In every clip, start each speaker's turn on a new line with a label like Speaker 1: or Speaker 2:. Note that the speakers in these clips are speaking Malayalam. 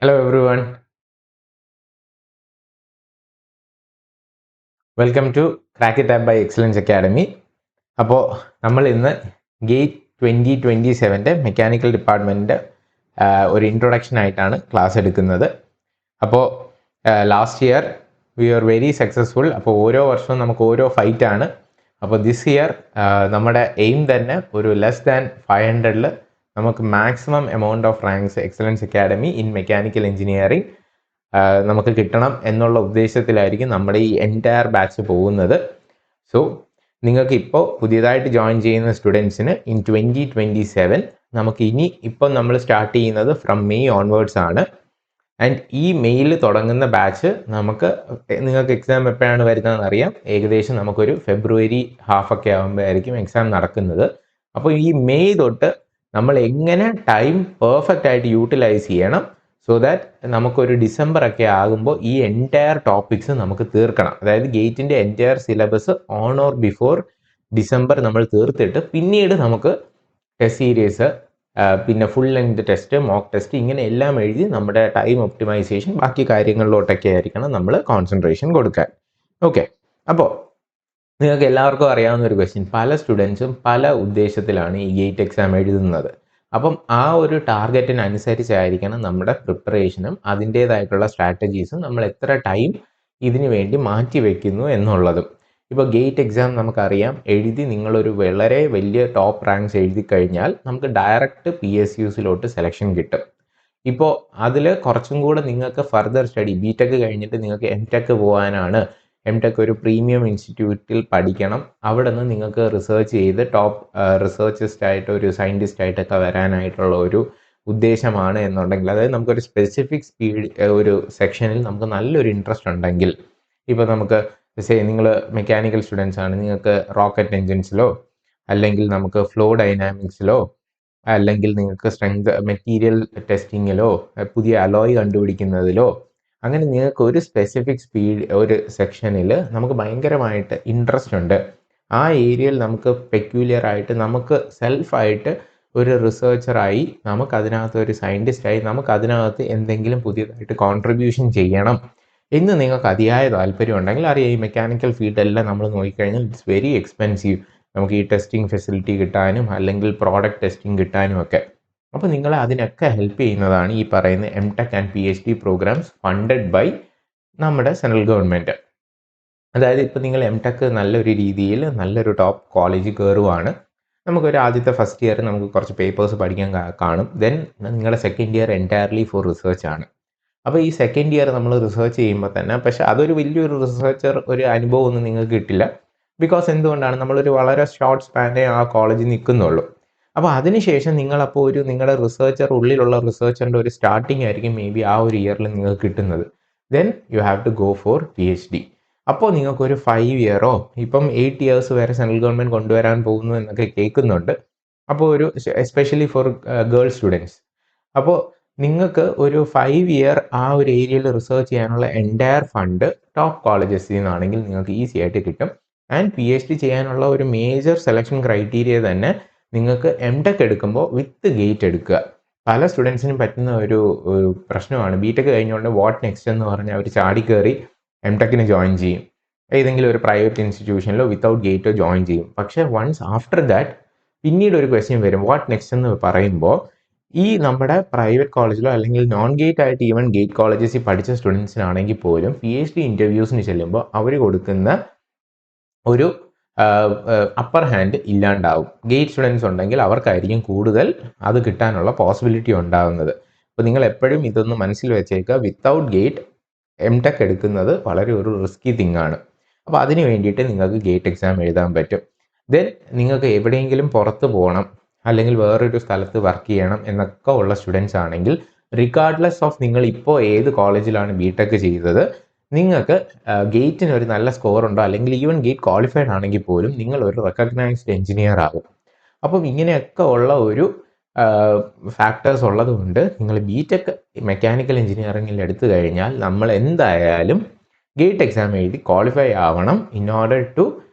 Speaker 1: Hello everyone, welcome to Crack It Up by Excellence Academy. അപ്പോൾ നമ്മൾ ഇന്ന് ഗേറ്റ് 2027 മെക്കാനിക്കൽ ഡിപ്പാർട്ട്മെൻറ്റിൻ്റെ ഒരു ഇൻട്രൊഡക്ഷൻ ആയിട്ടാണ് ക്ലാസ് എടുക്കുന്നത്. അപ്പോൾ last year we are very successful. അപ്പോൾ ഓരോ വർഷവും നമുക്ക് ഓരോ ഫൈറ്റാണ്. അപ്പോൾ ദിസ് ഇയർ നമ്മുടെ എയിം തന്നെ ഒരു ലെസ് ദാൻ 500 നമുക്ക് maximum amount of ranks excellence academy in mechanical engineering നമുക്ക് കിട്ടണം എന്നുള്ള ഉദ്ദേശത്തിലായിരിക്കും നമ്മുടെ ഈ എൻറ്റയർ ബാച്ച് പോകുന്നത്. സോ നിങ്ങൾക്ക് ഇപ്പോൾ പുതിയതായിട്ട് ജോയിൻ ചെയ്യുന്ന സ്റ്റുഡൻസിന് ഇൻ 2027 നമുക്ക് ഇപ്പം നമ്മൾ സ്റ്റാർട്ട് ചെയ്യുന്നത് ഫ്രം മെയ് ഓൺവേർഡ്സ് ആണ്. ആൻഡ് ഈ മെയ്യിൽ തുടങ്ങുന്ന ബാച്ച് നിങ്ങൾക്ക് എക്സാം എപ്പോഴാണ് വരുന്നതെന്ന് അറിയാം. ഏകദേശം നമുക്കൊരു ഫെബ്രുവരി ഹാഫൊക്കെ ആകുമ്പോഴായിരിക്കും എക്സാം നടക്കുന്നത്. അപ്പോൾ ഈ മെയ് തൊട്ട് നമ്മൾ എങ്ങനെ ടൈം പെർഫെക്റ്റ് ആയിട്ട് യൂട്ടിലൈസ് ചെയ്യണം, സോ ദാറ്റ് നമുക്കൊരു ഡിസംബർ ഒക്കെ ആകുമ്പോൾ ഈ എൻറ്റയർ ടോപ്പിക്സ് നമുക്ക് തീർക്കണം. അതായത് ഗേറ്റിൻ്റെ entire syllabus on or before December നമ്മൾ തീർത്തിട്ട് പിന്നീട് നമുക്ക് ടെസ്റ്റ് സീരീസ്, പിന്നെ full length test, mock test, ഇങ്ങനെ എല്ലാം എഴുതി നമ്മുടെ ടൈം ഒപ്റ്റിമൈസേഷൻ ബാക്കി കാര്യങ്ങളിലോട്ടൊക്കെ ആയിരിക്കണം നമ്മൾ കോൺസെൻട്രേഷൻ കൊടുക്കാൻ. ഓക്കെ, അപ്പോൾ നിങ്ങൾക്ക് എല്ലാവർക്കും അറിയാവുന്ന ഒരു ക്വസ്റ്റ്യൻ, പല സ്റ്റുഡൻസും പല ഉദ്ദേശത്തിലാണ് ഈ ഗേറ്റ് എക്സാം എഴുതുന്നത്. അപ്പം ആ ഒരു ടാർഗറ്റിനനുസരിച്ചായിരിക്കണം നമ്മുടെ പ്രിപ്പറേഷനും അതിൻ്റേതായിട്ടുള്ള സ്ട്രാറ്റജീസും നമ്മൾ എത്ര ടൈം ഇതിനു വേണ്ടി മാറ്റി വയ്ക്കുന്നു എന്നുള്ളതും. ഇപ്പോൾ ഗേറ്റ് എക്സാം നമുക്കറിയാം, എഴുതി നിങ്ങളൊരു വളരെ വലിയ ടോപ്പ് റാങ്ക്സ് എഴുതി കഴിഞ്ഞാൽ നമുക്ക് ഡയറക്റ്റ് PSUസിലോട്ട് സെലക്ഷൻ കിട്ടും. ഇപ്പോൾ അതിൽ കുറച്ചും കൂടെ നിങ്ങൾക്ക് ഫർദർ സ്റ്റഡി, BTech കഴിഞ്ഞിട്ട് നിങ്ങൾക്ക് MTech പോകാനാണ്, MTech ഒരു പ്രീമിയം ഇൻസ്റ്റിറ്റ്യൂട്ടിൽ പഠിക്കണം, അവിടെ നിന്ന് നിങ്ങൾക്ക് റിസർച്ച് ചെയ്ത് ടോപ്പ് റിസർച്ചിസ്റ്റായിട്ട് ഒരു സയൻറ്റിസ്റ്റായിട്ടൊക്കെ വരാനായിട്ടുള്ള ഒരു ഉദ്ദേശമാണ് എന്നുണ്ടെങ്കിൽ, അതായത് നമുക്കൊരു സ്പെസിഫിക് ഒരു സെക്ഷനിൽ നമുക്ക് നല്ലൊരു ഇൻട്രസ്റ്റ് ഉണ്ടെങ്കിൽ, ഇപ്പോൾ നമുക്ക് നിങ്ങൾ മെക്കാനിക്കൽ സ്റ്റുഡൻസ് ആണ്, നിങ്ങൾക്ക് റോക്കറ്റ് എൻജിൻസിലോ അല്ലെങ്കിൽ നമുക്ക് ഫ്ലോ ഡൈനാമിക്സിലോ അല്ലെങ്കിൽ നിങ്ങൾക്ക് സ്ട്രെങ്ത് മെറ്റീരിയൽ ടെസ്റ്റിങ്ങിലോ പുതിയ അലോയ് കണ്ടുപിടിക്കുന്നതിലോ, അങ്ങനെ നിങ്ങൾക്ക് ഒരു സ്പെസിഫിക് ഒരു സെക്ഷനിൽ നമുക്ക് ഭയങ്കരമായിട്ട് ഇൻട്രസ്റ്റ് ഉണ്ട്, ആ ഏരിയയിൽ നമുക്ക് പെക്യൂലിയർ ആയിട്ട് നമുക്ക് സെൽഫായിട്ട് ഒരു റിസർച്ചറായി, നമുക്കതിനകത്ത് ഒരു സയൻറ്റിസ്റ്റായി, നമുക്കതിനകത്ത് എന്തെങ്കിലും പുതിയതായിട്ട് കോൺട്രിബ്യൂഷൻ ചെയ്യണം എന്ന് നിങ്ങൾക്ക് അതിയായ താല്പര്യം ഉണ്ടെങ്കിൽ അറിയാം, ഈ മെക്കാനിക്കൽ ഫീൽഡെല്ലാം നമ്മൾ നോക്കിക്കഴിഞ്ഞാൽ ഇറ്റ്സ് വെരി എക്സ്പെൻസീവ്. നമുക്ക് ഈ ടെസ്റ്റിംഗ് ഫെസിലിറ്റി കിട്ടാനും അല്ലെങ്കിൽ പ്രോഡക്റ്റ് ടെസ്റ്റിംഗ് കിട്ടാനും ഒക്കെ. അപ്പോൾ നിങ്ങളെ അതിനൊക്കെ ഹെൽപ്പ് ചെയ്യുന്നതാണ് ഈ പറയുന്ന MTech and PhD programmes funded by നമ്മുടെ സെൻട്രൽ ഗവൺമെൻറ്. അതായത് ഇപ്പോൾ നിങ്ങൾ MTech നല്ലൊരു രീതിയിൽ നല്ലൊരു ടോപ്പ് കോളേജിൽ കയറുവാണ്, നമുക്കൊരു ആദ്യത്തെ ഫസ്റ്റ് ഇയർ നമുക്ക് കുറച്ച് പേപ്പേഴ്സ് പഠിക്കാൻ കാണും. ദെൻ നിങ്ങളുടെ second year entirely for research ആണ്. അപ്പോൾ ഈ സെക്കൻഡ് ഇയർ നമ്മൾ റിസർച്ച് ചെയ്യുമ്പോൾ തന്നെ, പക്ഷെ അതൊരു വലിയൊരു റിസർച്ചർ ഒരു അനുഭവമൊന്നും നിങ്ങൾക്ക് കിട്ടില്ല. ബിക്കോസ് എന്തുകൊണ്ടാണ്, നമ്മളൊരു വളരെ ഷോർട്ട് സ്പാനേ ആ കോളേജിൽ നിൽക്കുന്നുള്ളൂ. അപ്പോൾ അതിനുശേഷം നിങ്ങളപ്പോൾ നിങ്ങളുടെ ഉള്ളിലുള്ള റിസർച്ചറിൻ്റെ ഒരു സ്റ്റാർട്ടിങ് ആയിരിക്കും മേ ബി ആ ഒരു ഇയറിൽ നിങ്ങൾക്ക് കിട്ടുന്നത്. Then you have to go for PhD. അപ്പോൾ നിങ്ങൾക്കൊരു 5 ഇയറോ ഇപ്പം 8 ഇയേഴ്സ് വരെ സെൻട്രൽ ഗവൺമെൻറ് കൊണ്ടുവരാൻ പോകുന്നു എന്നൊക്കെ കേൾക്കുന്നുണ്ട്. അപ്പോൾ എസ്പെഷ്യലി ഫോർ ഗേൾ സ്റ്റുഡൻസ്, അപ്പോൾ നിങ്ങൾക്ക് ഒരു 5 ഇയർ ആ ഒരു ഏരിയയിൽ റിസർച്ച് ചെയ്യാനുള്ള എൻറ്റയർ ഫണ്ട് ടോപ്പ് കോളേജസിൽ നിന്നാണെങ്കിൽ നിങ്ങൾക്ക് ഈസി ആയിട്ട് കിട്ടും. ആൻഡ് PhD ചെയ്യാനുള്ള ഒരു മേജർ സെലക്ഷൻ ക്രൈറ്റീരിയ തന്നെ നിങ്ങൾക്ക് MTech എടുക്കുമ്പോൾ വിത്ത് ഗേറ്റ് എടുക്കുക. പല സ്റ്റുഡൻസിനും പറ്റുന്ന ഒരു പ്രശ്നമാണ്, BTech കഴിഞ്ഞുകൊണ്ട് വാട്ട് നെക്സ്റ്റ് എന്ന് പറഞ്ഞാൽ അവർ ചാടിക്കയറി MTechന് ജോയിൻ ചെയ്യും, ഏതെങ്കിലും ഒരു പ്രൈവറ്റ് ഇൻസ്റ്റിറ്റ്യൂഷനിലോ വിത്തൗട്ട് ഗേറ്റോ ജോയിൻ ചെയ്യും. പക്ഷേ വൺസ് ആഫ്റ്റർ ദാറ്റ് പിന്നീട് ഒരു ക്വസ്റ്റ്യൻ വരും, വാട്ട് നെക്സ്റ്റ് എന്ന് പറയുമ്പോൾ ഈ നമ്മുടെ പ്രൈവറ്റ് കോളേജിലോ അല്ലെങ്കിൽ നോൺ ഗേറ്റ് ആയിട്ട് ഈവൻ ഗേറ്റ് കോളേജസിൽ പഠിച്ച സ്റ്റുഡൻസിനാണെങ്കിൽ പോലും PhD ഇൻ്റർവ്യൂസിന് ചെല്ലുമ്പോൾ അവർ കൊടുക്കുന്ന ഒരു അപ്പർ ഹാൻഡ് ഇല്ലാണ്ടാവും. ഗേറ്റ് സ്റ്റുഡൻസ് ഉണ്ടെങ്കിൽ അവർക്കായിരിക്കും കൂടുതൽ അത് കിട്ടാനുള്ള പോസിബിലിറ്റി ഉണ്ടാകുന്നത്. അപ്പോൾ നിങ്ങൾ എപ്പോഴും ഇതൊന്ന് മനസ്സിൽ വെച്ചേക്കുക, വിത്തൗട്ട് ഗേറ്റ് MTech എടുക്കുന്നത് വളരെ ഒരു റിസ്കി തിങ് ആണ്. അപ്പോൾ അതിന് വേണ്ടിയിട്ട് നിങ്ങൾക്ക് ഗേറ്റ് എക്സാം എഴുതാൻ പറ്റും. ദെൻ നിങ്ങൾക്ക് എവിടെയെങ്കിലും പുറത്ത് പോകണം അല്ലെങ്കിൽ വേറൊരു സ്ഥലത്ത് വർക്ക് ചെയ്യണം എന്നൊക്കെ ഉള്ള സ്റ്റുഡൻസ് ആണെങ്കിൽ, റിഗാർഡ്ലെസ് ഓഫ് നിങ്ങൾ ഇപ്പോൾ ഏത് കോളേജിലാണ് BTech ചെയ്തത്, നിങ്ങൾക്ക് ഗേറ്റിന് ഒരു നല്ല സ്കോർ ഉണ്ടോ അല്ലെങ്കിൽ ഈവൻ ഗേറ്റ് ക്വാളിഫൈഡ് ആണെങ്കിൽ പോലും നിങ്ങൾ ഒരു റെക്കഗ്നൈസ്ഡ് എഞ്ചിനീയർ ആകും. അപ്പം ഇങ്ങനെയൊക്കെ ഉള്ള ഒരു ഫാക്ടേഴ്സ് ഉള്ളതുകൊണ്ട് നിങ്ങൾ BTech മെക്കാനിക്കൽ എഞ്ചിനീയറിംഗിൽ എടുത്തു കഴിഞ്ഞാൽ നമ്മൾ എന്തായാലും ഗേറ്റ് എക്സാം എഴുതി ക്വാളിഫൈ ആവണം ഇൻ ഓർഡർ ടു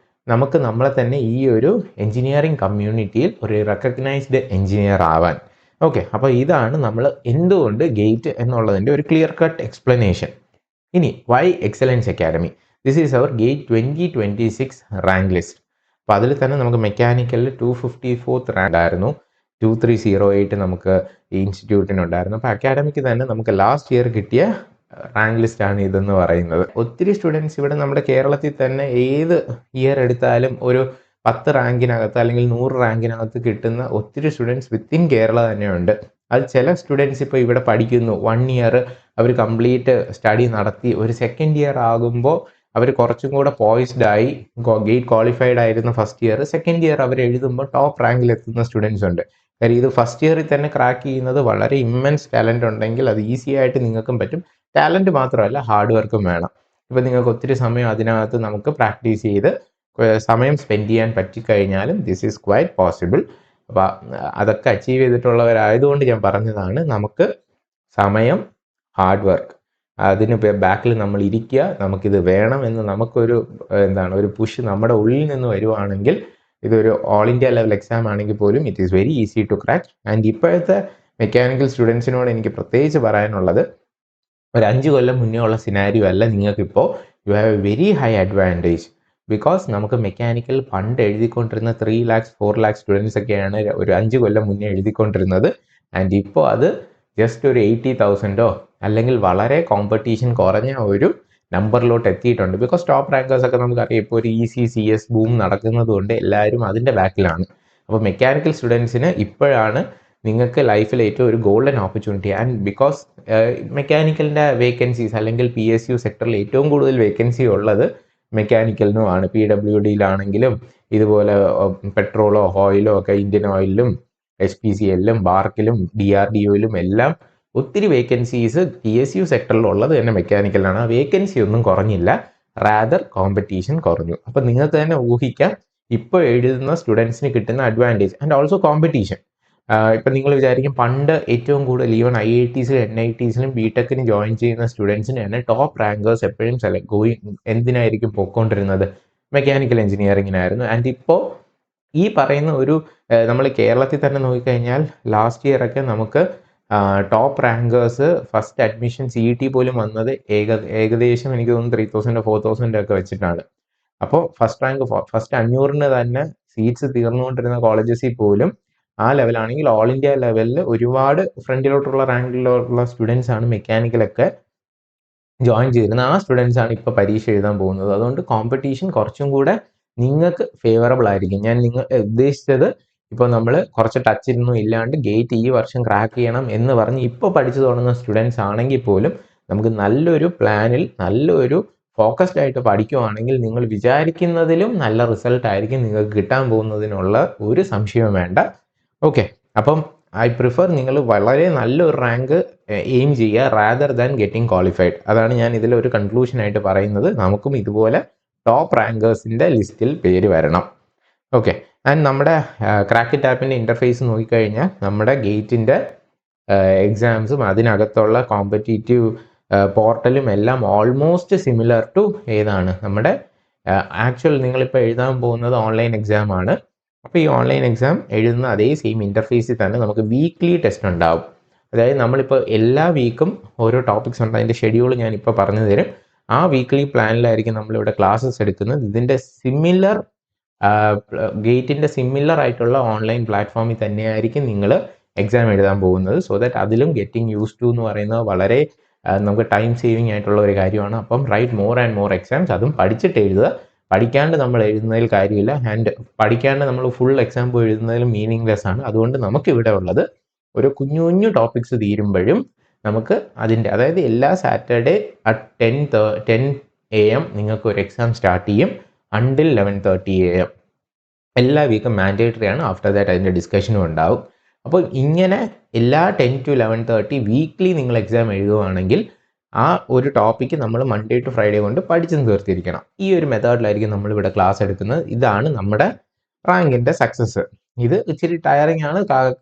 Speaker 1: നമുക്ക് നമ്മളെ തന്നെ ഈ ഒരു എഞ്ചിനീയറിംഗ് കമ്മ്യൂണിറ്റിയിൽ ഒരു റെക്കഗ്നൈസ്ഡ് എഞ്ചിനീയർ ആവാൻ. ഓക്കെ, അപ്പോൾ ഇതാണ് നമ്മൾ എന്തുകൊണ്ട് ഗേറ്റ് എന്നുള്ളതിൻ്റെ ഒരു ക്ലിയർ കട്ട് എക്സ്പ്ലനേഷൻ. ഇനി Y Excellence Academy, this is our GATE 2026 rank list. അപ്പോൾ അതിൽ തന്നെ നമുക്ക് മെക്കാനിക്കലിൽ 254th റാങ്ക് ആയിരുന്നു, 2308 നമുക്ക് ഈ ഇൻസ്റ്റിറ്റ്യൂട്ടിനുണ്ടായിരുന്നു. അപ്പോൾ അക്കാഡമിക്ക് തന്നെ നമുക്ക് ലാസ്റ്റ് ഇയർ കിട്ടിയ റാങ്ക് ലിസ്റ്റാണ് ഇതെന്ന് പറയുന്നത്. ഒത്തിരി സ്റ്റുഡൻസ് ഇവിടെ നമ്മുടെ കേരളത്തിൽ തന്നെ ഏത് ഇയർ എടുത്താലും ഒരു 10 റാങ്കിനകത്ത് അല്ലെങ്കിൽ 100 റാങ്കിനകത്ത് കിട്ടുന്ന ഒത്തിരി സ്റ്റുഡൻസ് വിത്തിൻ കേരള തന്നെയുണ്ട്. അത് ചില സ്റ്റുഡൻസ് ഇപ്പോൾ ഇവിടെ പഠിക്കുന്നു, 1 ഇയർ അവർ കംപ്ലീറ്റ് സ്റ്റഡി നടത്തി, ഒരു സെക്കൻഡ് ഇയർ ആകുമ്പോൾ അവർ കുറച്ചും കൂടെ പോയിസ്ഡായി ഗേറ്റ് ക്വാളിഫൈഡ് ആയിരുന്ന ഫസ്റ്റ് ഇയർ, സെക്കൻഡ് ഇയർ അവർ എഴുതുമ്പോൾ ടോപ്പ് റാങ്കിൽ എത്തുന്ന സ്റ്റുഡൻസ് ഉണ്ട്. കാര്യം ഇത് ഫസ്റ്റ് ഇയറിൽ തന്നെ ക്രാക്ക് ചെയ്യുന്നത് വളരെ ഇമ്മൻസ് ടാലൻ്റ് ഉണ്ടെങ്കിൽ അത് ഈസി ആയിട്ട് നിങ്ങൾക്കും പറ്റും. ടാലൻറ്റ് മാത്രമല്ല, ഹാർഡ് വർക്കും വേണം. ഇപ്പം നിങ്ങൾക്ക് ഒത്തിരി സമയം അതിനകത്ത് നമുക്ക് പ്രാക്ടീസ് ചെയ്ത് സമയം സ്പെൻഡ് ചെയ്യാൻ പറ്റിക്കഴിഞ്ഞാലും ദിസ് ഈസ് ക്വൈറ്റ് പോസിബിൾ. അപ്പോൾ അതൊക്കെ അച്ചീവ് ചെയ്തിട്ടുള്ളവരായതുകൊണ്ട് ഞാൻ പറഞ്ഞതാണ്, നമുക്ക് സമയം, ഹാർഡ് വർക്ക്, അതിന് ബാക്കിൽ നമ്മൾ ഇരിക്കുക, നമുക്കിത് വേണമെന്ന് നമുക്കൊരു ഒരു പുഷ് നമ്മുടെ ഉള്ളിൽ നിന്ന് വരുവാണെങ്കിൽ ഇതൊരു ഓൾ ഇന്ത്യ ലെവൽ എക്സാം ആണെങ്കിൽ പോലും it is very easy to crack. And ഇപ്പോഴത്തെ മെക്കാനിക്കൽ സ്റ്റുഡൻസിനോട് എനിക്ക് പ്രത്യേകിച്ച് പറയാനുള്ളത്, ഒരു 5 കൊല്ലം മുന്നേ ഉള്ള സിനാരിയോ അല്ല നിങ്ങൾക്കിപ്പോൾ. You have A very high advantage. Because നമുക്ക് മെക്കാനിക്കൽ പണ്ട് എഴുതിക്കൊണ്ടിരുന്ന 3 lakhs 4 lakhs സ്റ്റുഡൻസ് ഒക്കെയാണ് ഒരു 5 കൊല്ലം മുന്നേ എഴുതിക്കൊണ്ടിരുന്നത്. ആൻഡ് ഇപ്പോൾ അത് ജസ്റ്റ് ഒരു 80,000 അല്ലെങ്കിൽ വളരെ കോമ്പറ്റീഷൻ കുറഞ്ഞ ഒരു നമ്പറിലോട്ട് എത്തിയിട്ടുണ്ട്. ബിക്കോസ് ടോപ്പ് റാങ്കേഴ്സ് ഒക്കെ നമുക്കറിയാം ഇപ്പോൾ ഒരു ECCS ബൂം നടക്കുന്നത് കൊണ്ട് എല്ലാവരും അതിൻ്റെ ബാക്കിലാണ്. അപ്പോൾ മെക്കാനിക്കൽ സ്റ്റുഡൻസിന് ഇപ്പോഴാണ് നിങ്ങൾക്ക് ലൈഫിൽ ഏറ്റവും ഒരു ഗോൾഡൻ ഓപ്പർച്യൂണിറ്റി. ആൻഡ് ബിക്കോസ് മെക്കാനിക്കലിൻ്റെ വേക്കൻസീസ് അല്ലെങ്കിൽ PSU സെക്ടറിൽ ഏറ്റവും കൂടുതൽ വേക്കൻസി ഉള്ളത് മെക്കാനിക്കലിനുമാണ്. PWDയിലാണെങ്കിലും ഇതുപോലെ പെട്രോളോ ഓയിലോ ഒക്കെ ഇന്ത്യൻ ഓയിലിലും HPCLലും ബാർക്കിലും DRDOയിലും എല്ലാം ഒത്തിരി വേക്കൻസീസ് PSU സെക്ടറിൽ ഉള്ളത് തന്നെ മെക്കാനിക്കലാണ്. ആ വേക്കൻസി ഒന്നും കുറഞ്ഞില്ല, റാദർ കോമ്പറ്റീഷൻ കുറഞ്ഞു. അപ്പം നിങ്ങൾക്ക് തന്നെ ഊഹിക്കാം ഇപ്പോൾ എഴുതുന്ന സ്റ്റുഡൻസിന് കിട്ടുന്ന അഡ്വാൻറ്റേജ് ആൻഡ് ഓൾസോ കോമ്പറ്റീഷൻ. ഇപ്പം നിങ്ങൾ വിചാരിക്കും പണ്ട് ഏറ്റവും കൂടുതൽ ഈവൻ IITസിലും NITസിലും BTechന് ജോയിൻ ചെയ്യുന്ന സ്റ്റുഡൻസിന് തന്നെ ടോപ്പ് റാങ്കേഴ്സ് എപ്പോഴും എന്തിനായിരിക്കും പോയിക്കൊണ്ടിരുന്നത്, മെക്കാനിക്കൽ എഞ്ചിനീയറിങ്ങിനായിരുന്നു. ആൻഡ് ഇപ്പോൾ ഈ പറയുന്ന ഒരു നമ്മൾ കേരളത്തിൽ തന്നെ നോക്കിക്കഴിഞ്ഞാൽ ലാസ്റ്റ് ഇയർ ഒക്കെ നമുക്ക് top rankers first admission CET പോലും വന്നത് ഏകദേശം എനിക്ക് തോന്നുന്നു 3,000 4,000 ഒക്കെ വെച്ചിട്ടാണ്. അപ്പോൾ ഫസ്റ്റ് റാങ്ക് ഫസ്റ്റ് 500 തന്നെ സീറ്റ്സ് തീർന്നുകൊണ്ടിരുന്ന കോളേജസിൽ പോലും ആ ലെവലാണെങ്കിൽ ഓൾ ഇന്ത്യ ലെവലിൽ ഒരുപാട് ഫ്രണ്ടിലോട്ടുള്ള റാങ്കിലുള്ള സ്റ്റുഡൻസ് ആണ് മെക്കാനിക്കലൊക്കെ ജോയിൻ ചെയ്തിരുന്നത്. ആ സ്റ്റുഡൻസ് ആണ് ഇപ്പോൾ പരീക്ഷ എഴുതാൻ പോകുന്നത്. അതുകൊണ്ട് കോമ്പറ്റീഷൻ കുറച്ചും കൂടെ നിങ്ങൾക്ക് ഫേവറബിൾ ആയിരിക്കും. ഞാൻ ഉദ്ദേശിച്ചത് ഇപ്പോൾ നമ്മൾ കുറച്ച് ടച്ചിലൊന്നും ഇല്ലാണ്ട് ഗേറ്റ് ഈ വർഷം ക്രാക്ക് ചെയ്യണം എന്ന് പറഞ്ഞ് ഇപ്പോൾ പഠിച്ചു തുടങ്ങുന്ന സ്റ്റുഡൻസ് ആണെങ്കിൽ പോലും നമുക്ക് നല്ലൊരു പ്ലാനിൽ നല്ലൊരു ഫോക്കസ്ഡ് ആയിട്ട് പഠിക്കുവാണെങ്കിൽ നിങ്ങൾ വിചാരിക്കുന്നതിലും നല്ല റിസൾട്ട് ആയിരിക്കും നിങ്ങൾക്ക് കിട്ടാൻ പോകുന്നതിനുള്ള ഒരു സംശയവും വേണ്ട. ഓക്കെ, അപ്പം ഐ പ്രിഫർ നിങ്ങൾ വളരെ നല്ലൊരു റാങ്ക് എയിം ചെയ്യുക റാദർ ദാൻ ഗെറ്റിംഗ് ക്വാളിഫൈഡ്. അതാണ് ഞാൻ ഇതിലൊരു കൺക്ലൂഷനായിട്ട് പറയുന്നത്. നമുക്കും ഇതുപോലെ ടോപ്പ് റാങ്കേഴ്സിൻ്റെ ലിസ്റ്റിൽ പേര് വരണം. ഓക്കെ, ആൻഡ് നമ്മുടെ ക്രാക്ക് ടാപ്പിൻ്റെ ഇൻ്റർഫേസ് നോക്കിക്കഴിഞ്ഞാൽ നമ്മുടെ ഗേറ്റിൻ്റെ എക്സാംസും അതിനകത്തുള്ള കോമ്പറ്റീറ്റീവ് പോർട്ടലും എല്ലാം ഓൾമോസ്റ്റ് സിമിലർ ടു ഏതാണ് നമ്മുടെ ആക്ച്വൽ നിങ്ങളിപ്പോൾ എഴുതാൻ പോകുന്നത് ഓൺലൈൻ എക്സാം ആണ്. അപ്പോൾ ഈ ഓൺലൈൻ എക്സാം എഴുതുന്ന അതേ സെയിം ഇൻ്റർഫേസിൽ തന്നെ നമുക്ക് വീക്ക്ലി ടെസ്റ്റ് ഉണ്ടാവും. അതായത് നമ്മളിപ്പോൾ എല്ലാ വീക്കും ഓരോ ടോപ്പിക്സ് ഉണ്ട്, അതിൻ്റെ ഷെഡ്യൂൾ ഞാനിപ്പോൾ പറഞ്ഞു തരും. ആ വീക്ക്ലി പ്ലാനിലായിരിക്കും നമ്മളിവിടെ ക്ലാസ്സസ് എടുക്കുന്നത്. ഇതിൻ്റെ സിമിലർ ഗേറ്റിൻ്റെ സിമിലർ ആയിട്ടുള്ള ഓൺലൈൻ പ്ലാറ്റ്ഫോമിൽ തന്നെയായിരിക്കും നിങ്ങൾ എക്സാം എഴുതാൻ പോകുന്നത്. സോ ദാറ്റ് അതിലും ഗെറ്റിംഗ് യൂസ് ടു എന്ന് പറയുന്നത് വളരെ നമുക്ക് ടൈം സേവിങ് ആയിട്ടുള്ള ഒരു കാര്യമാണ്. അപ്പം write more and more exams, അതും പഠിച്ചിട്ട് എഴുതുക. പഠിക്കാണ്ട് നമ്മൾ എഴുതുന്നതിൽ കാര്യമില്ല. ആൻഡ് പഠിക്കാണ്ട് നമ്മൾ ഫുൾ എക്സാം പോയി എഴുതുന്നതിലും മീനിങ്ലെസ് ആണ്. അതുകൊണ്ട് നമുക്കിവിടെ ഉള്ളത് ഒരു കുഞ്ഞു കുഞ്ഞു ടോപ്പിക്സ് തീരുമ്പോഴും നമുക്ക് അതിൻ്റെ, അതായത് എല്ലാ സാറ്റർഡേ അറ്റ് 10 AM നിങ്ങൾക്ക് ഒരു എക്സാം സ്റ്റാർട്ട് ചെയ്യും അണ്ടിൽ 11:30 AM. എല്ലാ വീക്കും മാൻഡേറ്ററി ആണ്. ആഫ്റ്റർ ദാറ്റ് അതിൻ്റെ ഡിസ്കഷനും ഉണ്ടാവും. അപ്പോൾ ഇങ്ങനെ എല്ലാ 10 to 11:30 വീക്ക്ലി നിങ്ങൾ എക്സാം എഴുതുകയാണെങ്കിൽ ആ ഒരു ടോപ്പിക്ക് നമ്മൾ മൺഡേ ടു ഫ്രൈഡേ കൊണ്ട് പഠിച്ചു തീർത്തിരിക്കണം. ഈ ഒരു മെത്തേഡിലായിരിക്കും നമ്മളിവിടെ ക്ലാസ് എടുക്കുന്നത്. ഇതാണ് നമ്മുടെ റാങ്കിൻ്റെ സക്സസ്. ഇത് ഇച്ചിരി ടയറിങ് ആണ്,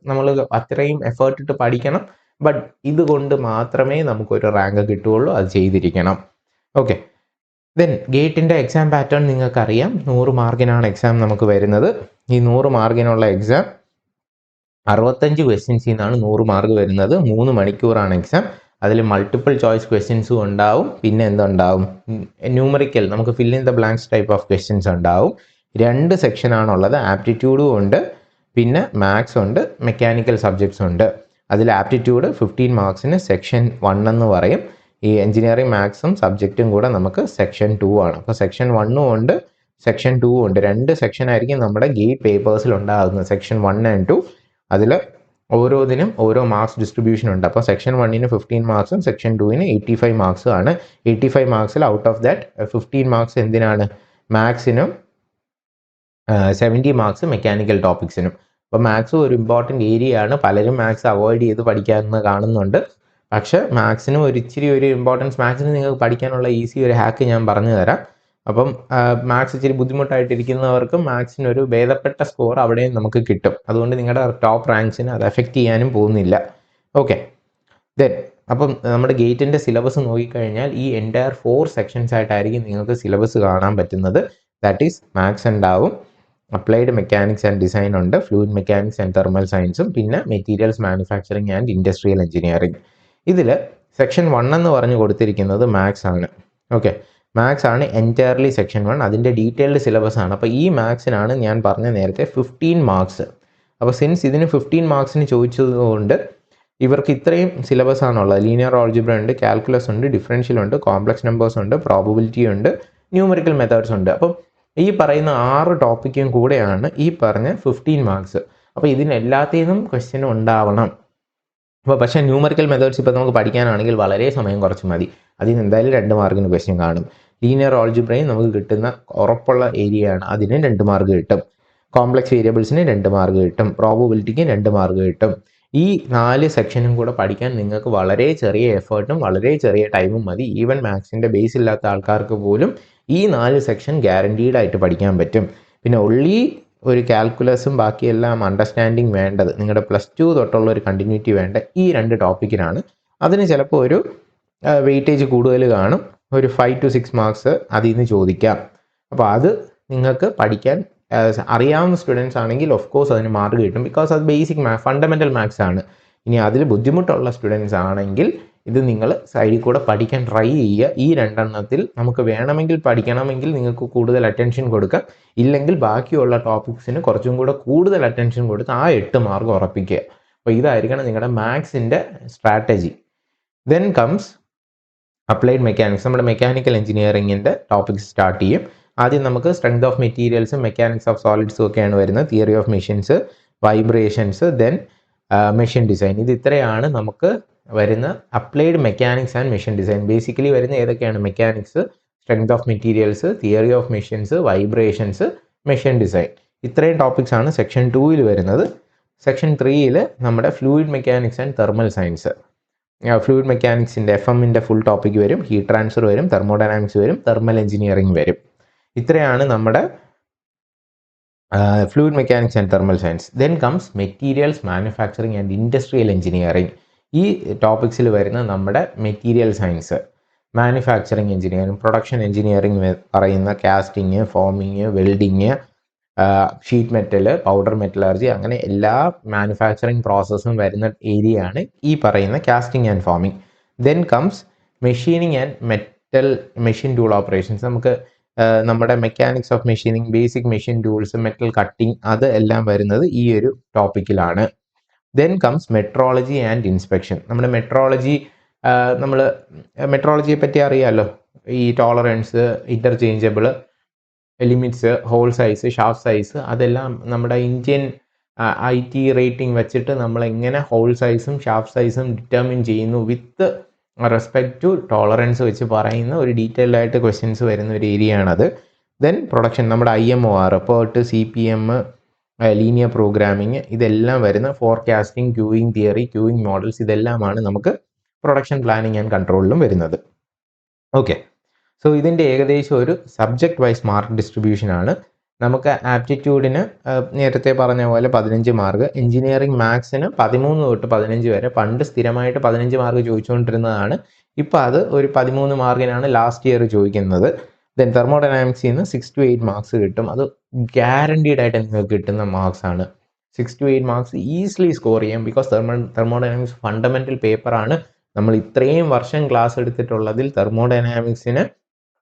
Speaker 1: നമ്മൾ അത്രയും എഫേർട്ട് ഇട്ട് പഠിക്കണം. ബട്ട് ഇതുകൊണ്ട് മാത്രമേ നമുക്കൊരു റാങ്ക് കിട്ടുകയുള്ളൂ, അത് ചെയ്തിരിക്കണം. ഓക്കെ, ദെൻ ഗേറ്റിൻ്റെ എക്സാം പാറ്റേൺ നിങ്ങൾക്കറിയാം. 100 മാർക്കിനാണ് എക്സാം നമുക്ക് വരുന്നത്. ഈ 100 മാർക്കിനുള്ള എക്സാം 65 ക്വസ്റ്റ്യൻസിൽ നിന്നാണ് 100 മാർക്ക് വരുന്നത്. 3 മണിക്കൂറാണ് എക്സാം. അതിൽ മൾട്ടിപ്പിൾ ചോയ്സ് ക്വസ്റ്റ്യൻസും ഉണ്ടാവും. പിന്നെ എന്തുണ്ടാവും, ന്യൂമറിക്കൽ, നമുക്ക് fill in the blanks type of questions ഉണ്ടാവും. 2 സെക്ഷനാണുള്ളത്. ആപ്റ്റിറ്റ്യൂഡും ഉണ്ട്, പിന്നെ മാത്സ് ഉണ്ട്, മെക്കാനിക്കൽ സബ്ജക്ട്സ് ഉണ്ട്. അതിൽ ആപ്റ്റിറ്റ്യൂഡ് 15 മാർക്സിന് സെക്ഷൻ 1 എന്ന് പറയും. ഈ എഞ്ചിനീയറിംഗ് മാത്സും സബ്ജക്റ്റും കൂടെ നമുക്ക് സെക്ഷൻ 2 ആണ്. അപ്പോൾ സെക്ഷൻ 1 ഉണ്ട്, സെക്ഷൻ 2 ഉണ്ട്. 2 സെക്ഷൻ ആയിരിക്കും നമ്മുടെ ഗേറ്റ് പേപ്പേഴ്സിൽ ഉണ്ടാകുന്നത്, സെക്ഷൻ 1 and 2. അതിൽ ഓരോന്നിനും ഓരോ മാർക്സ് ഡിസ്ട്രിബ്യൂഷൻ ഉണ്ട്. അപ്പോൾ സെക്ഷൻ 1-ന് 15 മാർക്സും സെക്ഷൻ 2-ന് 85 മാർക്സും ആണ്. 85 മാർക്സിൽ ഔട്ട് ഓഫ് ദാറ്റ് 15 മാർക്സ് എന്തിനാണ്, മാത്സിനും 70 മാർക്സ് മെക്കാനിക്കൽ ടോപ്പിക്സിനും. അപ്പോൾ മാത്സ് ഒരു ഇമ്പോർട്ടൻറ്റ് ഏരിയ ആണ്. പലരും മാത്സ് അവോയ്ഡ് ചെയ്ത് പഠിക്കാമെന്ന് കാണുന്നുണ്ട്. പക്ഷേ മാത്സിനും ഇച്ചിരി ഒരു ഇമ്പോർട്ടൻസ്, മാത്സിന് നിങ്ങൾക്ക് പഠിക്കാനുള്ള ഈസി ഒരു ഹാക്ക് ഞാൻ പറഞ്ഞു തരാം. അപ്പം മാത്സ് ഇച്ചിരി ബുദ്ധിമുട്ടായിട്ടിരിക്കുന്നവർക്ക് മാത്സിനൊരു ഭേദപ്പെട്ട സ്കോർ അവിടെയും നമുക്ക് കിട്ടും. അതുകൊണ്ട് നിങ്ങളുടെ ടോപ്പ് റാങ്ക്സിനെ അത് എഫക്റ്റ് ചെയ്യാനും പോകുന്നില്ല. ഓക്കെ, ദെൻ അപ്പം നമ്മുടെ ഗേറ്റിൻ്റെ സിലബസ് നോക്കിക്കഴിഞ്ഞാൽ ഈ എൻറ്റയർ 4 സെക്ഷൻസ് ആയിട്ടായിരിക്കും നിങ്ങൾക്ക് സിലബസ് കാണാൻ പറ്റുന്നത്. ദാറ്റ് ഈസ് മാത്സ് ഉണ്ടാവും, അപ്ലൈഡ് മെക്കാനിക്സ് ആൻഡ് ഡിസൈൻ ഉണ്ട്, ഫ്ലൂയിഡ് മെക്കാനിക്സ് ആൻഡ് തെർമൽ സയൻസും, പിന്നെ materials manufacturing and industrial engineering. ഇതിൽ സെക്ഷൻ 1 എന്ന് പറഞ്ഞ് കൊടുത്തിരിക്കുന്നത് മാത്സ് ആണ്. ഓക്കെ, മാത്സ് ആണ് എൻറ്റയർലി സെക്ഷൻ 1. അതിൻ്റെ ഡീറ്റെയിൽഡ് സിലബസ് ആണ്. അപ്പോൾ ഈ മാത്സിനാണ് ഞാൻ പറഞ്ഞ നേരത്തെ 15 മാർക്സ്. അപ്പോൾ സിൻസ് ഇതിന് 15 മാർക്സിന് ചോദിച്ചതുകൊണ്ട് ഇവർക്ക് ഇത്രയും സിലബസ് ആണുള്ളത്. ലീനിയർ ആൾജിബ്ര ഉണ്ട്, കാൽക്കുലസ് ഉണ്ട്, ഡിഫറൻഷ്യൽ ഉണ്ട്, കോംപ്ലക്സ് നമ്പേഴ്സ് ഉണ്ട്, പ്രോബബിലിറ്റി ഉണ്ട്, ന്യൂമറിക്കൽ മെത്തേഡ്സ് ഉണ്ട്. അപ്പം ഈ പറയുന്ന 6 ടോപ്പിക്കും കൂടെയാണ് ഈ പറഞ്ഞ 15 മാർക്സ്. അപ്പോൾ ഇതിനെല്ലാത്തിനും ക്വസ്റ്റ്യൻ ഉണ്ടാവണം. അപ്പോൾ പക്ഷേ ന്യൂമറിക്കൽ മെത്തേഡ്സ് ഇപ്പോൾ നമുക്ക് പഠിക്കാനാണെങ്കിൽ വളരെ സമയം കുറച്ച് മതി. അതിന് എന്തായാലും 2 മാർക്കിന് ക്വസ്റ്റ്യൻ കാണും. ലീനിയർ ആൾജിബ്രയും നമുക്ക് കിട്ടുന്ന ഉറപ്പുള്ള ഏരിയയാണ്, അതിന് 2 മാർക്ക് കിട്ടും. കോംപ്ലക്സ് വേരിയബിൾസിന് 2 മാർക്ക് കിട്ടും, പ്രോബബിലിറ്റിക്ക് 2 മാർക്ക് കിട്ടും. ഈ 4 സെക്ഷനും കൂടെ പഠിക്കാൻ നിങ്ങൾക്ക് വളരെ ചെറിയ എഫേർട്ടും വളരെ ചെറിയ ടൈമും മതി. ഈവൻ മാത്സിൻ്റെ ബേസ് ഇല്ലാത്ത ആൾക്കാർക്ക് പോലും ഈ 4 സെക്ഷൻ ഗ്യാരണ്ടീഡ് ആയിട്ട് പഠിക്കാൻ പറ്റും. പിന്നെ ഒള്ളി ഒരു കാൽക്കുലസും ബാക്കിയെല്ലാം അണ്ടർസ്റ്റാൻഡിങ് വേണ്ടത് നിങ്ങളുടെ +2 തൊട്ടുള്ള ഒരു കണ്ടിന്യൂറ്റി വേണ്ട ഈ 2 ടോപ്പിക്കിനാണ്. അതിന് ചിലപ്പോൾ ഒരു വെയിറ്റേജ് കൂടുതൽ കാണും, ഒരു 5 to 6 മാർക്സ് അതിൽ നിന്ന് ചോദിക്കാം. അപ്പോൾ അത് നിങ്ങൾക്ക് പഠിക്കാൻ അറിയാവുന്ന സ്റ്റുഡൻസ് ആണെങ്കിൽ ഓഫ് കോഴ്സ് അതിന് മാർക്ക് കിട്ടും, ബിക്കോസ് അത് ബേസിക് ഫണ്ടമെൻ്റൽ മാത്സ് ആണ്. ഇനി അതിൽ ബുദ്ധിമുട്ടുള്ള സ്റ്റുഡൻസ് ആണെങ്കിൽ ഇത് നിങ്ങൾ സൈഡിൽ കൂടെ പഠിക്കാൻ ട്രൈ ചെയ്യുക. ഈ 2 എണ്ണത്തിൽ നമുക്ക് വേണമെങ്കിൽ പഠിക്കണമെങ്കിൽ നിങ്ങൾക്ക് കൂടുതൽ അറ്റൻഷൻ കൊടുക്കാം, ഇല്ലെങ്കിൽ ബാക്കിയുള്ള ടോപ്പിക്സിന് കുറച്ചും കൂടെ കൂടുതൽ അറ്റൻഷൻ കൊടുത്ത് ആ 8 മാർക്ക് ഉറപ്പിക്കുക. അപ്പോൾ ഇതായിരിക്കണം നിങ്ങളുടെ മാത്സിൻ്റെ strategy. Then comes applied mechanics. നമ്മുടെ മെക്കാനിക്കൽ എഞ്ചിനീയറിങ്ങിൻ്റെ ടോപ്പിക്സ് സ്റ്റാർട്ട് ചെയ്യും. ആദ്യം നമുക്ക് സ്ട്രെങ്ത് ഓഫ് മെറ്റീരിയൽസും മെക്കാനിക്സ് ഓഫ് സോളിഡ്സും ഒക്കെയാണ് വരുന്നത്. Theory of machines, vibrations, then machine design. ഇത് ഇത്രയാണ് നമുക്ക് വരുന്ന applied mechanics and machine design. Basically വരുന്ന ഏതൊക്കെയാണ്, mechanics, strength of materials, theory of machines, vibrations, machine design. ഇത്രയും ടോപ്പിക്സ് ആണ് സെക്ഷൻ 2-ൽ വരുന്നത്. സെക്ഷൻ 3-ൽ നമ്മുടെ fluid mechanics and thermal science. Fluid മെക്കാനിക്സിൻ്റെ FM-ൻ്റെ ഫുൾ ടോപ്പിക് വരും, ഹീറ്റ് ട്രാൻസ്ഫർ വരും, തെർമോഡൈനാമിക്സ് വരും, തെർമൽ എഞ്ചിനീയറിംഗ് വരും. ഇത്രയാണ് നമ്മുടെ fluid mechanics and thermal science. Then comes materials manufacturing and industrial engineering. ഈ ടോപ്പിക്സിൽ വരുന്ന നമ്മുടെ material science, manufacturing engineering, production engineering പറയുന്ന casting, forming, welding, sheet metal, powder metallurgy, അങ്ങനെ എല്ലാ മാനുഫാക്ചറിങ് പ്രോസസ്സും വരുന്ന ഏരിയ ആണ് ഈ പറയുന്ന casting and forming. Then comes machining and machine tool operations. നമുക്ക് നമ്മുടെ mechanics of machining, basic machine tools, metal cutting, അത് എല്ലാം വരുന്നത് ഈ ഒരു ടോപ്പിക്കിലാണ്. Then comes metrology and inspection. നമ്മുടെ മെട്രോളജിയെ പറ്റി അറിയാമല്ലോ. ഈ tolerance, interchangeable, limits, hole size, shaft size, അതെല്ലാം നമ്മുടെ ഇന്ത്യൻ IT റേറ്റിംഗ് വെച്ചിട്ട് നമ്മൾ എങ്ങനെ ഹോൾ സൈസും ഷാഫ്റ്റ് സൈസും ഡിറ്റർമിൻ ചെയ്യുന്നു വിത്ത് റെസ്പെക്ട് ടു ടോളറൻസ് വെച്ച് പറയുന്ന ഒരു ഡീറ്റെയിൽഡ് ആയിട്ട് ക്വസ്റ്റ്യൻസ് വരുന്ന ഒരു ഏരിയ ആണത്. ദെൻ പ്രൊഡക്ഷൻ, നമ്മുടെ IMOR, PERT, CPM, linear programming, ഇതെല്ലാം വരുന്ന forecasting, queuing theory, queuing models, ഇതെല്ലാമാണ് നമുക്ക് പ്രൊഡക്ഷൻ പ്ലാനിങ് ആൻഡ് കൺട്രോളിലും വരുന്നത്. ഓക്കെ, സോ ഇതിൻ്റെ ഏകദേശം ഒരു സബ്ജക്റ്റ് വൈസ് മാർക്ക് ഡിസ്ട്രിബ്യൂഷൻ ആണ്. നമുക്ക് ആപ്റ്റിറ്റ്യൂഡിന് നേരത്തെ പറഞ്ഞ പോലെ 15 മാർക്ക്, എഞ്ചിനീയറിംഗ് മാത്സിന് 13 തൊട്ട് 15 വരെ. പണ്ട് സ്ഥിരമായിട്ട് 15 മാർക്ക് ചോദിച്ചുകൊണ്ടിരുന്നതാണ്, ഇപ്പോൾ അത് ഒരു 13 മാർക്കിനാണ് ലാസ്റ്റ് ഇയർ ചോദിക്കുന്നത്. ദെൻ തെർമോഡൈനാമിക്സിൽ നിന്ന് 6 to 8 മാർക്സ് കിട്ടും. അത് ഗ്യാരണ്ടീഡ് ആയിട്ട് നിങ്ങൾക്ക് കിട്ടുന്ന മാർക്സ് ആണ്. 6 to 8 മാർക്സ് ഈസിലി സ്കോർ ചെയ്യാം. ബിക്കോസ് തെർമോഡൈനാമിക്സ് ഫണ്ടമെൻ്റൽ പേപ്പറാണ്. നമ്മൾ ഇത്രയും വർഷം ക്ലാസ് എടുത്തിട്ടുള്ളതിൽ തെർമോഡൈനാമിക്സിന്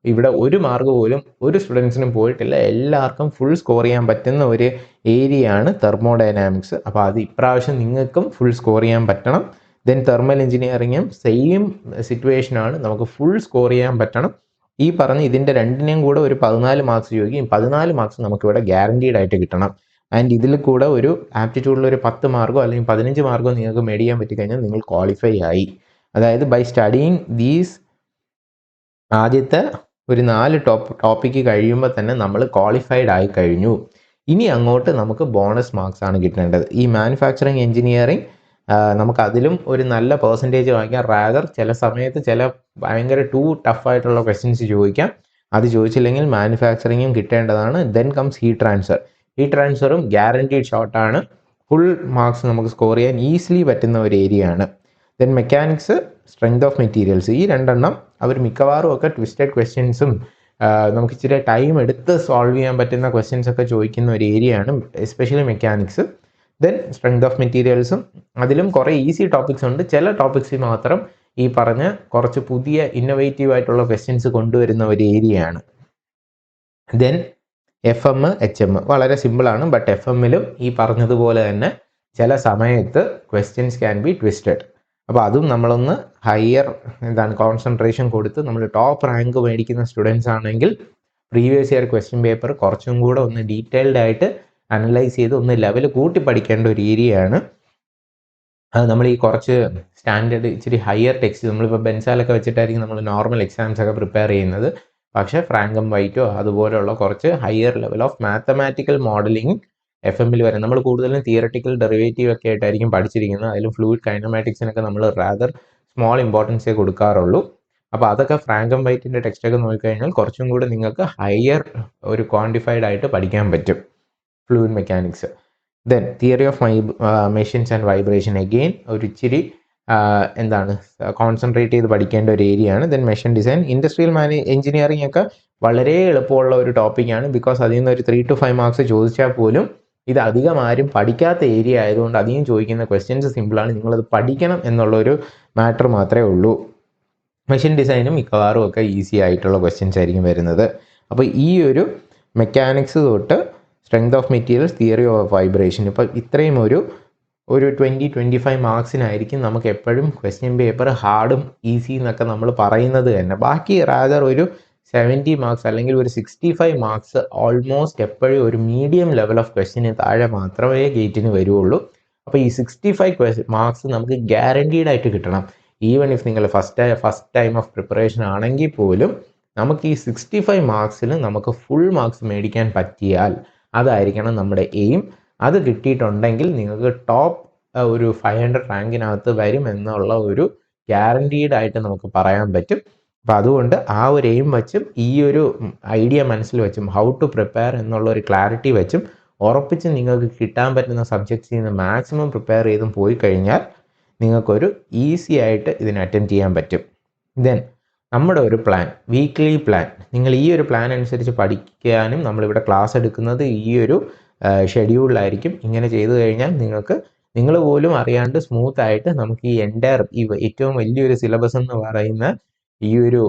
Speaker 1: ഇവിടെ ഒരു മാർക്ക് പോലും ഒരു സ്റ്റുഡൻസിനും പോയിട്ടില്ല. എല്ലാവർക്കും ഫുൾ സ്കോർ ചെയ്യാൻ പറ്റുന്ന ഒരു ഏരിയയാണ് തെർമോഡൈനാമിക്സ്. അപ്പോൾ അത് ഇപ്രാവശ്യം നിങ്ങൾക്കും ഫുൾ സ്കോർ ചെയ്യാൻ പറ്റണം. ദെൻ തെർമൽ എഞ്ചിനീയറിങ്ങും സെയിം സിറ്റുവേഷനാണ്, നമുക്ക് ഫുൾ സ്കോർ ചെയ്യാൻ പറ്റണം. ഈ പറഞ്ഞ് ഇതിൻ്റെ രണ്ടിനെയും കൂടെ ഒരു 14 മാർക്സ് ചോദിക്കും. 14 മാർക്സ് നമുക്കിവിടെ ഗ്യാരണ്ടീഡ് ആയിട്ട് കിട്ടണം. ആൻഡ് ഇതിൽ കൂടെ ഒരു ആപ്റ്റിറ്റ്യൂഡിൽ ഒരു 10 മാർക്കോ അല്ലെങ്കിൽ 15 മാർക്കോ നിങ്ങൾക്ക് മേടിക്കാൻ പറ്റിക്കഴിഞ്ഞാൽ നിങ്ങൾ ക്വാളിഫൈ ആയി. അതായത് ബൈ സ്റ്റഡിയിങ് ദീസ് ആദ്യത്തെ ഒരു 4 ടോപ്പിക്ക് കഴിയുമ്പോൾ തന്നെ നമ്മൾ ക്വാളിഫൈഡ് ആയി കഴിഞ്ഞു. ഇനി അങ്ങോട്ട് നമുക്ക് ബോണസ് മാർക്സ് ആണ് കിട്ടേണ്ടത്. ഈ മാനുഫാക്ചറിങ് എഞ്ചിനീയറിങ് നമുക്ക് അതിലും ഒരു നല്ല പെർസെൻറ്റേജ് വാങ്ങിക്കാം. റാദർ ചില സമയത്ത് ചില ഭയങ്കര ടഫായിട്ടുള്ള ക്വസ്റ്റ്യൻസ് ചോദിക്കാം. അത് ചോദിച്ചില്ലെങ്കിൽ മാനുഫാക്ചറിങ്ങും കിട്ടേണ്ടതാണ്. Then comes heat transfer. Heat ട്രാൻസ്ഫറും ഗ്യാരണ്ടീഡ് ഷോട്ടാണ്. ഫുൾ മാർക്സ് നമുക്ക് സ്കോർ ചെയ്യാൻ ഈസിലി പറ്റുന്ന ഒരു ഏരിയ ആണ്. Then mechanics, strength of materials, ഈ രണ്ടെണ്ണം അവർ മിക്കവാറും ഒക്കെ ട്വിസ്റ്റഡ് ക്വസ്റ്റ്യൻസും നമുക്ക് ഇച്ചിരി ടൈം എടുത്ത് സോൾവ് ചെയ്യാൻ പറ്റുന്ന ക്വസ്റ്റ്യൻസ് ഒക്കെ ചോദിക്കുന്ന ഒരു ഏരിയ ആണ്, especially mechanics. Then strength of മെറ്റീരിയൽസും അതിലും കുറേ ഈസി ടോപ്പിക്സ് ഉണ്ട്. ചില ടോപ്പിക്സിൽ മാത്രം ഈ പറഞ്ഞ കുറച്ച് പുതിയ ഇന്നോവേറ്റീവ് ആയിട്ടുള്ള ക്വസ്റ്റ്യൻസ് കൊണ്ടുവരുന്ന ഒരു ഏരിയ ആണ്. ദെൻ FM, HM വളരെ സിമ്പിളാണ്. ബട്ട് FM-ലും ഈ പറഞ്ഞതുപോലെ തന്നെ ചില സമയത്ത് ക്വസ്റ്റ്യൻസ് ക്യാൻ ബി ട്വിസ്റ്റഡ്. അപ്പോൾ അതും നമ്മളൊന്ന് ഹയർ കോൺസെൻട്രേഷൻ കൊടുത്ത് നമ്മൾ ടോപ്പ് റാങ്ക് മേടിക്കുന്ന സ്റ്റുഡൻസ് ആണെങ്കിൽ പ്രീവിയസ് ഇയർ ക്വസ്റ്റ്യൻ പേപ്പർ കുറച്ചും കൂടെ ഒന്ന് ഡീറ്റെയിൽഡ് ആയിട്ട് അനലൈസ് ചെയ്ത് ഒന്ന് ലെവൽ കൂട്ടി പഠിക്കേണ്ട ഒരു ഏരിയയാണ്. അത് നമ്മൾ ഈ കുറച്ച് സ്റ്റാൻഡേർഡ് ഇച്ചിരി ഹയർ ടെക്സ്റ്റ് നമ്മളിപ്പോൾ ബെൻസാലൊക്കെ വെച്ചിട്ടായിരിക്കും നമ്മൾ നോർമൽ എക്സാംസ് ഒക്കെ പ്രിപ്പയർ ചെയ്യുന്നത്. പക്ഷേ ഫ്രാങ്കം വൈറ്റോ അതുപോലെയുള്ള കുറച്ച് higher level of mathematical modelling FM-ൽ വരെ നമ്മൾ കൂടുതലും തിയററ്റിക്കൽ ഡെറിവേറ്റീവ് ഒക്കെ ആയിട്ടായിരിക്കും പഠിച്ചിരിക്കുന്നത്. അതിലും ഫ്ലൂയിഡ് കൈനമാറ്റിക്സിനൊക്കെ നമ്മൾ റാദർ സ്മോൾ ഇമ്പോർട്ടൻസേ കൊടുക്കാറുള്ളൂ. അപ്പോൾ അതൊക്കെ ഫ്രാങ്കം വൈറ്റിൻ്റെ ടെക്സ്റ്റൊക്കെ നോക്കിക്കഴിഞ്ഞാൽ കുറച്ചും കൂടെ നിങ്ങൾക്ക് ഹയർ ഒരു ക്വാണ്ടിഫൈഡ് ആയിട്ട് പഠിക്കാൻ പറ്റും fluid mechanics. Then theory of machines and vibration again ഒരു ഇച്ചിരി കോൺസെൻട്രേറ്റ് ചെയ്ത് പഠിക്കേണ്ട ഒരു ഏരിയ ആണ്. Then machine design, industrial engineering ഒക്കെ വളരെ എളുപ്പമുള്ള ഒരു ടോപ്പിക്കാണ്. ബിക്കോസ് അതിൽ നിന്ന് ഒരു 3 to 5 മാർക്സ് ചോദിച്ചാൽ പോലും ഇത് അധികം ആരും പഠിക്കാത്ത ഏരിയ ആയതുകൊണ്ട് അധികം ചോദിക്കുന്ന ക്വസ്റ്റ്യൻസ് സിമ്പിളാണ്. നിങ്ങളത് പഠിക്കണം എന്നുള്ളൊരു മാറ്റർ മാത്രമേ ഉള്ളൂ. മെഷീൻ ഡിസൈനും മിക്കവാറും ഒക്കെ ഈസി ആയിട്ടുള്ള ക്വസ്റ്റ്യൻസ് ആയിരിക്കും വരുന്നത്. അപ്പോൾ ഈ ഒരു മെക്കാനിക്സ് തൊട്ട് strength of materials, theory of vibration, ഇപ്പോൾ ഇത്രയും ഒരു 20-25 മാർക്സിനായിരിക്കും നമുക്ക് എപ്പോഴും ക്വസ്റ്റ്യൻ പേപ്പർ ഹാർഡും ഈസി എന്നൊക്കെ നമ്മൾ പറയുന്നത് തന്നെ. ബാക്കി റാദർ ഒരു 70 മാർക്സ് അല്ലെങ്കിൽ ഒരു 65 മാർക്സ് ഓൾമോസ്റ്റ് എപ്പോഴും ഒരു മീഡിയം ലെവൽ ഓഫ് ക്വസ്റ്റ്യന് താഴെ മാത്രമേ ഗേറ്റിന് വരുള്ളൂ. അപ്പോൾ ഈ 65 മാർക്സ് നമുക്ക് ഗ്യാരണ്ടീഡ് ആയിട്ട് കിട്ടണം. ഈവൻ ഇഫ് നിങ്ങൾ ഫസ്റ്റ് ടൈം ഓഫ് പ്രിപ്പറേഷൻ ആണെങ്കിൽ പോലും നമുക്ക് ഈ 65 മാർക്സിൽ നമുക്ക് ഫുൾ മാർക്സ് മേടിക്കാൻ പറ്റിയാൽ അതായിരിക്കണം നമ്മുടെ എയിം. അത് കിട്ടിയിട്ടുണ്ടെങ്കിൽ നിങ്ങൾക്ക് ടോപ്പ് ഒരു 500 റാങ്കിനകത്ത് വരും എന്നുള്ള ഒരു ഗ്യാരണ്ടീഡ് ആയിട്ട് നമുക്ക് പറയാൻ പറ്റും. അപ്പോൾ അതുകൊണ്ട് ആ ഒരു എയിം വെച്ചും ഈ ഒരു ഐഡിയ മനസ്സിൽ വെച്ചും ഹൗ ടു പ്രിപ്പയർ എന്നുള്ള ഒരു ക്ലാരിറ്റി വെച്ചും ഉറപ്പിച്ച് നിങ്ങൾക്ക് കിട്ടാൻ പറ്റുന്ന സബ്ജക്ട്സിൽ നിന്ന് മാക്സിമം പ്രിപ്പയർ ചെയ്തും പോയി കഴിഞ്ഞാൽ നിങ്ങൾക്കൊരു ഈസി ആയിട്ട് ഇതിന് അറ്റൻഡ് ചെയ്യാൻ പറ്റും. ദെൻ നമ്മുടെ ഒരു പ്ലാൻ, വീക്ക്ലി പ്ലാൻ, നിങ്ങൾ ഈ ഒരു പ്ലാൻ അനുസരിച്ച് പഠിക്കാനും നമ്മളിവിടെ ക്ലാസ് എടുക്കുന്നത് ഈ ഒരു ഷെഡ്യൂളിലായിരിക്കും. ഇങ്ങനെ ചെയ്തു കഴിഞ്ഞാൽ നിങ്ങൾ പോലും അറിയാണ്ട് സ്മൂത്ത് ആയിട്ട് നമുക്ക് ഈ ഏറ്റവും വലിയൊരു സിലബസ് എന്ന് പറയുന്ന ഈ ഒരു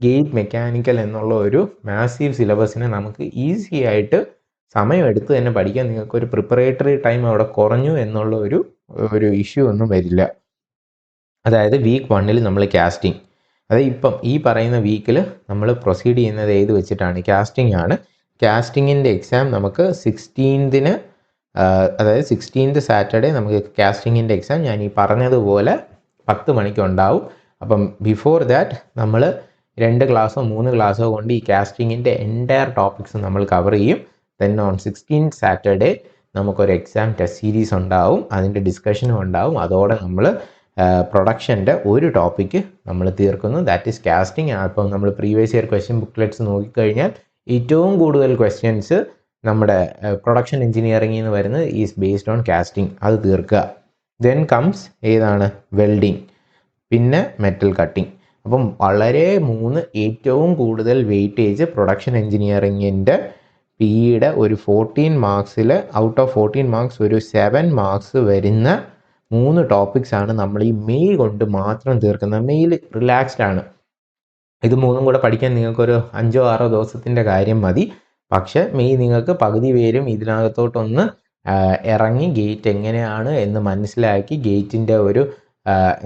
Speaker 1: ഗേറ്റ് മെക്കാനിക്കൽ എന്നുള്ള ഒരു മാസീവ് സിലബസിനെ നമുക്ക് ഈസി ആയിട്ട് സമയമെടുത്ത് തന്നെ പഠിക്കാൻ നിങ്ങൾക്കൊരു പ്രിപ്പറേറ്ററി ടൈം അവിടെ കുറഞ്ഞു എന്നുള്ള ഒരു ഇഷ്യൂ ഒന്നും വരില്ല. അതായത് വീക്ക് 1 നമ്മൾ കാസ്റ്റിംഗ്, അതായത് ഇപ്പം ഈ പറയുന്ന വീക്കിൽ നമ്മൾ പ്രൊസീഡ് ചെയ്യുന്നത് ഏത് വെച്ചിട്ടാണ്? കാസ്റ്റിംഗ് ആണ്. കാസ്റ്റിങ്ങിൻ്റെ എക്സാം നമുക്ക് 16th അതായത് 16th സാറ്റർഡേ നമുക്ക് കാസ്റ്റിങ്ങിൻ്റെ എക്സാം ഞാൻ ഈ പറഞ്ഞതുപോലെ 10 മണിക്ക് ഉണ്ടാവും. അപ്പം ബിഫോർ ദാറ്റ് നമ്മൾ 2 ക്ലാസ്സോ 3 ക്ലാസ്സോ കൊണ്ട് ഈ കാസ്റ്റിങ്ങിൻ്റെ എൻറ്റയർ ടോപ്പിക്സ് നമ്മൾ കവർ ചെയ്യും. ദെൻ ഓൺ 16th സാറ്റർഡേ നമുക്കൊരു എക്സാം ടെസ്റ്റ് സീരീസ് ഉണ്ടാവും, അതിൻ്റെ ഡിസ്കഷനും ഉണ്ടാവും. അതോടെ നമ്മൾ പ്രൊഡക്ഷൻ്റെ ഒരു ടോപ്പിക്ക് നമ്മൾ തീർക്കുന്നു, ദാറ്റ് ഈസ് കാസ്റ്റിംഗ്. അപ്പം നമ്മൾ പ്രീവിയസ് ഇയർ ക്വസ്റ്റ്യൻ ബുക്ക്ലെറ്റ്സ് നോക്കിക്കഴിഞ്ഞാൽ ഏറ്റവും കൂടുതൽ ക്വസ്റ്റ്യൻസ് നമ്മുടെ പ്രൊഡക്ഷൻ എഞ്ചിനീയറിംഗിൽ നിന്ന് വരുന്നത് ഈസ് ബേസ്ഡ് ഓൺ കാസ്റ്റിംഗ്, അത് തീർക്കുക. ദെൻ കംസ് വെൽഡിങ്, പിന്നെ മെറ്റൽ കട്ടിങ്. അപ്പം വളരെ 3 ഏറ്റവും കൂടുതൽ വെയിറ്റേജ് പ്രൊഡക്ഷൻ എഞ്ചിനീയറിങ്ങിൻ്റെ പിയുടെ ഒരു 14 മാർക്സിൽ ഔട്ട് ഓഫ് 14 മാർക്സ് ഒരു 7 മാർക്സ് വരുന്ന 3 ടോപ്പിക്സ് ആണ് നമ്മൾ ഈ മെയ് കൊണ്ട് മാത്രം തീർക്കുന്നത്. മെയിൽ റിലാക്സ്ഡ് ആണ്. ഇത് 3 കൂടെ പഠിക്കാൻ നിങ്ങൾക്കൊരു 5-6 ദിവസത്തിൻ്റെ കാര്യം മതി. പക്ഷെ മെയ് നിങ്ങൾക്ക് പകുതി പേരും ഇതിനകത്തോട്ടൊന്ന് ഇറങ്ങി ഗേറ്റ് എങ്ങനെയാണ് എന്ന് മനസ്സിലാക്കി ഗേറ്റിൻ്റെ ഒരു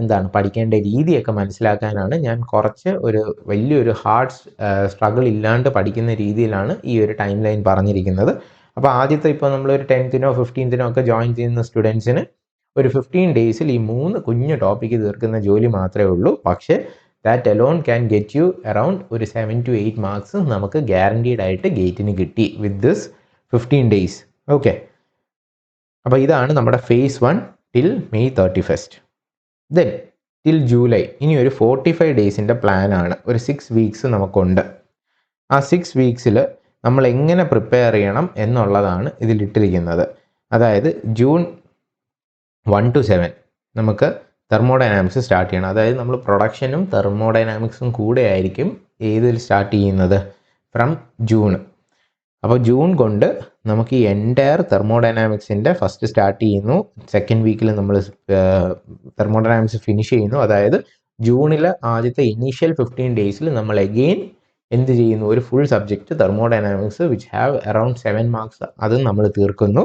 Speaker 1: എന്താണ് പഠിക്കേണ്ട രീതിയൊക്കെ മനസ്സിലാക്കാനാണ് ഞാൻ കുറച്ച് വലിയൊരു ഹാർഡ് സ്ട്രഗിൾ ഇല്ലാണ്ട് പഠിക്കുന്ന രീതിയിലാണ് ഈ ഒരു ടൈം ലൈൻ പറഞ്ഞിരിക്കുന്നത്. അപ്പോൾ ആദ്യത്തെ ഇപ്പോൾ നമ്മളൊരു 10th-നോ 15th-നോ ഒക്കെ ജോയിൻ ചെയ്യുന്ന സ്റ്റുഡൻസിന് ഒരു 15 ഡേയ്സിൽ ഈ 3 കുഞ്ഞു ടോപ്പിക്ക് തീർക്കുന്ന ജോലി മാത്രമേ ഉള്ളൂ. പക്ഷേ that alone can get you around ഒരു 7 to 8 മാർക്സ് നമുക്ക് ഗ്യാരണ്ടീഡ് ആയിട്ട് ഗേറ്റിന് കിട്ടി വിത്ത് ദിസ് 15 ഡേയ്സ്. ഓക്കെ, അപ്പോൾ ഇതാണ് നമ്മുടെ phase 1 till May 31st. Then till July ഇനി ഒരു 45 ഡേയ്സിൻ്റെ പ്ലാനാണ്. ഒരു 6 വീക്സ് നമുക്കുണ്ട്. ആ 6 വീക്സിൽ നമ്മൾ എങ്ങനെ പ്രിപ്പയർ ചെയ്യണം എന്നുള്ളതാണ് ഇതിലിട്ടിരിക്കുന്നത്. അതായത് ജൂൺ 1 to 7 നമുക്ക് തെർമോഡൈനാമിക്സ് സ്റ്റാർട്ട് ചെയ്യണം. അതായത് നമ്മൾ പ്രൊഡക്ഷനും തെർമോഡൈനാമിക്സും കൂടെ ആയിരിക്കും ഏതിൽ സ്റ്റാർട്ട് ചെയ്യുന്നത്, ഫ്രം ജൂൺ. അപ്പോൾ ജൂൺ കൊണ്ട് നമുക്ക് ഈ എൻറ്റയർ തെർമോഡൈനാമിക്സിൻ്റെ ഫസ്റ്റ് സ്റ്റാർട്ട് ചെയ്യുന്നു. സെക്കൻഡ് വീക്കിൽ നമ്മൾ തെർമോഡൈനാമിക്സ് ഫിനിഷ് ചെയ്യുന്നു. അതായത് ജൂണിൽ ആദ്യത്തെ ഇനീഷ്യൽ 15 ഡേയ്സിൽ നമ്മൾ എഗെയിൻ എന്ത് ചെയ്യുന്നു, ഒരു full subject thermodynamics which have around 7 marks അത് നമ്മൾ തീർക്കുന്നു.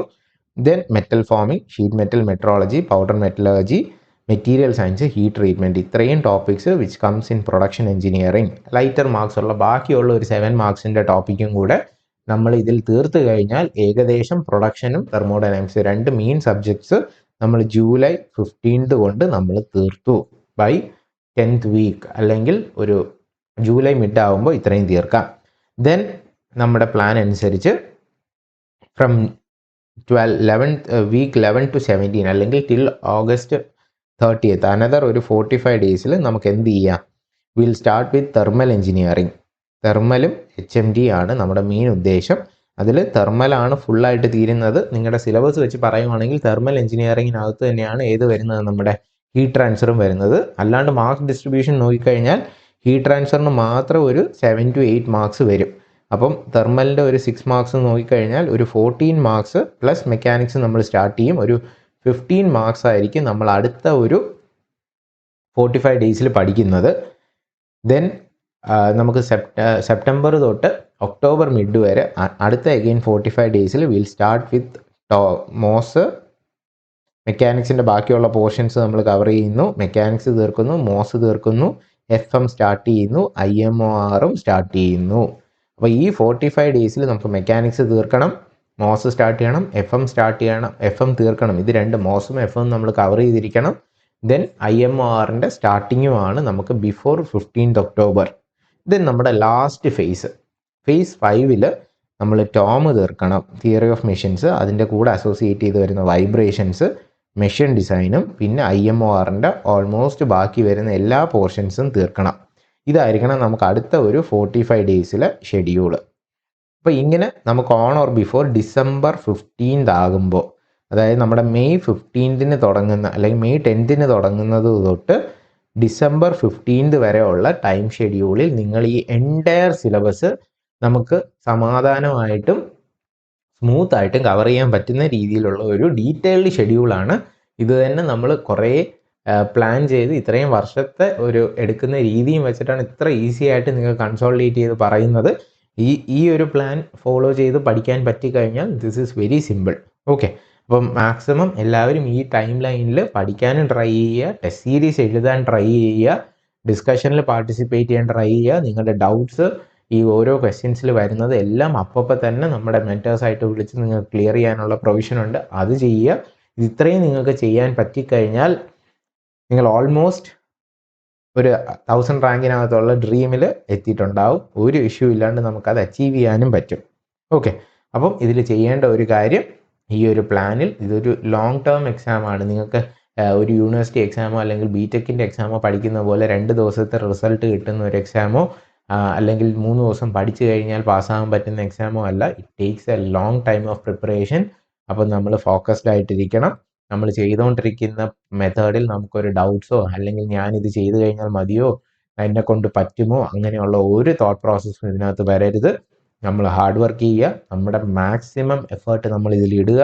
Speaker 1: Then metal forming, sheet metal metrology, powder metallurgy, material science, heat treatment, ഇത്രയും topics which comes in production engineering. Lighter marks ഉള്ള ബാക്കിയുള്ള ഒരു 7 മാർക്സിൻ്റെ ടോപ്പിക്കും കൂടെ നമ്മൾ ഇതിൽ തീർത്ത് കഴിഞ്ഞാൽ ഏകദേശം പ്രൊഡക്ഷനും തെർമോഡൈനാമിക്സ് 2 മെയിൻ സബ്ജക്ട്സ് നമ്മൾ ജൂലൈ 15th കൊണ്ട് നമ്മൾ തീർത്തു. ബൈ 10th വീക്ക് അല്ലെങ്കിൽ ഒരു ജൂലൈ മിഡ് ആകുമ്പോൾ ഇത്രയും തീർക്കാം. ദെൻ നമ്മുടെ പ്ലാൻ അനുസരിച്ച് ഫ്രം വീക്ക് 11 to 17 അല്ലെങ്കിൽ ടിൽ ഓഗസ്റ്റ് 30th അനദർ ഒരു 45 ഡേയ്സിൽ നമുക്ക് എന്ത് ചെയ്യാം, will start with thermal engineering. തെർമലും HMD ആണ് നമ്മുടെ മെയിൻ ഉദ്ദേശം. അതിൽ തെർമലാണ് ഫുള്ളായിട്ട് തീരുന്നത്. നിങ്ങളുടെ സിലബസ് വെച്ച് പറയുവാണെങ്കിൽ തെർമൽ എഞ്ചിനീയറിങ്ങിനകത്ത് തന്നെയാണ് ഏത് വരുന്നത്, നമ്മുടെ ഹീറ്റ് ട്രാൻസ്ഫറും വരുന്നത്. അല്ലാണ്ട് മാർക്ക് ഡിസ്ട്രിബ്യൂഷൻ നോക്കിക്കഴിഞ്ഞാൽ ഹീറ്റ് ട്രാൻസ്ഫറിന് മാത്രം ഒരു 7 to 8 മാർക്സ് വരും. അപ്പം തെർമലിൻ്റെ ഒരു 6 മാർക്സ് നോക്കിക്കഴിഞ്ഞാൽ ഒരു 14 മാർക്സ് പ്ലസ് മെക്കാനിക്സ് നമ്മൾ സ്റ്റാർട്ട് ചെയ്യും. ഒരു 15 മാർക്സ് ആയിരിക്കും നമ്മൾ അടുത്ത ഒരു 45 ഡേയ്സിൽ പഠിക്കുന്നത്. ദെൻ നമുക്ക് സെപ്റ്റംബർ തൊട്ട് ഒക്ടോബർ മിഡ് വരെ അടുത്ത അഗെയിൻ 45 ഡേയ്സിൽ വിൽ സ്റ്റാർട്ട് വിത്ത് മോസ്. മെക്കാനിക്സിൻ്റെ ബാക്കിയുള്ള പോർഷൻസ് നമ്മൾ കവർ ചെയ്യുന്നു. മെക്കാനിക്സ് തീർക്കുന്നു, മോസ് തീർക്കുന്നു, FM സ്റ്റാർട്ട് ചെയ്യുന്നു, IMORും സ്റ്റാർട്ട് ചെയ്യുന്നു. അപ്പോൾ ഈ 45 ഡേയ്സിൽ നമുക്ക് മെക്കാനിക്സ് തീർക്കണം, മോസ് സ്റ്റാർട്ട് ചെയ്യണം, FM സ്റ്റാർട്ട് ചെയ്യണം, FM തീർക്കണം. ഇത് 2 മോസും FM നമ്മൾ കവർ ചെയ്തിരിക്കണം. ദെൻ IMORൻ്റെ സ്റ്റാർട്ടിങ്ങുമാണ് നമുക്ക് ബിഫോർ 15th ഒക്ടോബർ. ദെൻ നമ്മുടെ ലാസ്റ്റ് phase 5ൽ നമ്മൾ ടോം തീർക്കണം, തിയറി ഓഫ് മെഷീൻസ്, അതിൻ്റെ കൂടെ അസോസിയേറ്റ് ചെയ്ത് വരുന്ന വൈബ്രേഷൻസ്, മെഷീൻ ഡിസൈനും, പിന്നെ IMORൻ്റെ ഓൾമോസ്റ്റ് ബാക്കി വരുന്ന എല്ലാ പോർഷൻസും തീർക്കണം. ഇതായിരിക്കണം നമുക്ക് അടുത്ത ഒരു 45 ഡേയ്സിലെ ഷെഡ്യൂള്. അപ്പോൾ ഇങ്ങനെ നമുക്ക് on or before December 15th ആകുമ്പോൾ, അതായത് നമ്മുടെ മെയ് 15th തുടങ്ങുന്ന അല്ലെങ്കിൽ മെയ് 10th തുടങ്ങുന്നത് തൊട്ട് ഡിസംബർ 15th വരെയുള്ള ടൈം ഷെഡ്യൂളിൽ നിങ്ങൾ ഈ എൻറ്റയർ സിലബസ് നമുക്ക് സമാധാനമായിട്ടും സ്മൂത്തായിട്ടും കവർ ചെയ്യാൻ പറ്റുന്ന രീതിയിലുള്ള ഒരു ഡീറ്റെയിൽഡ് ഷെഡ്യൂളാണ്. ഇത് തന്നെ നമ്മൾ കുറേ പ്ലാൻ ചെയ്ത് ഇത്രയും വർഷത്തെ ഒരു എടുക്കുന്ന രീതിയും വെച്ചിട്ടാണ് ഇത്ര ഈസി ആയിട്ട് നിങ്ങൾ കൺസോളിഡേറ്റ് ചെയ്ത് പറയുന്നത്. ഈ ഒരു പ്ലാൻ ഫോളോ ചെയ്ത് പഠിക്കാൻ പറ്റിക്കഴിഞ്ഞാൽ this is very simple. Okay, അപ്പം മാക്സിമം എല്ലാവരും ഈ ടൈം ലൈനിൽ പഠിക്കാനും ട്രൈ ചെയ്യുക, ടെസ്റ്റ് സീരീസ് എഴുതാൻ ട്രൈ ചെയ്യുക, ഡിസ്കഷനിൽ പാർട്ടിസിപ്പേറ്റ് ചെയ്യാൻ ട്രൈ ചെയ്യുക. നിങ്ങളുടെ ഡൗട്ട്സ് ഈ ഓരോ ക്വസ്റ്റ്യൻസിൽ വരുന്നത് എല്ലാം അപ്പോൾ തന്നെ നമ്മുടെ മെൻറ്റേഴ്സായിട്ട് വിളിച്ച് നിങ്ങൾക്ക് ക്ലിയർ ചെയ്യാനുള്ള പ്രൊവിഷൻ ഉണ്ട്, അത് ചെയ്യുക. ഇത്രയും നിങ്ങൾക്ക് ചെയ്യാൻ പറ്റിക്കഴിഞ്ഞാൽ നിങ്ങൾ ഓൾമോസ്റ്റ് ഒരു 1000 റാങ്കിനകത്തുള്ള ഡ്രീമിൽ എത്തിയിട്ടുണ്ടാവും. ഒരു ഇഷ്യൂ ഇല്ലാണ്ട് നമുക്കത് അച്ചീവ് ചെയ്യാനും പറ്റും. ഓക്കെ, അപ്പം ഇതിൽ ചെയ്യേണ്ട ഒരു കാര്യം, ഈ ഒരു പ്ലാനിൽ ഇതൊരു ലോങ് ടേം എക്സാമാണ്. നിങ്ങൾക്ക് ഒരു യൂണിവേഴ്സിറ്റി എക്സാമോ അല്ലെങ്കിൽ BTechൻ്റെ എക്സാമോ പഠിക്കുന്ന പോലെ 2 ദിവസത്തെ റിസൾട്ട് കിട്ടുന്ന ഒരു എക്സാമോ അല്ലെങ്കിൽ 3 ദിവസം പഠിച്ചു കഴിഞ്ഞാൽ പാസ്സാകാൻ പറ്റുന്ന എക്സാമോ അല്ല. It takes A long time of preparation. അപ്പം നമ്മൾ ഫോക്കസ്ഡ് ആയിട്ടിരിക്കണം. നമ്മൾ ചെയ്തുകൊണ്ടിരിക്കുന്ന മെത്തേഡിൽ നമുക്കൊരു ഡൗട്ട്സോ അല്ലെങ്കിൽ ഞാനിത് ചെയ്തു കഴിഞ്ഞാൽ മതിയോ, എന്നെ കൊണ്ട് പറ്റുമോ, അങ്ങനെയുള്ള ഒരു തോട്ട് പ്രോസസ്സും ഇതിനകത്ത് വരരുത്. നമ്മൾ ഹാർഡ് വർക്ക് ചെയ്യുക, നമ്മുടെ മാക്സിമം എഫേർട്ട് നമ്മൾ ഇതിൽ ഇടുക,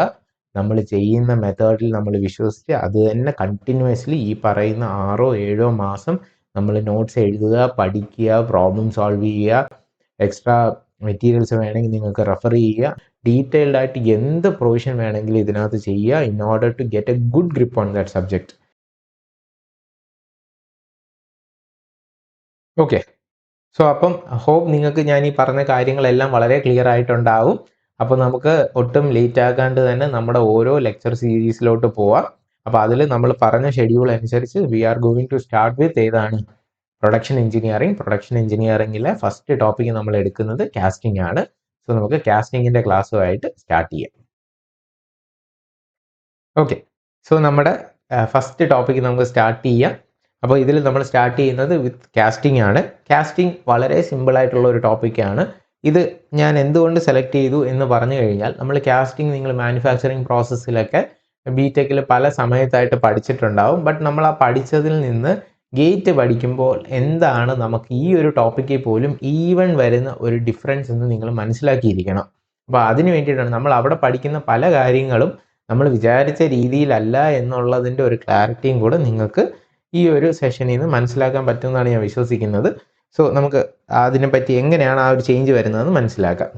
Speaker 1: നമ്മൾ ചെയ്യുന്ന മെത്തേഡിൽ നമ്മൾ വിശ്വസിച്ച് അത് തന്നെ കണ്ടിന്യൂസ്ലി ഈ പറയുന്ന 6-7 മാസം നമ്മൾ നോട്ട്സ് എഴുതുക, പഠിക്കുക, പ്രോബ്ലം സോൾവ് ചെയ്യുക, എക്സ്ട്രാ മെറ്റീരിയൽസ് വേണമെങ്കിൽ നിങ്ങൾക്ക് റെഫർ ചെയ്യുക, ഡീറ്റെയിൽഡ് ആയിട്ട് എന്ത് പ്രൊവിഷൻ വേണമെങ്കിലും ഇതിനകത്ത് ചെയ്യുക in order to get a good grip on that subject. Okay, so അപ്പം ഹോപ്പ് നിങ്ങൾക്ക് ഞാൻ ഈ പറഞ്ഞ കാര്യങ്ങളെല്ലാം വളരെ ക്ലിയർ ആയിട്ടുണ്ടാവും. അപ്പോൾ നമുക്ക് ഒട്ടും ലേറ്റ് ആക്കാണ്ട് തന്നെ നമ്മുടെ ഓരോ ലെക്ചർ സീരീസിലോട്ട് പോവാം. അപ്പോൾ അതിൽ നമ്മൾ പറഞ്ഞ ഷെഡ്യൂൾ അനുസരിച്ച് we are going to start with ഏതാണ്? Production engineering. പ്രൊഡക്ഷൻ എഞ്ചിനീയറിംഗിലെ ഫസ്റ്റ് ടോപ്പിക്ക് നമ്മൾ എടുക്കുന്നത് കാസ്റ്റിംഗ് ആണ്. സോ നമുക്ക് കാസ്റ്റിംഗിന്റെ ക്ലാസ്സുമായിട്ട് സ്റ്റാർട്ട് ചെയ്യാം. ഓക്കെ, സോ നമ്മുടെ ഫസ്റ്റ് ടോപ്പിക്ക് നമുക്ക് സ്റ്റാർട്ട് ചെയ്യാം. അപ്പോൾ ഇതിൽ നമ്മൾ സ്റ്റാർട്ട് ചെയ്യുന്നത് വിത്ത് കാസ്റ്റിംഗ് ആണ്. കാസ്റ്റിംഗ് വളരെ സിമ്പിൾ ആയിട്ടുള്ള ഒരു ടോപ്പിക്കാണ്. ഇത് ഞാൻ എന്തുകൊണ്ട് സെലക്ട് ചെയ്തു എന്ന് പറഞ്ഞു കഴിഞ്ഞാൽ, നമ്മൾ കാസ്റ്റിംഗ് നിങ്ങൾ മാനുഫാക്ചറിങ് പ്രോസസ്സിലൊക്കെ ബിടെക്കിൽ പല സമയത്തായിട്ട് പഠിച്ചിട്ടുണ്ടാവും. ബട്ട് നമ്മൾ ആ പഠിച്ചതിൽ നിന്ന് ഗേറ്റ് പഠിക്കുമ്പോൾ എന്താണ് നമുക്ക് ഈ ഒരു ടോപ്പിക്കിൽ പോലും ഈവൻ വരുന്ന ഒരു ഡിഫറൻസ് എന്ന് നിങ്ങൾ മനസ്സിലാക്കിയിരിക്കണം. അപ്പോൾ അതിന് വേണ്ടിയിട്ടാണ് നമ്മൾ അവിടെ പഠിക്കുന്ന പല കാര്യങ്ങളും നമ്മൾ വിചാരിച്ച രീതിയിലല്ല എന്നുള്ളതിൻ്റെ ഒരു ക്ലാരിറ്റിയും കൂടെ നിങ്ങൾക്ക് ഈ ഒരു സെഷനിൽ നിന്ന് മനസ്സിലാക്കാൻ പറ്റുമെന്നാണ് ഞാൻ വിശ്വസിക്കുന്നത്. സോ നമുക്ക് അതിനെപ്പറ്റി എങ്ങനെയാണ് ആ ഒരു ചേഞ്ച് വരുന്നതെന്ന് മനസ്സിലാക്കാം.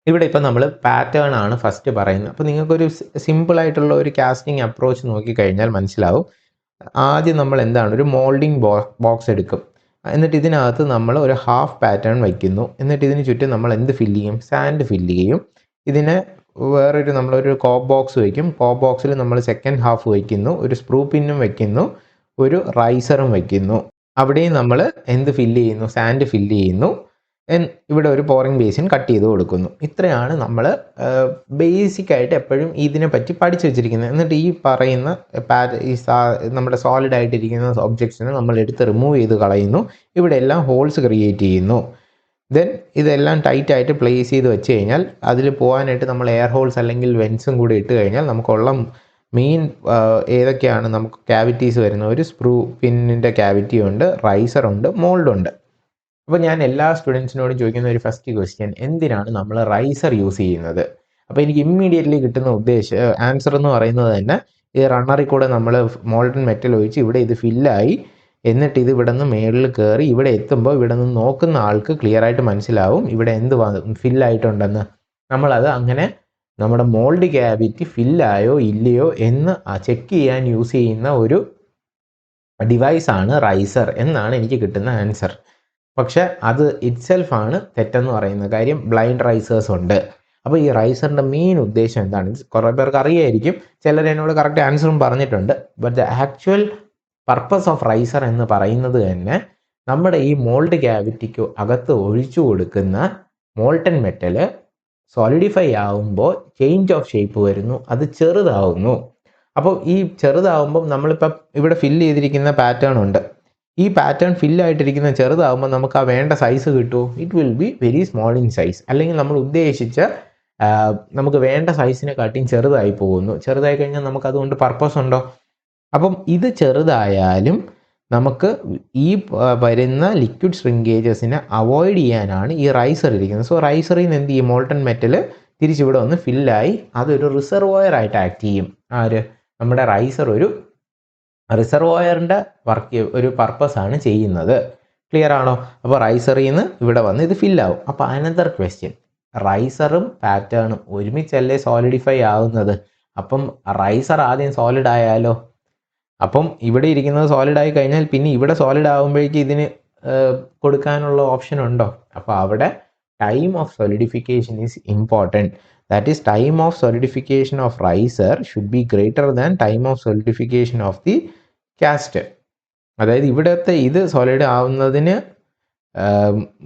Speaker 1: ഇവിടെ ഇപ്പം നമ്മൾ പാറ്റേൺ ആണ് ഫസ്റ്റ് പറയുന്നത്. അപ്പോൾ നിങ്ങൾക്കൊരു സിമ്പിളായിട്ടുള്ള ഒരു കാസ്റ്റിംഗ് അപ്രോച്ച് നോക്കിക്കഴിഞ്ഞാൽ മനസ്സിലാവും. ആദ്യം നമ്മൾ എന്താണ്, ഒരു മോൾഡിംഗ് ബോക്സ് എടുക്കും. എന്നിട്ട് ഇതിനകത്ത് നമ്മൾ ഒരു ഹാഫ് പാറ്റേൺ വയ്ക്കുന്നു. എന്നിട്ട് ഇതിന് ചുറ്റും നമ്മൾ എന്ത് ഫില്ല് ചെയ്യും? സാൻഡ് ഫില്ല് ചെയ്യും. ഇതിനെ വേറൊരു നമ്മളൊരു കോപ്പ് ബോക്സ് വയ്ക്കും. കോപ്പ് ബോക്സിൽ നമ്മൾ സെക്കൻഡ് ഹാഫ് വയ്ക്കുന്നു, ഒരു സ്പ്രൂ പിന്നും വയ്ക്കുന്നു, ഒരു റൈസറും വയ്ക്കുന്നു. അവിടെയും നമ്മൾ എന്ത് ഫില്ല് ചെയ്യുന്നു? സാൻഡ് ഫില്ല് ചെയ്യുന്നു. ഇവിടെ ഒരു പോറിംഗ് ബേസിൻ കട്ട് ചെയ്ത് കൊടുക്കുന്നു. ഇത്രയാണ് നമ്മൾ ബേസിക്കായിട്ട് എപ്പോഴും ഇതിനെ പറ്റി പഠിച്ചു വെച്ചിരിക്കുന്നത്. എന്നിട്ട് ഈ പറയുന്ന നമ്മുടെ സോളിഡ് ആയിട്ടിരിക്കുന്ന ഒബ്ജക്ട്സിനെ നമ്മൾ എടുത്ത് റിമൂവ് ചെയ്ത് കളയുന്നു. ഇവിടെ എല്ലാം ഹോൾസ് ക്രിയേറ്റ് ചെയ്യുന്നു. ദെൻ ഇതെല്ലാം ടൈറ്റായിട്ട് പ്ലേസ് ചെയ്ത് വെച്ച് കഴിഞ്ഞാൽ അതിൽ പോകാനായിട്ട് നമ്മൾ എയർ ഹോൾസ് അല്ലെങ്കിൽ വെൻസും കൂടി ഇട്ട് കഴിഞ്ഞാൽ നമുക്കുള്ള മെയിൻ ഏതൊക്കെയാണ് നമുക്ക് ക്യാവിറ്റീസ് വരുന്ന, ഒരു സ്പ്രൂ പിന്നിൻ്റെ ക്യാവിറ്റി ഉണ്ട്, റൈസറുണ്ട്, മോൾഡുണ്ട്. അപ്പോൾ ഞാൻ എല്ലാ സ്റ്റുഡൻസിനോടും ചോദിക്കുന്ന ഒരു ഫസ്റ്റ് ക്വസ്റ്റ്യൻ, എന്തിനാണ് നമ്മൾ റൈസർ യൂസ് ചെയ്യുന്നത്? അപ്പോൾ എനിക്ക് ഇമ്മീഡിയറ്റ്ലി കിട്ടുന്ന ആൻസർ എന്ന് പറയുന്നത് തന്നെ, ഈ റണ്ണറിൽ കൂടെ നമ്മൾ മോൾട്ടൺ മെറ്റൽ ഒഴിച്ച് ഇവിടെ ഇത് ഫില്ലായി, എന്നിട്ട് ഇത് ഇവിടെ നിന്ന് മേളിൽ കയറി ഇവിടെ എത്തുമ്പോൾ ഇവിടെ നിന്ന് നോക്കുന്ന ആൾക്ക് ക്ലിയർ ആയിട്ട് മനസ്സിലാവും ഇവിടെ എന്ത് ഫില്ലായിട്ടുണ്ടെന്ന്. നമ്മളത് അങ്ങനെ നമ്മുടെ മോൾഡ് ക്യാവിറ്റി ഫില്ലായോ ഇല്ലയോ എന്ന് ചെക്ക് ചെയ്യാൻ യൂസ് ചെയ്യുന്ന ഒരു ഡിവൈസാണ് റൈസർ എന്നാണ് എനിക്ക് കിട്ടുന്ന ആൻസർ. പക്ഷെ അത് ഇറ്റ്സെൽഫാണ് തെറ്റെന്ന് പറയുന്ന കാര്യം. ബ്ലൈൻഡ് റൈസേഴ്സ് ഉണ്ട്. അപ്പോൾ ഈ റൈസറിൻ്റെ മെയിൻ ഉദ്ദേശം എന്താണ്? കുറേ പേർക്ക് അറിയായിരിക്കും, ചിലർ എന്നോട് കറക്റ്റ് ആൻസറും പറഞ്ഞിട്ടുണ്ട്. But the actual purpose of riser എന്ന് പറയുന്നത് തന്നെ നമ്മുടെ ഈ മോൾഡ് ക്യാവിറ്റിക്ക് അകത്ത് ഒഴിച്ചു കൊടുക്കുന്ന മോൾട്ടൺ മെറ്റൽ സോളിഡിഫൈ ആകുമ്പോൾ ചേഞ്ച് ഓഫ് ഷേപ്പ് വരുന്നു, അത് ചെറുതാവുന്നു. അപ്പോൾ ഈ ചെറുതാവുമ്പം നമ്മളിപ്പം ഇവിടെ ഫില്ല് ചെയ്തിരിക്കുന്ന പാറ്റേൺ ഉണ്ട്. ഈ പാറ്റേൺ ഫില്ലായിട്ടിരിക്കുന്ന ചെറുതാകുമ്പോൾ നമുക്ക് ആ വേണ്ട സൈസ് കിട്ടുമോ? It will be very small in size. അല്ലെങ്കിൽ നമ്മൾ ഉദ്ദേശിച്ച നമുക്ക് വേണ്ട സൈസിനെ കാട്ടിയും ചെറുതായി പോകുന്നു. ചെറുതായി കഴിഞ്ഞാൽ നമുക്ക് അതുകൊണ്ട് പർപ്പസ് ഉണ്ടോ? അപ്പം ഇത് ചെറുതായാലും നമുക്ക് ഈ വരുന്ന ലിക്വിഡ് ശ്രിങ്കേജസിനെ അവോയ്ഡ് ചെയ്യാനാണ് ഈ റൈസർ ഇരിക്കുന്നത്. സോ റൈസറിൽ നിന്ന് എന്ത് ചെയ്യും? മോൾട്ടൺ മെറ്റൽ തിരിച്ചിവിടെ ഒന്ന് ഫില്ലായി അതൊരു റിസർവോയർ ആയിട്ട് ആക്ട് ചെയ്യും. നമ്മുടെ റൈസർ ഒരു റിസർവോയറിൻ്റെ ഒരു പർപ്പസാണ് ചെയ്യുന്നത്. ക്ലിയർ ആണോ? അപ്പോൾ റൈസറിൽ നിന്ന് ഇവിടെ വന്ന് ഇത് ഫില്ലാവും. അപ്പോൾ അനദർ ക്വസ്റ്റ്യൻ, റൈസറും പാറ്റേണും ഒരുമിച്ചല്ലേ സോളിഡിഫൈ ആവുന്നത്? അപ്പം റൈസർ ആദ്യം സോളിഡ് ആയാലോ? അപ്പം ഇവിടെ ഇരിക്കുന്നത് സോളിഡ് ആയി കഴിഞ്ഞാൽ പിന്നെ ഇവിടെ സോളിഡ് ആകുമ്പോഴേക്കും ഇതിന് കൊടുക്കാനുള്ള ഓപ്ഷൻ ഉണ്ടോ? അപ്പോൾ അവിടെ time of solidification is important. That is time of solidification of riser should be greater than time of solidification of the cast. അതായത് ഇവിടുത്തെ ഇത് സോളിഡ് ആവുന്നതിന്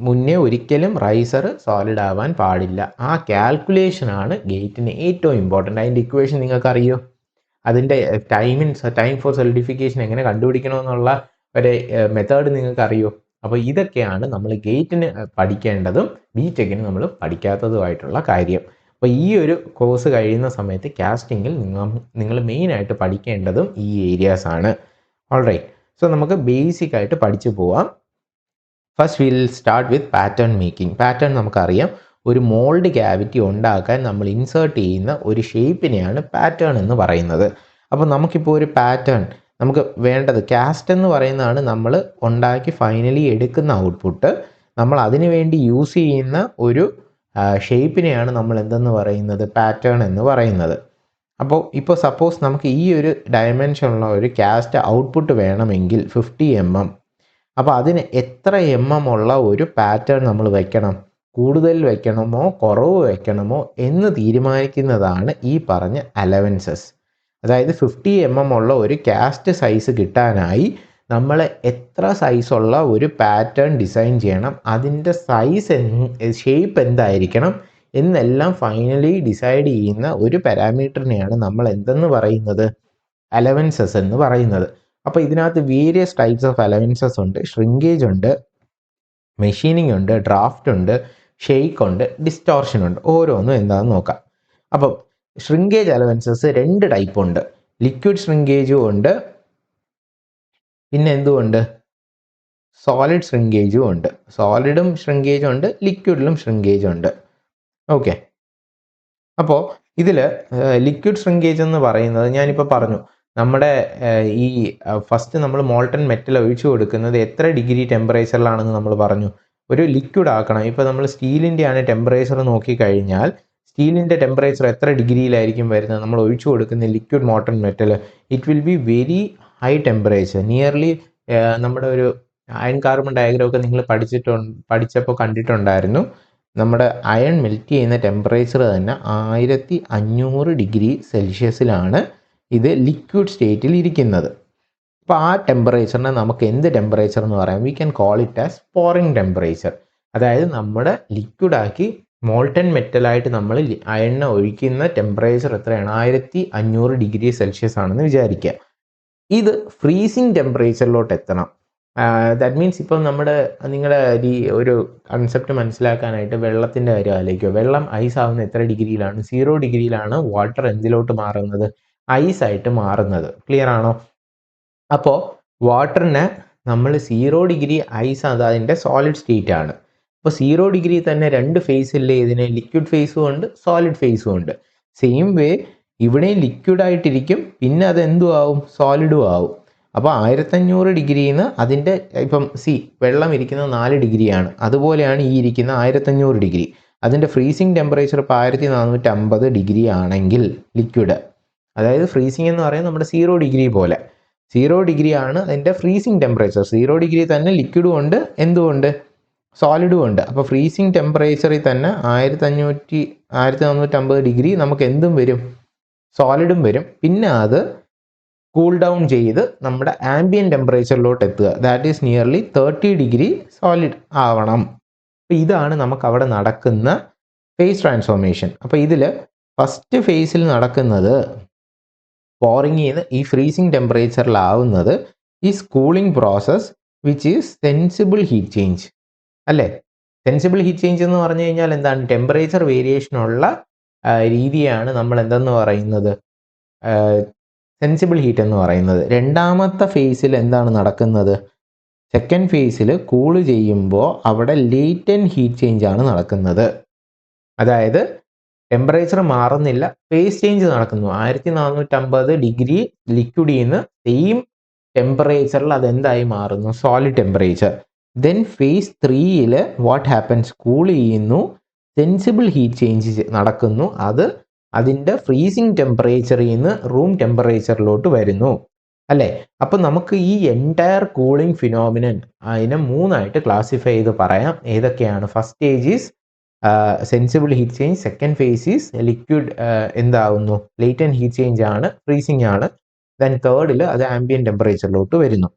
Speaker 1: മുന്നേ ഒരിക്കലും റൈസർ സോളിഡ് ആവാൻ പാടില്ല. ആ കാൽക്കുലേഷനാണ് ഗേറ്റിന് ഏറ്റവും ഇമ്പോർട്ടൻ്റ്. അതിൻ്റെ ഇക്വേഷൻ നിങ്ങൾക്കറിയോ? അതിൻ്റെ ടൈം ഫോർ സോളിഡിഫിക്കേഷൻ എങ്ങനെ കണ്ടുപിടിക്കണമെന്നുള്ള ഒരു മെത്തേഡ് നിങ്ങൾക്കറിയോ? അപ്പോൾ ഇതൊക്കെയാണ് നമ്മൾ ഗേറ്റിന് പഠിക്കേണ്ടതും ബിടെക്കിന് നമ്മൾ പഠിക്കാത്തതുമായിട്ടുള്ള കാര്യം. അപ്പോൾ ഈ ഒരു കോഴ്സ് കഴിയുന്ന സമയത്ത് കാസ്റ്റിങ്ങിൽ നിങ്ങൾ മെയിനായിട്ട് പഠിക്കേണ്ടതും ഈ ഏരിയാസാണ്. ഓൾറൈറ്റ്, സോ നമുക്ക് ബേസിക്കായിട്ട് പഠിച്ചു പോവാം. First will start with pattern making. Pattern നമുക്കറിയാം, ഒരു മോൾഡ് ക്യാവിറ്റി ഉണ്ടാക്കാൻ നമ്മൾ ഇൻസേർട്ട് ചെയ്യുന്ന ഒരു ഷേപ്പിനെയാണ് പാറ്റേൺ എന്ന് പറയുന്നത്. അപ്പോൾ നമുക്കിപ്പോൾ ഒരു പാറ്റേൺ നമുക്ക് വേണ്ടത് കാസ്റ്റ് എന്ന് പറയുന്നതാണ് നമ്മൾ ഉണ്ടാക്കി ഫൈനലി എടുക്കുന്ന ഔട്ട്പുട്ട്. നമ്മൾ അതിനു വേണ്ടി യൂസ് ചെയ്യുന്ന ഒരു ഷേപ്പിനെയാണ് നമ്മൾ എന്തെന്ന് പറയുന്നത്, പാറ്റേൺ എന്ന് പറയുന്നത്. അപ്പോൾ ഇപ്പോൾ സപ്പോസ് നമുക്ക് ഈ ഒരു ഡയമെൻഷനുള്ള ഒരു കാസ്റ്റ് ഔട്ട്പുട്ട് വേണമെങ്കിൽ 50 mm. അപ്പോൾ അതിന് എത്ര ഉള്ള ഒരു പാറ്റേൺ നമ്മൾ വെക്കണം, കൂടുതൽ വെക്കണമോ കുറവ് വെക്കണമോ എന്ന് തീരുമാനിക്കുന്നതാണ് ഈ പറഞ്ഞ അലവൻസസ്. അതായത് 50 mm ഉള്ള ഒരു കാസ്റ്റ് സൈസ് കിട്ടാനായി നമ്മൾ എത്ര സൈസുള്ള ഒരു പാറ്റേൺ ഡിസൈൻ ചെയ്യണം, അതിൻ്റെ സൈസ് ഷേപ്പ് എന്തായിരിക്കണം എന്നെല്ലാം ഫൈനലി ഡിസൈഡ് ചെയ്യുന്ന ഒരു പാരാമീറ്ററിനെയാണ് നമ്മൾ എന്തെന്ന് പറയുന്നത്, അലവൻസസ് എന്ന് പറയുന്നത്. അപ്പോൾ ഇതിനകത്ത് വേരിയസ് ടൈപ്സ് ഓഫ് അലവൻസസ് ഉണ്ട്. ഷ്രിങ്കേജ് ഉണ്ട്, മെഷീനിങ് ഉണ്ട്, ഡ്രാഫ്റ്റ് ഉണ്ട്, ഷെയ്ക്ക് ഉണ്ട്, ഡിസ്റ്റോർഷൻ ഉണ്ട്. ഓരോന്നും എന്താണെന്ന് നോക്കാം. അപ്പം ഷ്രിങ്കേജ് അലവൻസസ് 2 ടൈപ്പ് ഉണ്ട്. ലിക്വിഡ് ഷ്രിങ്കേജും ഉണ്ട്, പിന്നെ എന്തുകൊണ്ട് സോളിഡ് ഷ്രിങ്കേജും ഉണ്ട്. സോളിഡും ഷ്രിങ്കേജും ഉണ്ട്, ലിക്വിഡിലും ഷ്രിങ്കേജും ഉണ്ട്. ഓക്കെ, അപ്പോൾ ഇതിൽ ലിക്വിഡ് ഷ്രിങ്കേജ് എന്ന് പറയുന്നത് ഞാനിപ്പോൾ പറഞ്ഞു, നമ്മുടെ ഈ ഫസ്റ്റ് നമ്മൾ മോൾട്ടൺ മെറ്റൽ ഒഴിച്ചു കൊടുക്കുന്നത് എത്ര ഡിഗ്രി ടെമ്പറേച്ചറിലാണെന്ന് നമ്മൾ പറഞ്ഞു. ഒരു ലിക്വിഡ് ആക്കണം. ഇപ്പോൾ നമ്മൾ സ്റ്റീലിൻ്റെ ആണ് ടെമ്പറേച്ചർ നോക്കിക്കഴിഞ്ഞാൽ സ്റ്റീലിൻ്റെ ടെമ്പറേച്ചർ എത്ര ഡിഗ്രിയിലായിരിക്കും വരുന്നത്, നമ്മൾ ഒഴിച്ചു കൊടുക്കുന്ന liquid molten metal, it will be very high temperature. Nearly നമ്മുടെ ഒരു അയൺ കാർബൺ ഡയഗ്രാം ഒക്കെ നിങ്ങൾ പഠിച്ചപ്പോൾ കണ്ടിട്ടുണ്ടായിരുന്നു. നമ്മുടെ അയൺ മെൽറ്റ് ചെയ്യുന്ന ടെമ്പറേച്ചർ തന്നെ 1500 ഡിഗ്രി സെൽഷ്യസിലാണ് ഇത് ലിക്വിഡ് സ്റ്റേറ്റിൽ ഇരിക്കുന്നത്. അപ്പോൾ ആ ടെമ്പറേച്ചറിനെ നമുക്ക് എന്ത് ടെമ്പറേച്ചർ എന്ന് പറയാം, we can call it as pouring temperature. അതായത് നമ്മുടെ ലിക്വിഡാക്കി മോൾട്ടൺ മെറ്റലായിട്ട് നമ്മൾ അയണിനെ ഒഴിക്കുന്ന ടെമ്പറേച്ചർ എത്രയാണ്, 1500 ഡിഗ്രി സെൽഷ്യസ് ആണെന്ന് വിചാരിക്കുക. ഇത് ഫ്രീസിങ് ടെമ്പറേച്ചറിലോട്ട് എത്തണം. ദാറ്റ് മീൻസ് ഇപ്പം നിങ്ങളുടെ ഒരു കൺസെപ്റ്റ് മനസ്സിലാക്കാനായിട്ട് വെള്ളത്തിൻ്റെ കാര്യം ആലോചിക്കുക. വെള്ളം ഐസ് ആവുന്ന എത്ര ഡിഗ്രിയിലാണ്, 0 ഡിഗ്രിയിലാണ് വാട്ടർ എന്തിലോട്ട് മാറുന്നത്, ഐസായിട്ട് മാറുന്നത്. ക്ലിയർ ആണോ? അപ്പോൾ വാട്ടറിന് നമ്മൾ 0 ഡിഗ്രി ഐസ്, അത് അതിൻ്റെ സോളിഡ് സ്റ്റേറ്റ് ആണ്. അപ്പോൾ 0 ഡിഗ്രി തന്നെ 2 ഫേസില്ലേ, ഇതിന് ലിക്വിഡ് ഫേസും ഉണ്ട് സോളിഡ് ഫേസും ഉണ്ട്. സെയിം വേ ഇവിടെയും ലിക്വിഡായിട്ടിരിക്കും, പിന്നെ അത് എന്തും ആവും, സോളിഡും ആവും. അപ്പോൾ 1500 ഡിഗ്രിയിൽ നിന്ന് അതിൻ്റെ ഇപ്പം വെള്ളം ഇരിക്കുന്നത് 4 ഡിഗ്രിയാണ്, അതുപോലെയാണ് ഈ ഇരിക്കുന്ന 1500 ഡിഗ്രി. അതിൻ്റെ ഫ്രീസിങ് ടെമ്പറേച്ചർ ഇപ്പോൾ 1450 ഡിഗ്രി ആണെങ്കിൽ ലിക്വിഡ്, അതായത് ഫ്രീസിങ് എന്ന് പറയുന്നത് നമ്മുടെ 0 ഡിഗ്രി പോലെ, 0 ഡിഗ്രി ആണ് അതിൻ്റെ ഫ്രീസിങ് ടെമ്പറേച്ചർ. 0 ഡിഗ്രി തന്നെ ലിക്വിഡും ഉണ്ട്, എന്തുകൊണ്ട്, സോളിഡും ഉണ്ട്. അപ്പോൾ ഫ്രീസിങ് ടെമ്പറേച്ചറിൽ തന്നെ 1450 ഡിഗ്രി നമുക്ക് എന്തും വരും, സോളിഡും വരും. പിന്നെ അത് കൂൾ ഡൗൺ ചെയ്ത് നമ്മുടെ ആംബിയൻ ടെമ്പറേച്ചറിലോട്ട് എത്തുക, that is nearly 30 degree solid ആവണം. അപ്പോൾ ഇതാണ് നമുക്ക് അവിടെ നടക്കുന്ന ഫേസ് ട്രാൻസ്ഫോർമേഷൻ. അപ്പോൾ ഇതിൽ ഫസ്റ്റ് ഫേസിൽ നടക്കുന്നത് പോറിങ് ചെയ്ത് ഈ ഫ്രീസിങ് ടെമ്പറേച്ചറിലാവുന്നത് is cooling process which is sensible heat change അല്ലേ. സെൻസിബിൾ ഹീറ്റ് ചേഞ്ച് എന്ന് പറഞ്ഞു കഴിഞ്ഞാൽ എന്താണ്, ടെമ്പറേച്ചർ വേരിയേഷനുള്ള രീതിയാണ് നമ്മൾ എന്തെന്ന് പറയുന്നത്, സെൻസിബിൾ ഹീറ്റ് എന്ന് പറയുന്നത്. രണ്ടാമത്തെ ഫേസിൽ എന്താണ് നടക്കുന്നത്, സെക്കൻഡ് ഫേസിൽ കൂള് ചെയ്യുമ്പോൾ അവിടെ ലേറ്റൻറ്റ് ഹീറ്റ് ചേഞ്ച് ആണ് നടക്കുന്നത്. അതായത് ടെമ്പറേച്ചർ മാറുന്നില്ല, ഫേസ് ചേഞ്ച് നടക്കുന്നു. 1450 ഡിഗ്രി ലിക്വിഡിൽ നിന്ന് സെയിം ടെമ്പറേച്ചറിൽ അതെന്തായി മാറുന്നു, സോളിഡ് ടെമ്പറേച്ചർ. ദെൻ ഫേസ് 3യിൽ വാട്ട് ഹാപ്പൻസ്, കൂൾ ചെയ്യുന്നു, സെൻസിബിൾ ഹീറ്റ് ചേഞ്ച് നടക്കുന്നു. അത് അതിൻ്റെ ഫ്രീസിങ് ടെമ്പറേച്ചറിൽ നിന്ന് റൂം ടെമ്പറേച്ചറിലോട്ട് വരുന്നു അല്ലേ. അപ്പം നമുക്ക് ഈ എൻറ്റയർ കൂളിംഗ് ഫിനോമിനൻ അതിനെ 3ആയിട്ട് ക്ലാസിഫൈ ചെയ്ത് പറയാം. ഏതൊക്കെയാണ്, first stage is sensible heat change, second phase is liquid എന്താവുന്നു, ലേറ്റൻറ്റ് ഹീറ്റ് ചേഞ്ച് ആണ്, ഫ്രീസിങ് ആണ്. ദെൻ തേർഡിൽ അത് ആംബിയൻ ടെമ്പറേച്ചറിലോട്ട് വരുന്നു.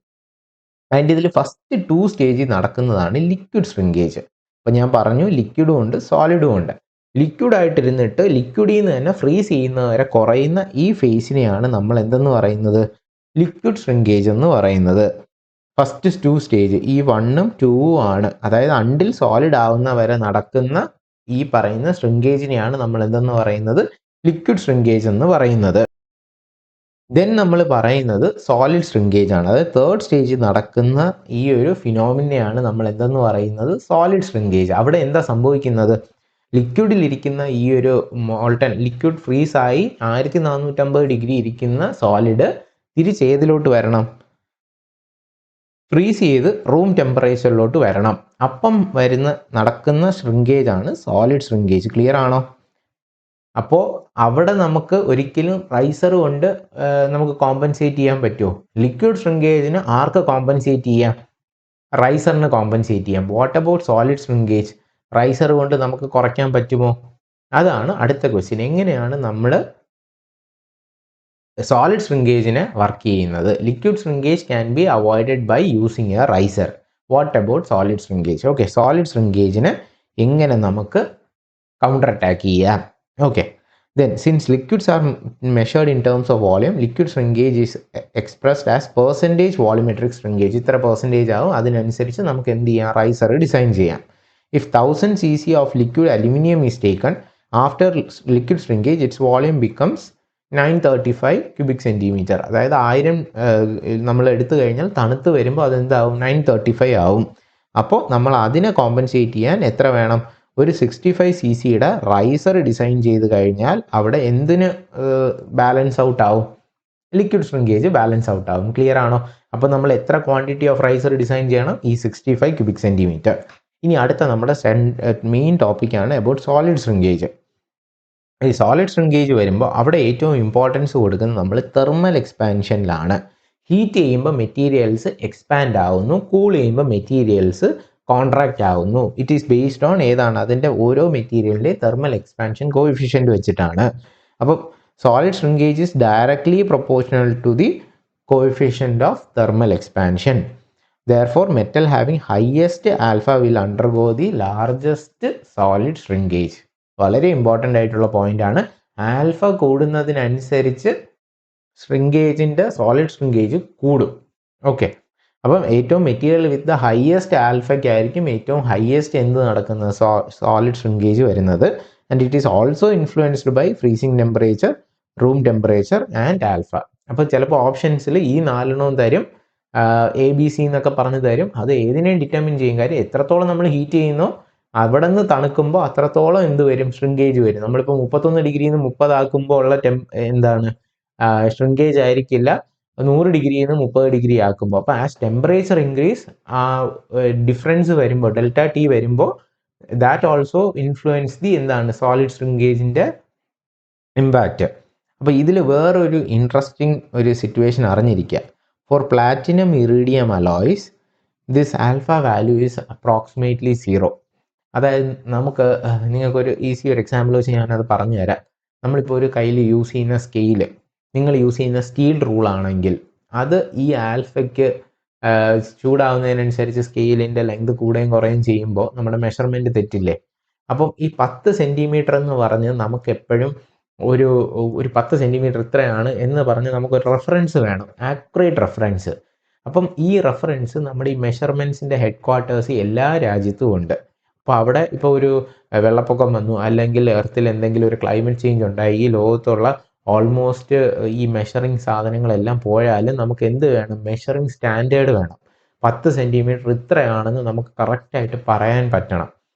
Speaker 1: അതിൻ്റെ ഇതിൽ ഫസ്റ്റ് 2 സ്റ്റേജിൽ നടക്കുന്നതാണ് ലിക്വിഡ് ഷ്രിങ്കേജ്. അപ്പോൾ ഞാൻ പറഞ്ഞു ലിക്വിഡും ഉണ്ട് സോളിഡും ഉണ്ട്. ലിക്വിഡായിട്ടിരുന്നിട്ട് ലിക്വിഡിൽ നിന്ന് തന്നെ ഫ്രീസ് ചെയ്യുന്നവരെ കുറയുന്ന ഈ ഫേസിനെയാണ് നമ്മൾ എന്തെന്ന് പറയുന്നത്, ലിക്വിഡ് ഷ്രിങ്കേജ് എന്ന് പറയുന്നത്. ഫസ്റ്റ് 2 സ്റ്റേജ് ഈ 1ഉം 2ഉം ആണ്. അതായത് അണ്ടിൽ സോളിഡ് ആവുന്ന വരെ നടക്കുന്ന ഈ പറയുന്ന ഷ്രിങ്കേജിനെയാണ് നമ്മൾ എന്തെന്ന് പറയുന്നത്, ലിക്വിഡ് ഷ്രിങ്കേജ് എന്ന് പറയുന്നത്. ദെൻ നമ്മൾ പറയുന്നത് സോളിഡ് ശ്രിങ്കേജ് ആണ്. അതായത് തേർഡ് സ്റ്റേജ് നടക്കുന്ന ഈ ഒരു ഫിനോമിനയാണ് നമ്മൾ എന്തെന്ന് പറയുന്നത് സോളിഡ് ശ്രിങ്കേജ്. അവിടെ എന്താ സംഭവിക്കുന്നത്? ലിക്വിഡിലിരിക്കുന്ന ഈ ഒരു മോൾട്ടൺ ലിക്വിഡ് ഫ്രീസായി 1450 ഡിഗ്രി ഇരിക്കുന്ന സോളിഡ് തിരിച്ചേതിലോട്ട് വരണം? ഫ്രീസ് ചെയ്ത് റൂം ടെമ്പറേച്ചറിലോട്ട് വരണം. അപ്പം നടക്കുന്ന ശ്രിങ്കേജ് ആണ് സോളിഡ് ശ്രിങ്കേജ്. ക്ലിയർ ആണോ? അപ്പോൾ അവിടെ നമുക്ക് ഒരിക്കലും റൈസർ കൊണ്ട് നമുക്ക് കോമ്പൻസേറ്റ് ചെയ്യാൻ പറ്റുമോ? ലിക്വിഡ് ശ്രിങ്കേജിന് ആർക്ക് കോമ്പൻസേറ്റ് ചെയ്യാം? റൈസറിന് കോമ്പൻസേറ്റ് ചെയ്യാം. What about solid shrinkage? Riser കൊണ്ട് നമുക്ക് കുറയ്ക്കാൻ പറ്റുമോ? അതാണ് അടുത്ത ക്വസ്റ്റ്യൻ. എങ്ങനെയാണ് നമ്മൾ സോളിഡ് ശ്രിങ്കേജിനെ വർക്ക് ചെയ്യുന്നത്? Liquid shrinkage can be avoided by using a riser. What about solid shrinkage? Okay, solid ശ്രിങ്കേജിനെ എങ്ങനെ നമുക്ക് കൗണ്ടർ അറ്റാക്ക് ചെയ്യാം? Okay, then since liquids are measured in terms of volume, liquid shrinkage is expressed as percentage volumetric shrinkage. ഇത്ര പെർസെൻറ്റേജ് ആവും. അതിനനുസരിച്ച് നമുക്ക് എന്ത് ചെയ്യാം? റൈസർ ഡിസൈൻ ചെയ്യാം. If 1000 cc of liquid aluminum is taken, after liquid shrinkage, its volume becomes 935 cubic centimeter. അതായത് 1000 നമ്മൾ എടുത്തു കഴിഞ്ഞാൽ തണുത്ത് വരുമ്പോൾ അതെന്താവും? 935 ആവും. അപ്പോൾ നമ്മൾ അതിനെ കോമ്പൻസേറ്റ് ചെയ്യാൻ എത്ര വേണം? ഒരു 65 cc റൈസർ ഡിസൈൻ ചെയ്ത് കഴിഞ്ഞാൽ അവിടെ എന്തിന് ബാലൻസ് ഔട്ട് ആവും? ലിക്വിഡ് ശ്രിങ്കേജ് ബാലൻസ് ഔട്ട് ആവും. ക്ലിയർ ആണോ? അപ്പോൾ നമ്മൾ എത്ര ക്വാണ്ടിറ്റി ഓഫ് റൈസർ ഡിസൈൻ ചെയ്യണം? ഈ 65 ക്യൂബിക് സെൻറ്റിമീറ്റർ. ഇനി അടുത്ത നമ്മുടെ മെയിൻ ടോപ്പിക്കാണ് അബൌട്ട് സോളിഡ് ശ്രിങ്കേജ്. ഈ സോളിഡ് ശ്രിങ്കേജ് വരുമ്പോൾ അവിടെ ഏറ്റവും ഇമ്പോർട്ടൻസ് കൊടുക്കുന്നത് നമ്മൾ തെർമൽ എക്സ്പാൻഷനിലാണ്. ഹീറ്റ് ചെയ്യുമ്പോൾ മെറ്റീരിയൽസ് എക്സ്പാൻഡ് ആവുന്നു, കൂൾ ചെയ്യുമ്പോൾ മെറ്റീരിയൽസ് കോൺട്രാക്റ്റ് ആവുന്നു. ഇറ്റ് ഈസ് ബേസ്ഡ് ഓൺ ഏതാണ്? അതിൻ്റെ ഓരോ മെറ്റീരിയലിൻ്റെ തെർമൽ എക്സ്പാൻഷൻ കോഎഫിഷ്യൻ്റ് വെച്ചിട്ടാണ്. അപ്പം solid shrinkage is directly proportional to the coefficient of thermal expansion. Therefore, metal having highest alpha will undergo the largest solid shrinkage. വളരെ ഇമ്പോർട്ടൻ്റ് ആയിട്ടുള്ള പോയിന്റ് ആണ്. ആൽഫ കൂടുന്നതിനനുസരിച്ച് ശ്രിങ്കേജിൻ്റെ സോളിഡ് ശ്രിങ്കേജ് കൂടും. ഓക്കെ, അപ്പം ഏറ്റവും മെറ്റീരിയൽ വിത്ത് ദ ഹയസ്റ്റ് ആൽഫയ്ക്ക് ആയിരിക്കും ഏറ്റവും ഹയസ്റ്റ് എന്ത് നടക്കുന്നത്? സോളിഡ് ശ്രിങ്കേജ് വരുന്നത്. And it is also influenced by freezing temperature, room temperature and alpha. അപ്പോൾ ചിലപ്പോൾ ഓപ്ഷൻസിൽ ഈ 4 തരും, ABC എന്നൊക്കെ പറഞ്ഞു തരും. അത് ഏതിനെയും ഡിറ്റർമിൻ ചെയ്യും. കാര്യം എത്രത്തോളം നമ്മൾ ഹീറ്റ് ചെയ്യുന്നോ അവിടെ നിന്ന് തണുക്കുമ്പോൾ അത്രത്തോളം എന്ത് വരും? ശ്രിങ്കേജ് വരും. നമ്മളിപ്പോൾ 31 ഡിഗ്രിയിൽ നിന്ന് 30 ആക്കുമ്പോൾ ഉള്ള എന്താണ് ശ്രിങ്കേജ് ആയിരിക്കില്ല 100 ഡിഗ്രിയിൽ നിന്ന് 30 ഡിഗ്രി ആക്കുമ്പോൾ. അപ്പോൾ ആസ് ടെമ്പറേച്ചർ ഇൻക്രീസ് ആ ഡിഫറൻസ് വരുമ്പോൾ ഡെൽറ്റ ടി വരുമ്പോൾ ദാറ്റ് ഓൾസോ ഇൻഫ്ലുവൻസ് ദി എന്താണ് സോളിഡ് ശ്രിങ്കേജിൻ്റെ ഇമ്പാക്റ്റ്. അപ്പോൾ ഇതിൽ വേറൊരു ഇൻട്രസ്റ്റിംഗ് ഒരു സിറ്റുവേഷൻ അറിഞ്ഞിരിക്കുക. For platinum iridium alloys, this alpha value is approximately 0. അതായത് നമുക്ക് നിങ്ങൾക്കൊരു ഈസി ഒരു എക്സാമ്പിൾ വെച്ച് ഞാനത് പറഞ്ഞു തരാം. നമ്മളിപ്പോൾ ഒരു കയ്യിൽ യൂസ് ചെയ്യുന്ന സ്കെയില്, നിങ്ങൾ യൂസ് ചെയ്യുന്ന സ്റ്റീൽ റൂൾ ആണെങ്കിൽ അത് ഈ ആൽഫയ്ക്ക് ചൂടാവുന്നതിനനുസരിച്ച് സ്കെയിലിൻ്റെ ലെങ്ത് കൂടുകയും കുറയുകയും ചെയ്യുമ്പോൾ നമ്മുടെ മെഷർമെൻറ്റ് തെറ്റില്ലേ? അപ്പം ഈ 10 സെൻറ്റിമീറ്റർ എന്ന് പറഞ്ഞ് നമുക്ക് എപ്പോഴും ഒരു 10 സെൻറ്റിമീറ്റർ ഇത്രയാണ് എന്ന് പറഞ്ഞ് നമുക്കൊരു റെഫറൻസ് വേണം, ആക്യുറേറ്റ് റെഫറൻസ്. അപ്പം ഈ റെഫറൻസ് നമ്മുടെ ഈ മെഷർമെൻറ്റ്സിൻ്റെ ഹെഡ് ക്വാർട്ടേഴ്സ് എല്ലാ രാജ്യത്തും ഉണ്ട്. അപ്പോൾ അവിടെ ഇപ്പോൾ ഒരു വെള്ളപ്പൊക്കം വന്നു, അല്ലെങ്കിൽ എർത്തിൽ എന്തെങ്കിലും ഒരു ക്ലൈമറ്റ് ചേഞ്ച് ഉണ്ടായി, ഈ ലോകത്തുള്ള ഓൾമോസ്റ്റ് ഈ മെഷറിങ് സാധനങ്ങളെല്ലാം പോയാലും നമുക്ക് എന്ത് വേണം? മെഷറിങ് സ്റ്റാൻഡേർഡ് വേണം. 10 സെൻറ്റിമീറ്റർ ഇത്രയാണെന്ന് നമുക്ക് കറക്റ്റായിട്ട് പറയാൻ പറ്റണം.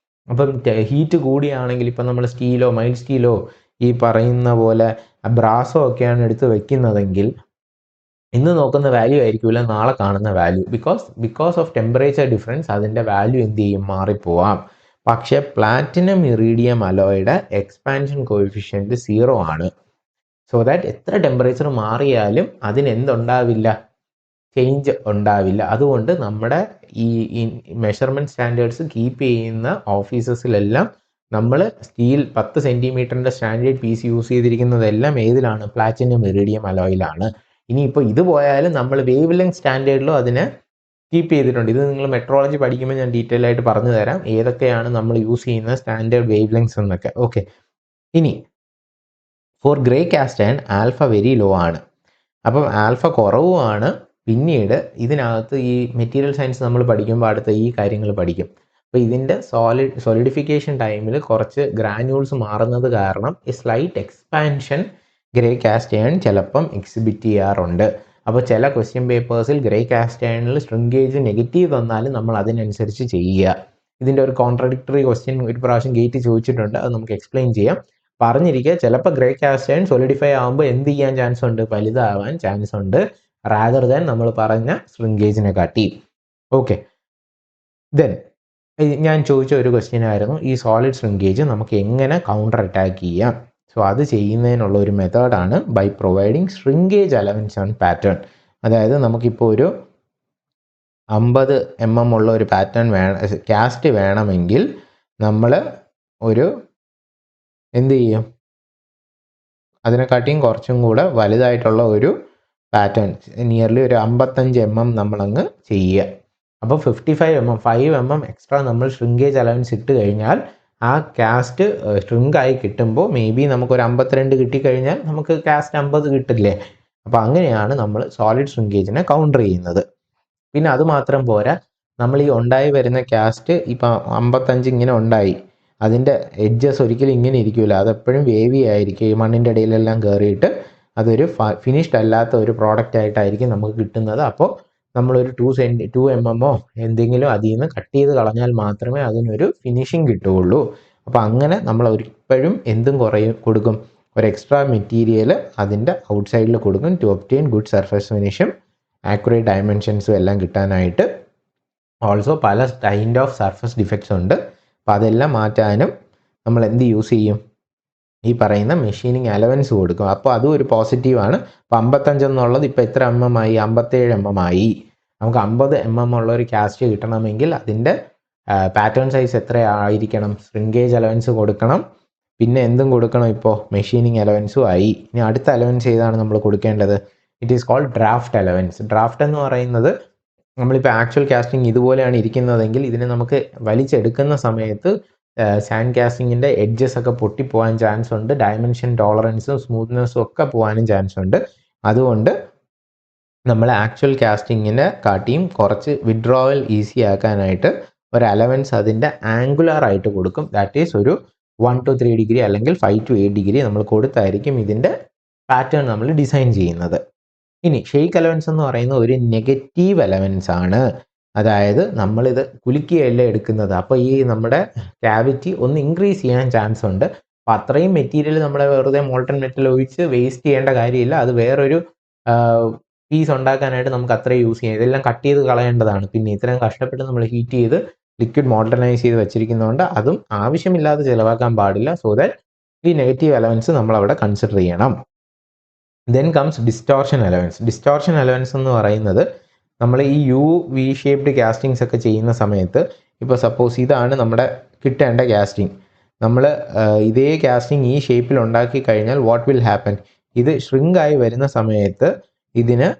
Speaker 1: അപ്പം ഹീറ്റ് കൂടിയാണെങ്കിൽ ഇപ്പം നമ്മൾ സ്റ്റീലോ മൈൽഡ് സ്റ്റീലോ ഈ പറയുന്ന പോലെ ബ്രാസോ ഒക്കെയാണ് എടുത്ത് വെക്കുന്നതെങ്കിൽ ഇന്ന് നോക്കുന്ന വാല്യൂ ആയിരിക്കില്ല നാളെ കാണുന്ന value. Because of temperature difference അതിൻ്റെ വാല്യൂ എന്ത് ചെയ്യും? മാറിപ്പോവാം. പക്ഷേ പ്ലാറ്റിനം ഇറീഡിയം അലോയുടെ എക്സ്പാൻഷൻ കോഎഫിഷ്യൻറ്റ് 0 ആണ്. സോ ദാറ്റ് എത്ര ടെമ്പറേച്ചർ മാറിയാലും അതിനെന്തുണ്ടാവില്ല? ചേഞ്ച് ഉണ്ടാവില്ല. അതുകൊണ്ട് നമ്മുടെ ഈ മെഷർമെൻറ്റ് സ്റ്റാൻഡേർഡ്സ് കീപ്പ് ചെയ്യുന്ന ഓഫീസസിലെല്ലാം നമ്മൾ സ്റ്റീൽ 10 സെൻറ്റിമീറ്ററിൻ്റെ സ്റ്റാൻഡേർഡ് പീസ് യൂസ് ചെയ്തിരിക്കുന്നതെല്ലാം ഏതിലാണ്? പ്ലാറ്റിനം ഇറിഡിയം അലോയിലാണ്. ഇനിയിപ്പോൾ ഇത് പോയാലും നമ്മൾ വേവ് ലെങ്ത് സ്റ്റാൻഡേർഡിലും അതിനെ കീപ്പ് ചെയ്തിട്ടുണ്ട്. ഇത് നിങ്ങൾ മെട്രോളജി പഠിക്കുമ്പോൾ ഞാൻ ഡീറ്റെയിൽ ആയിട്ട് പറഞ്ഞു തരാം ഏതൊക്കെയാണ് നമ്മൾ യൂസ് ചെയ്യുന്ന സ്റ്റാൻഡേർഡ് വേവ് ലെങ്ത്സ് എന്നൊക്കെ. ഓക്കെ, ഇനി for grey cast iron alpha very low ആണ്. അപ്പം ആൽഫ കുറവുമാണ്. പിന്നീട് ഇതിനകത്ത് ഈ മെറ്റീരിയൽ സയൻസ് നമ്മൾ പഠിക്കുമ്പോൾ അടുത്ത ഈ കാര്യങ്ങൾ പഠിക്കും. അപ്പോൾ ഇതിൻ്റെ സോളിഡിഫിക്കേഷൻ ടൈമിൽ കുറച്ച് ഗ്രാന്യൂൾസ് മാറുന്നത് കാരണം ഈ slight expansion grey cast iron ചിലപ്പം എക്സിബിറ്റ് ചെയ്യാറുണ്ട്. അപ്പോൾ ചില ക്വസ്റ്റ്യൻ പേപ്പേഴ്സിൽ ഗ്രേ കാസ്റ്റ് അയണിൽ ശ്രിങ്കേജ് നെഗറ്റീവ് തന്നാലും നമ്മൾ അതിനനുസരിച്ച് ചെയ്യുക. ഇതിൻ്റെ ഒരു കോൺട്രഡിക്ടറി ക്വസ്റ്റ്യൻ ഒരു പ്രാവശ്യം ഗേറ്റ് ചോദിച്ചിട്ടുണ്ട്, അത് നമുക്ക് എക്സ്പ്ലെയിൻ ചെയ്യാം. പറഞ്ഞിരിക്കുക, ചിലപ്പോൾ ഗ്രേ കാസ്റ്റ് അയൺ സോളിഡിഫൈ ആകുമ്പോൾ എന്ത് ചെയ്യാൻ ചാൻസ് ഉണ്ട്, വലുതാവാൻ ചാൻസ് ഉണ്ട് റാദർ ദാൻ നമ്മൾ പറഞ്ഞ ശ്രിങ്കേജിനെ കാട്ടി. ഓക്കെ, ദെൻ ഞാൻ ചോദിച്ച ഒരു ക്വസ്റ്റ്യൻ ആയിരുന്നു ഈ സോളിഡ് ശ്രിങ്കേജ് നമുക്ക് എങ്ങനെ കൗണ്ടർ അറ്റാക്ക് ചെയ്യാം. സോ അത് ചെയ്യുന്നതിനുള്ള ഒരു മെത്തേഡാണ് by providing shrinkage allowance on pattern. അതായത് നമുക്കിപ്പോൾ ഒരു 50 mm ഉള്ള ഒരു പാറ്റേൺ കാസ്റ്റ് വേണമെങ്കിൽ നമ്മൾ ഒരു എന്ത് ചെയ്യും, അതിനെക്കാട്ടിയും കുറച്ചും കൂടെ വലുതായിട്ടുള്ള ഒരു പാറ്റേൺ നിയർലി ഒരു 55 mm നമ്മളങ്ങ് ചെയ്യുക. അപ്പോൾ 55 mm 5 mm എക്സ്ട്രാ നമ്മൾ ശ്രിങ്കേജ് അലവൻസ് ഇട്ട് കഴിഞ്ഞാൽ ആ കാസ്റ്റ് ശ്രിങ്കായി കിട്ടുമ്പോൾ മേ ബി നമുക്കൊരു 52 കിട്ടിക്കഴിഞ്ഞാൽ നമുക്ക് കാസ്റ്റ് 50 കിട്ടില്ലേ. അപ്പോൾ അങ്ങനെയാണ് നമ്മൾ സോളിഡ് ശ്രിങ്കേജിനെ കൗണ്ടർ ചെയ്യുന്നത്. പിന്നെ അതുമാത്രം പോരാ, നമ്മൾ ഈ ഉണ്ടായി വരുന്ന കാസ്റ്റ് ഇപ്പം 55 ഇങ്ങനെ ഉണ്ടായി, അതിൻ്റെ എഡ്ജസ് ഒരിക്കലും ഇങ്ങനെ ഇരിക്കില്ല, അതെപ്പോഴും വേവി ആയിരിക്കും, ഈ മണ്ണിൻ്റെ ഇടയിലെല്ലാം കയറിയിട്ട് അതൊരു ഫിനിഷ്ഡ് അല്ലാത്ത ഒരു പ്രോഡക്റ്റ് ആയിട്ടായിരിക്കും നമുക്ക് കിട്ടുന്നത്. അപ്പോൾ നമ്മളൊരു 2 mm എന്തെങ്കിലും അതിൽ നിന്ന് കട്ട് ചെയ്ത് കളഞ്ഞാൽ മാത്രമേ അതിനൊരു ഫിനിഷിങ് കിട്ടുകയുള്ളൂ. അപ്പോൾ അങ്ങനെ നമ്മൾ ഒരിക്കലും എന്തും കൊടുക്കും, ഒരു എക്സ്ട്രാ മെറ്റീരിയൽ അതിൻ്റെ ഔട്ട്സൈഡിൽ കൊടുക്കും ടു ഒബ്റ്റെയിൻ ഗുഡ് സർഫേസ് ഫിനിഷും ആക്യുറേറ്റ് ഡയമെൻഷൻസും എല്ലാം കിട്ടാനായിട്ട്. ഓൾസോ പല കൈൻഡ് ഓഫ് സർഫസ് ഡിഫക്ട്സ് ഉണ്ട്. അപ്പോൾ അതെല്ലാം മാറ്റാനും നമ്മൾ എന്ത് യൂസ് ചെയ്യും, ഈ പറയുന്ന മെഷീനിങ് അലവൻസ് കൊടുക്കും. അപ്പോൾ അതും ഒരു പോസിറ്റീവാണ്. അപ്പോൾ 55 എന്നുള്ളത് ഇപ്പോൾ എത്ര mm ആയി, 57 mm ആയി. നമുക്ക് 50 mm ഉള്ള ഒരു കാസ്റ്റ് കിട്ടണമെങ്കിൽ അതിൻ്റെ പാറ്റേൺ സൈസ് എത്ര ആയിരിക്കണം, ശ്രിങ്കേജ് അലവൻസ് കൊടുക്കണം, പിന്നെ എന്തും കൊടുക്കണം, ഇപ്പോൾ മെഷീനിങ് അലവൻസും ആയി. ഇനി അടുത്ത അലവൻസ് ഏതാണ് നമ്മൾ കൊടുക്കേണ്ടത്, it is called draft allowance. Draft എന്ന് പറയുന്നത് നമ്മളിപ്പോൾ ആക്ച്വൽ കാസ്റ്റിംഗ് ഇതുപോലെയാണ് ഇരിക്കുന്നതെങ്കിൽ ഇതിനെ നമുക്ക് വലിച്ചെടുക്കുന്ന സമയത്ത് സാൻഡ് കാസ്റ്റിങ്ങിൻ്റെ എഡ്ജസ് ഒക്കെ പൊട്ടിപ്പോകാൻ ചാൻസ് ഉണ്ട്, ഡയമെൻഷൻ ടോളറൻസും സ്മൂത്ത്നെസ്സും ഒക്കെ പോകാനും ചാൻസ് ഉണ്ട്. അതുകൊണ്ട് നമ്മൾ ആക്ച്വൽ കാസ്റ്റിങ്ങിനെ കാട്ടിയും കുറച്ച് വിഡ്രോവൽ ഈസി ആക്കാനായിട്ട് ഒരു അലവൻസ് അതിൻ്റെ ആംഗുലർ ആയിട്ട് കൊടുക്കും. ദാറ്റ് ഈസ് ഒരു 1 to 3 ഡിഗ്രി അല്ലെങ്കിൽ 5 to 8 ഡിഗ്രി നമ്മൾ കൊടുത്തായിരിക്കും ഇതിൻ്റെ പാറ്റേൺ നമ്മൾ ഡിസൈൻ ചെയ്യുന്നത്. ഇനി ഷെയ്ക്ക് അലവൻസ് എന്ന് പറയുന്ന ഒരു നെഗറ്റീവ് അലവൻസ് ആണ്. അതായത് നമ്മളിത് കുലുക്കിയല്ല എടുക്കുന്നത്, അപ്പോൾ ഈ നമ്മുടെ ക്യാവിറ്റി ഒന്ന് ഇൻക്രീസ് ചെയ്യാൻ ചാൻസ് ഉണ്ട്. അപ്പോൾ അത്രയും മെറ്റീരിയൽ നമ്മളെ വെറുതെ മോൾട്ടൺ മെറ്റൽ ഒഴിച്ച് വേസ്റ്റ് ചെയ്യേണ്ട കാര്യമില്ല, അത് വേറൊരു പീസ് ഉണ്ടാക്കാനായിട്ട് നമുക്ക് അത്രയും യൂസ് ചെയ്യാം. ഇതെല്ലാം കട്ട് ചെയ്ത് കളയേണ്ടതാണ്. പിന്നെ ഇത്രയും കഷ്ടപ്പെട്ട് നമ്മൾ ഹീറ്റ് ചെയ്ത് ലിക്വിഡ് മോൾട്ടനൈസ് ചെയ്ത് വെച്ചിരിക്കുന്നതുകൊണ്ട് അതും ആവശ്യമില്ലാതെ ചിലവാക്കാൻ പാടില്ല. സോ ദാറ്റ് ഈ നെഗറ്റീവ് അലവൻസ് നമ്മളവിടെ കൺസിഡർ ചെയ്യണം. Then comes distortion allowance. Distortion allowance എന്ന് പറയുന്നത് നമ്മൾ ഈ വി ഷേപ്ഡ് കാസ്റ്റിങ്സ് ഒക്കെ ചെയ്യുന്ന സമയത്ത്, ഇപ്പോൾ സപ്പോസ് ഇതാണ് നമ്മുടെ കിട്ടേണ്ട കാസ്റ്റിംഗ്, നമ്മൾ ഇതേ കാസ്റ്റിംഗ് ഈ ഷേപ്പിൽ ഉണ്ടാക്കി കഴിഞ്ഞാൽ വാട്ട് വിൽ ഹാപ്പൻ, ഇത് ഷ്രിങ്കായി വരുന്ന സമയത്ത് ഇതിന്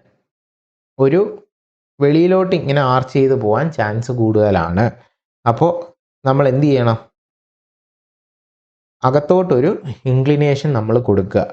Speaker 1: ഒരു വെളിയിലോട്ട് ഇങ്ങനെ ആർച്ച് ചെയ്ത് പോകാൻ ചാൻസ് കൂടുതലാണ്. അപ്പോൾ നമ്മൾ എന്ത് ചെയ്യണം, അകത്തോട്ടൊരു ഇൻക്ലിനേഷൻ നമ്മൾ കൊടുക്കുക.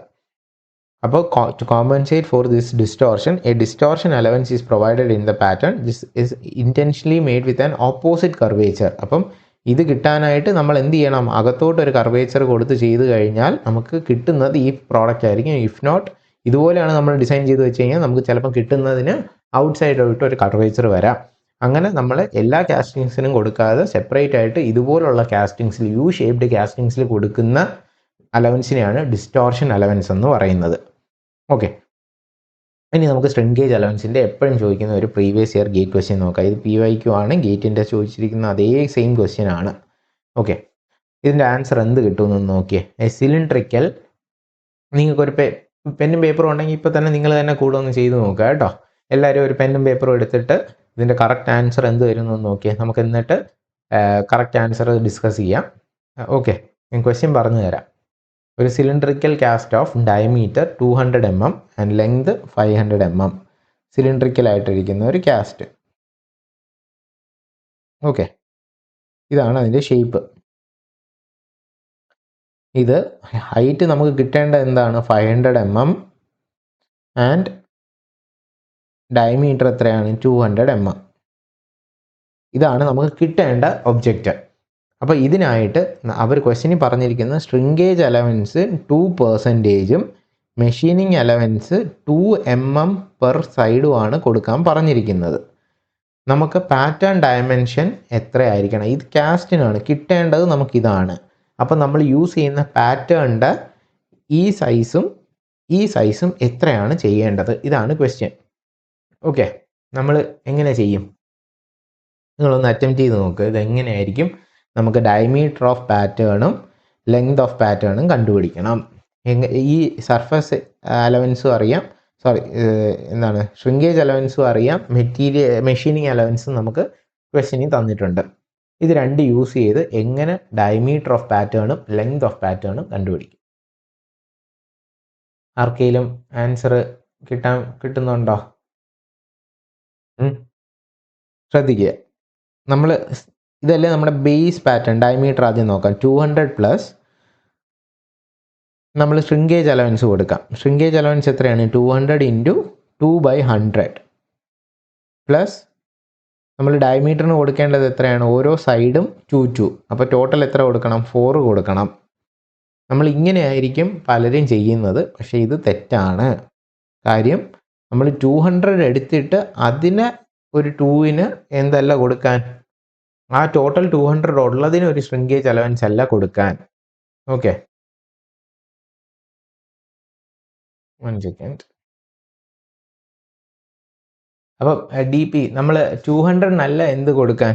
Speaker 1: അപ്പോൾ to compensate for this distortion, a distortion allowance is provided in the pattern. This is intentionally made with an opposite curvature. അപ്പം ഇത് കിട്ടാനായിട്ട് നമ്മൾ എന്ത് ചെയ്യണം, അകത്തോട്ട് ഒരു കർവേച്ചർ കൊടുത്ത് ചെയ്ത് കഴിഞ്ഞാൽ നമുക്ക് കിട്ടുന്നത് ഈ പ്രോഡക്റ്റ് ആയിരിക്കും. ഇഫ് നോട്ട്, ഇതുപോലെയാണ് നമ്മൾ ഡിസൈൻ ചെയ്ത് വെച്ച് കഴിഞ്ഞാൽ നമുക്ക് ചിലപ്പോൾ കിട്ടുന്നതിന് ഔട്ട്സൈഡായിട്ട് ഒരു കർവേച്ചർ വരാം. അങ്ങനെ നമ്മൾ എല്ലാ കാസ്റ്റിങ്സിനും കൊടുക്കാതെ സെപ്പറേറ്റ് ആയിട്ട് ഇതുപോലുള്ള കാസ്റ്റിങ്സിൽ, യു ഷേപ്ഡ് കാസ്റ്റിങ്സിൽ കൊടുക്കുന്ന അലവൻസിനെയാണ് ഡിസ്റ്റോർഷൻ അലവൻസ് എന്ന് പറയുന്നത്. ഓക്കെ, ഇനി നമുക്ക് ശ്രിങ്കേജ് അലവൻസിൻ്റെ എപ്പോഴും ചോദിക്കുന്ന ഒരു പ്രീവിയസ് ഇയർ ഗേറ്റ് ക്വസ്റ്റ്യൻ നോക്കാം. ഇത് PYQ ആണ്, ഗേറ്റിൻ്റെ ചോദിച്ചിരിക്കുന്ന അതേ സെയിം ക്വസ്റ്റ്യൻ ആണ്. ഓക്കെ, ഇതിൻ്റെ ആൻസർ എന്ത് കിട്ടുമെന്ന് നോക്കിയേ. സിലിണ്ട്രിക്കൽ, നിങ്ങൾക്കൊരു പെന്നും പേപ്പറും ഉണ്ടെങ്കിൽ ഇപ്പോൾ തന്നെ നിങ്ങൾ തന്നെ കൂടെ ഒന്ന് ചെയ്ത് നോക്കുക കേട്ടോ. എല്ലാവരും ഒരു പെന്നും പേപ്പറും എടുത്തിട്ട് ഇതിൻ്റെ കറക്റ്റ് ആൻസർ എന്ത് വരുന്നു എന്ന് നോക്കിയേ. നമുക്ക് എന്നിട്ട് കറക്റ്റ് ആൻസർ ഡിസ്കസ് ചെയ്യാം. ഓക്കെ, ഞാൻ ക്വസ്റ്റ്യൻ പറഞ്ഞു തരാം. ഒരു cylindrical cast of diameter 200 mm and length 500 mm, സിലിണ്ട്രിക്കലായിട്ടിരിക്കുന്ന ഒരു കാസ്റ്റ്. ഓക്കെ, ഇതാണ് അതിൻ്റെ ഷേപ്പ്. ഇത് ഹൈറ്റ് നമുക്ക് കിട്ടേണ്ട എന്താണ്, 500 mm ആൻഡ് ഡയമീറ്റർ എത്രയാണ്, 200 mm. ഇതാണ് നമുക്ക് കിട്ടേണ്ട ഒബ്ജക്റ്റ്. അപ്പോൾ ഇതിനായിട്ട് അവർ ക്വസ്റ്റ്യനിൽ പറഞ്ഞിരിക്കുന്ന shrinkage allowance 2%, machining allowance 2 mm per സൈഡുമാണ് കൊടുക്കാൻ പറഞ്ഞിരിക്കുന്നത്. നമുക്ക് പാറ്റേൺ ഡയമെൻഷൻ എത്രയായിരിക്കണം? ഇത് കാസ്റ്റിനാണ് കിട്ടേണ്ടത്, നമുക്കിതാണ്. അപ്പം നമ്മൾ യൂസ് ചെയ്യുന്ന പാറ്റേണിൻ്റെ ഈ സൈസും എത്രയാണ് ചെയ്യേണ്ടത്? ഇതാണ് ക്വസ്റ്റ്യൻ. ഓക്കെ, നമ്മൾ എങ്ങനെ ചെയ്യും? നിങ്ങളൊന്ന് അറ്റംപ്റ്റ് ചെയ്ത് നോക്കുക. ഇതെങ്ങനെയായിരിക്കും? നമുക്ക് ഡയമീറ്റർ ഓഫ് പാറ്റേണും ലെങ്ത് ഓഫ് പാറ്റേണും കണ്ടുപിടിക്കണം. ഈ സർഫസ് അലവൻസും അറിയാം, ഷ്രിങ്കേജ് അലവൻസും അറിയാം, മെഷീനിങ് അലവൻസും നമുക്ക് ക്വസ്റ്റ്യനിൽ തന്നിട്ടുണ്ട്. ഇത് രണ്ട് യൂസ് ചെയ്ത് എങ്ങനെ ഡയമീറ്റർ ഓഫ് പാറ്റേണും ലെങ്ത് ഓഫ് പാറ്റേണും കണ്ടുപിടിക്കും? ആർക്കെങ്കിലും ആൻസർ കിട്ടുന്നുണ്ടോ? ശ്രദ്ധിക്കുക, ഇതല്ലേ നമ്മുടെ ബേസ് പാറ്റേൺ. ഡയമീറ്റർ ആദ്യം നോക്കാം. 200 പ്ലസ് നമ്മൾ ഷ്രിങ്കേജ് അലവൻസ് കൊടുക്കാം. ഷ്രിങ്കേജ് അലവൻസ് എത്രയാണ്? 200 ഇൻറ്റു 2/100 പ്ലസ് നമ്മൾ ഡയമീറ്ററിന് കൊടുക്കേണ്ടത് എത്രയാണ്? ഓരോ സൈഡും 2. അപ്പോൾ ടോട്ടൽ എത്ര കൊടുക്കണം? 4 കൊടുക്കണം. നമ്മൾ ഇങ്ങനെയായിരിക്കും പലരും ചെയ്യുന്നത്, പക്ഷേ ഇത് തെറ്റാണ്. കാര്യം നമ്മൾ 200 എടുത്തിട്ട് അതിന് ഒരു 2ന് എന്തല്ല കൊടുക്കാൻ? ആ ടോട്ടൽ 200 ഉള്ളതിന് ഒരു ഷ്രിങ്കേജ് അലവൻസ് അല്ല കൊടുക്കാൻ. Okay, 1 second. അപ്പം DP നമ്മൾ 200 എന്ത് കൊടുക്കാൻ?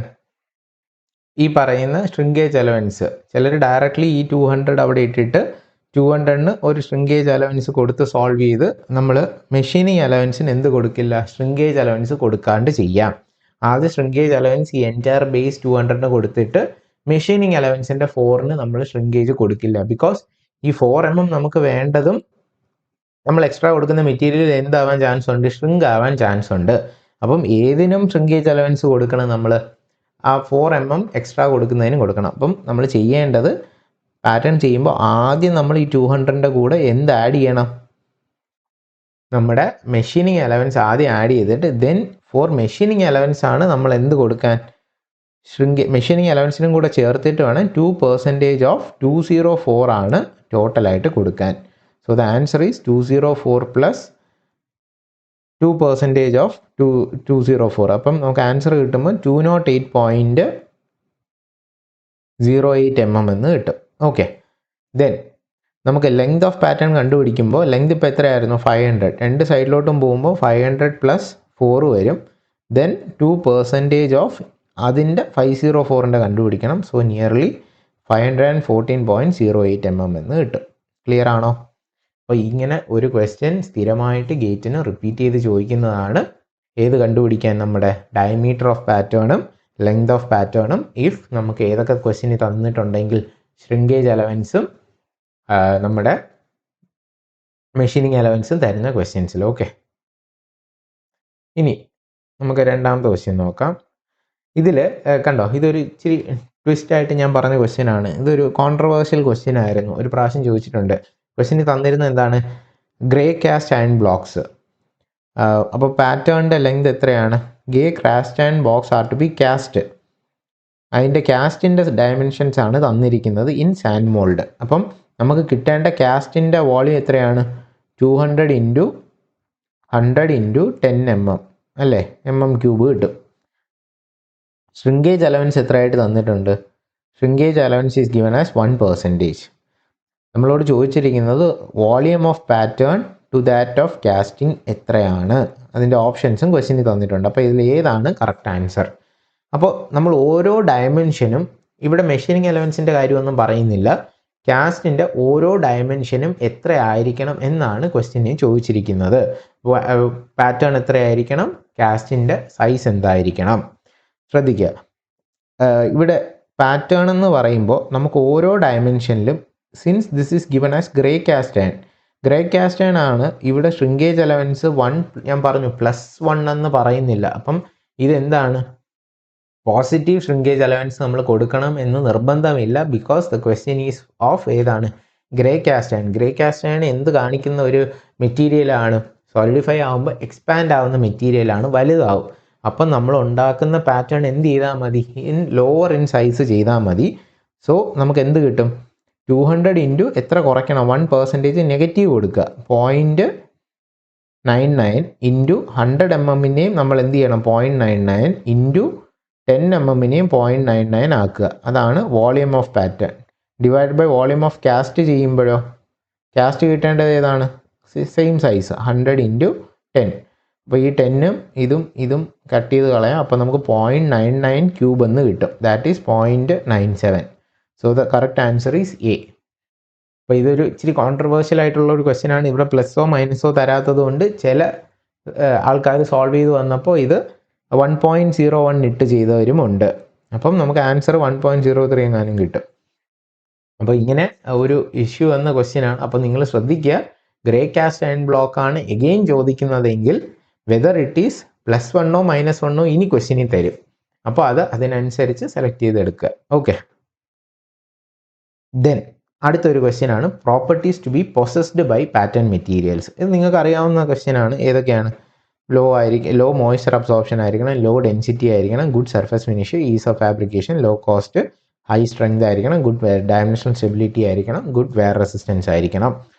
Speaker 1: ഈ പറയുന്ന ഷ്രിങ്കേജ് അലവൻസ്. ചിലർ ഡയറക്റ്റ്ലി ഈ 200 അവിടെ ഇട്ടിട്ട് 200ന് ഒരു ഷ്രിങ്കേജ് അലവൻസ് കൊടുത്ത് സോൾവ് ചെയ്ത് നമ്മൾ മെഷീനിങ് അലവൻസിന് എന്ത് കൊടുക്കില്ല? ഷ്രിങ്കേജ് അലവൻസ് കൊടുക്കാണ്ട് ചെയ്യാം. ആദ്യം ഷ്രിങ്കേജ് അലവൻസ് ഈ എൻറ്റയർ ബേസ് 200ന് കൊടുത്തിട്ട് മെഷീനിങ് അലവൻസിൻ്റെ 4ന് നമ്മൾ ഷ്രിങ്കേജ് കൊടുക്കില്ല. ബിക്കോസ് ഈ 4 mm നമുക്ക് വേണ്ടതും നമ്മൾ എക്സ്ട്രാ കൊടുക്കുന്ന മെറ്റീരിയൽ എന്താവാൻ ചാൻസ് ഉണ്ട്? ഷ്രിങ്ക് ആവാൻ ചാൻസ് ഉണ്ട്. അപ്പം ഏതിനും ഷ്രിങ്കേജ് അലവൻസ് കൊടുക്കണം. നമ്മൾ ആ 4 mm എക്സ്ട്രാ കൊടുക്കുന്നതിനും കൊടുക്കണം. അപ്പം നമ്മൾ ചെയ്യേണ്ടത്, പാറ്റേൺ ചെയ്യുമ്പോൾ ആദ്യം നമ്മൾ ഈ 200ൻ്റെ കൂടെ എന്ത് ആഡ് ചെയ്യണം? നമ്മുടെ മെഷീനിങ് അലവൻസ് ആദ്യം ആഡ് ചെയ്തിട്ട് ദെൻ ഫോർ മെഷീനിങ് അലവൻസ് ആണ് നമ്മൾ എന്ത് കൊടുക്കാൻ? മെഷീനിങ് അലവൻസിനും കൂടെ ചേർത്തിട്ട് വേണം 2% ഓഫ് 204 ആണ് ടോട്ടലായിട്ട് കൊടുക്കാൻ. So the answer is 204 plus 2% of 204. അപ്പം നമുക്ക് ആൻസർ കിട്ടുമ്പോൾ 208.08 mm എന്ന് കിട്ടും. ഓക്കെ, ദെൻ നമുക്ക് ലെങ്ത് ഓഫ് പാറ്റേൺ കണ്ടുപിടിക്കുമ്പോൾ ലെങ്ത് ഇപ്പോൾ എത്രയായിരുന്നു? 500. രണ്ട് സൈഡിലോട്ടും പോകുമ്പോൾ 500 പ്ലസ് 4 വരും. ദെൻ 2% ഓഫ് അതിൻ്റെ 504ൻ്റെ കണ്ടുപിടിക്കണം. സോ നിയർലി 514.08 mm എന്ന് കിട്ടും. ക്ലിയർ ആണോ? അപ്പോൾ ഇങ്ങനെ ഒരു ക്വസ്റ്റ്യൻ സ്ഥിരമായിട്ട് ഗേറ്റിന് റിപ്പീറ്റ് ചെയ്ത് ചോദിക്കുന്നതാണ്. ഏത് കണ്ടുപിടിക്കാൻ? നമ്മുടെ ഡയമീറ്റർ ഓഫ് പാറ്റേണും ലെങ്ത് ഓഫ് പാറ്റേണും. ഇഫ് നമുക്ക് ഏതൊക്കെ ക്വസ്റ്റ്യന് തന്നിട്ടുണ്ടെങ്കിൽ ഷ്രിങ്കേജ് അലവൻസും നമ്മുടെ മെഷീനിങ് അലവൻസും തരുന്ന ക്വസ്റ്റ്യൻസിൽ. ഓക്കെ, ഇനി നമുക്ക് രണ്ടാമത്തെ ക്വസ്റ്റ്യൻ നോക്കാം. ഇതിൽ കണ്ടോ, ഇതൊരു ഇച്ചിരി ട്വിസ്റ്റായിട്ട് ഞാൻ പറഞ്ഞ ക്വസ്റ്റ്യൻ ആണ്. ഇതൊരു കോൺട്രവേഴ്ഷ്യൽ ക്വസ്റ്റ്യൻ ആയിരുന്നു. ഒരു പ്രാവശ്യം ചോദിച്ചിട്ടുണ്ട്. ക്വസ്റ്റ്യന് തന്നിരുന്നത് എന്താണ്? Grey cast iron blocks. അപ്പോൾ പാറ്റേണിൻ്റെ ലെങ്ത് എത്രയാണ്? Grey cast iron box are to be cast. അതിൻ്റെ കാസ്റ്റിൻ്റെ ഡയമെൻഷൻസ് ആണ് തന്നിരിക്കുന്നത് ഇൻ സാൻഡ് മോൾഡ്. അപ്പം നമുക്ക് കിട്ടേണ്ട കാസ്റ്റിൻ്റെ വോളിയം എത്രയാണ്? 200 ഇൻറ്റു 100 ഇൻറ്റു 10 mm അല്ലേ? mm³ കിട്ടും. ഷ്രിങ്കേജ് അലവൻസ് എത്രയായിട്ട് തന്നിട്ടുണ്ട്? Shrinkage allowance is given as 1%. നമ്മളോട് ചോദിച്ചിരിക്കുന്നത് volume of pattern to that of casting എത്രയാണ്? അതിൻ്റെ ഓപ്ഷൻസും ക്വസ്റ്റ്യനിൽ തന്നിട്ടുണ്ട്. അപ്പോൾ ഇതിൽ ഏതാണ് കറക്റ്റ് ആൻസർ? അപ്പോൾ നമ്മൾ ഓരോ ഡയമെൻഷനും, ഇവിടെ മെഷീനിങ് അലവൻസിൻ്റെ കാര്യമൊന്നും പറയുന്നില്ല, കാസ്റ്റിൻ്റെ ഓരോ ഡയമെൻഷനും എത്ര ആയിരിക്കണം എന്നാണ് ക്വസ്റ്റ്യനിൽ ചോദിച്ചിരിക്കുന്നത്. പാറ്റേൺ എത്രയായിരിക്കണം? കാസ്റ്റിൻ്റെ സൈസ് എന്തായിരിക്കണം? ശ്രദ്ധിക്കുക, ഇവിടെ പാറ്റേൺ എന്ന് പറയുമ്പോൾ നമുക്ക് ഓരോ ഡയമെൻഷനിലും, since this is given as grey cast iron ആണ്, ഇവിടെ ഷ്രിങ്കേജ് അലവൻസ് 1 ഞാൻ പറഞ്ഞു +1 എന്ന് പറയുന്നില്ല. അപ്പം ഇതെന്താണ്? പോസിറ്റീവ് ഷ്രിങ്കേജ് അലവൻസ് നമ്മൾ കൊടുക്കണം എന്ന് നിർബന്ധമില്ല. Because the question is of ഏതാണ്? Grey cast iron. Grey cast iron എന്ത് കാണിക്കുന്ന ഒരു മെറ്റീരിയലാണ്? സോളിഡിഫൈ ആകുമ്പോൾ എക്സ്പാൻഡ് ആവുന്ന മെറ്റീരിയലാണ്, വലുതാവും. അപ്പം നമ്മൾ ഉണ്ടാക്കുന്ന പാറ്റേൺ എന്ത് ചെയ്താൽ മതി? ലോവർ ഇൻ സൈസ് ചെയ്താൽ മതി. സോ നമുക്ക് എന്ത് കിട്ടും? 200 ഇൻറ്റു എത്ര കുറയ്ക്കണം, 1% നെഗറ്റീവ് കൊടുക്കുക, 0.99 ഇൻറ്റു 100 mm നമ്മൾ എന്ത് ചെയ്യണം, 0.99 ഇൻറ്റു 10 mm 0.99 ആക്കുക. അതാണ് volume of pattern. Divide by volume of cast ചെയ്യുമ്പോഴോ, കാസ്റ്റ് കിട്ടേണ്ടത് ഏതാണ്, സെയിം സൈസ് 100 ഇൻറ്റു 10. അപ്പോൾ ഈ 10ഉം ഇതും കട്ട് ചെയ്ത് കളയാം. അപ്പോൾ നമുക്ക് 0.99 ക്യൂബ് എന്ന് കിട്ടും. That is 0.97. So the correct answer is A. അപ്പോൾ ഇതൊരു ഇച്ചിരി കോൺട്രവേഴ്ഷ്യൽ ആയിട്ടുള്ള ഒരു ക്വസ്റ്റ്യൻ ആണ്. ഇവിടെ പ്ലസ്സോ മൈനസോ തരാത്തത് കൊണ്ട് ചില ആൾക്കാർ സോൾവ് ചെയ്ത് വന്നപ്പോൾ ഇത് 1.01 ഇട്ട് ചെയ്തവരും ഉണ്ട്. അപ്പം നമുക്ക് ആൻസർ 1.03 എങ്ങാനും കിട്ടും. അപ്പോൾ ഇങ്ങനെ ഒരു ഇഷ്യൂ എന്ന ക്വസ്റ്റ്യൻ ആണ്. അപ്പോൾ നിങ്ങൾ ശ്രദ്ധിക്കുക, ഗ്രേ കാസ്റ്റ് അയൺ ബ്ലോക്ക് ആണ് എഗെയിൻ ചോദിക്കുന്നതെങ്കിൽ വെദർ ഇറ്റ് ഈസ് +1 -1 ഇനി ക്വസ്റ്റ്യനിൽ തരും. അപ്പോൾ അതിനനുസരിച്ച് സെലക്ട് ചെയ്തെടുക്കുക. ഓക്കെ, ദെൻ അടുത്തൊരു ക്വസ്റ്റ്യൻ ആണ് properties to be possessed by pattern materials. ഇത് നിങ്ങൾക്ക് അറിയാവുന്ന ക്വസ്റ്റ്യൻ ആണ്. ഏതൊക്കെയാണ്, ലോ മോയ്സ്ചർ അബ്സോർപ്ഷൻ ആയിരിക്കണം, ലോ ഡെൻസിറ്റി ആയിരിക്കണം, good surface finish, ease of fabrication, low cost, high strength ആയിരിക്കണം, ഗുഡ് ഡയമെൻഷണൽ സ്റ്റെബിലിറ്റി ആയിരിക്കണം, ഗുഡ് വെയർ റെസിസ്റ്റൻസ് ആയിരിക്കണം.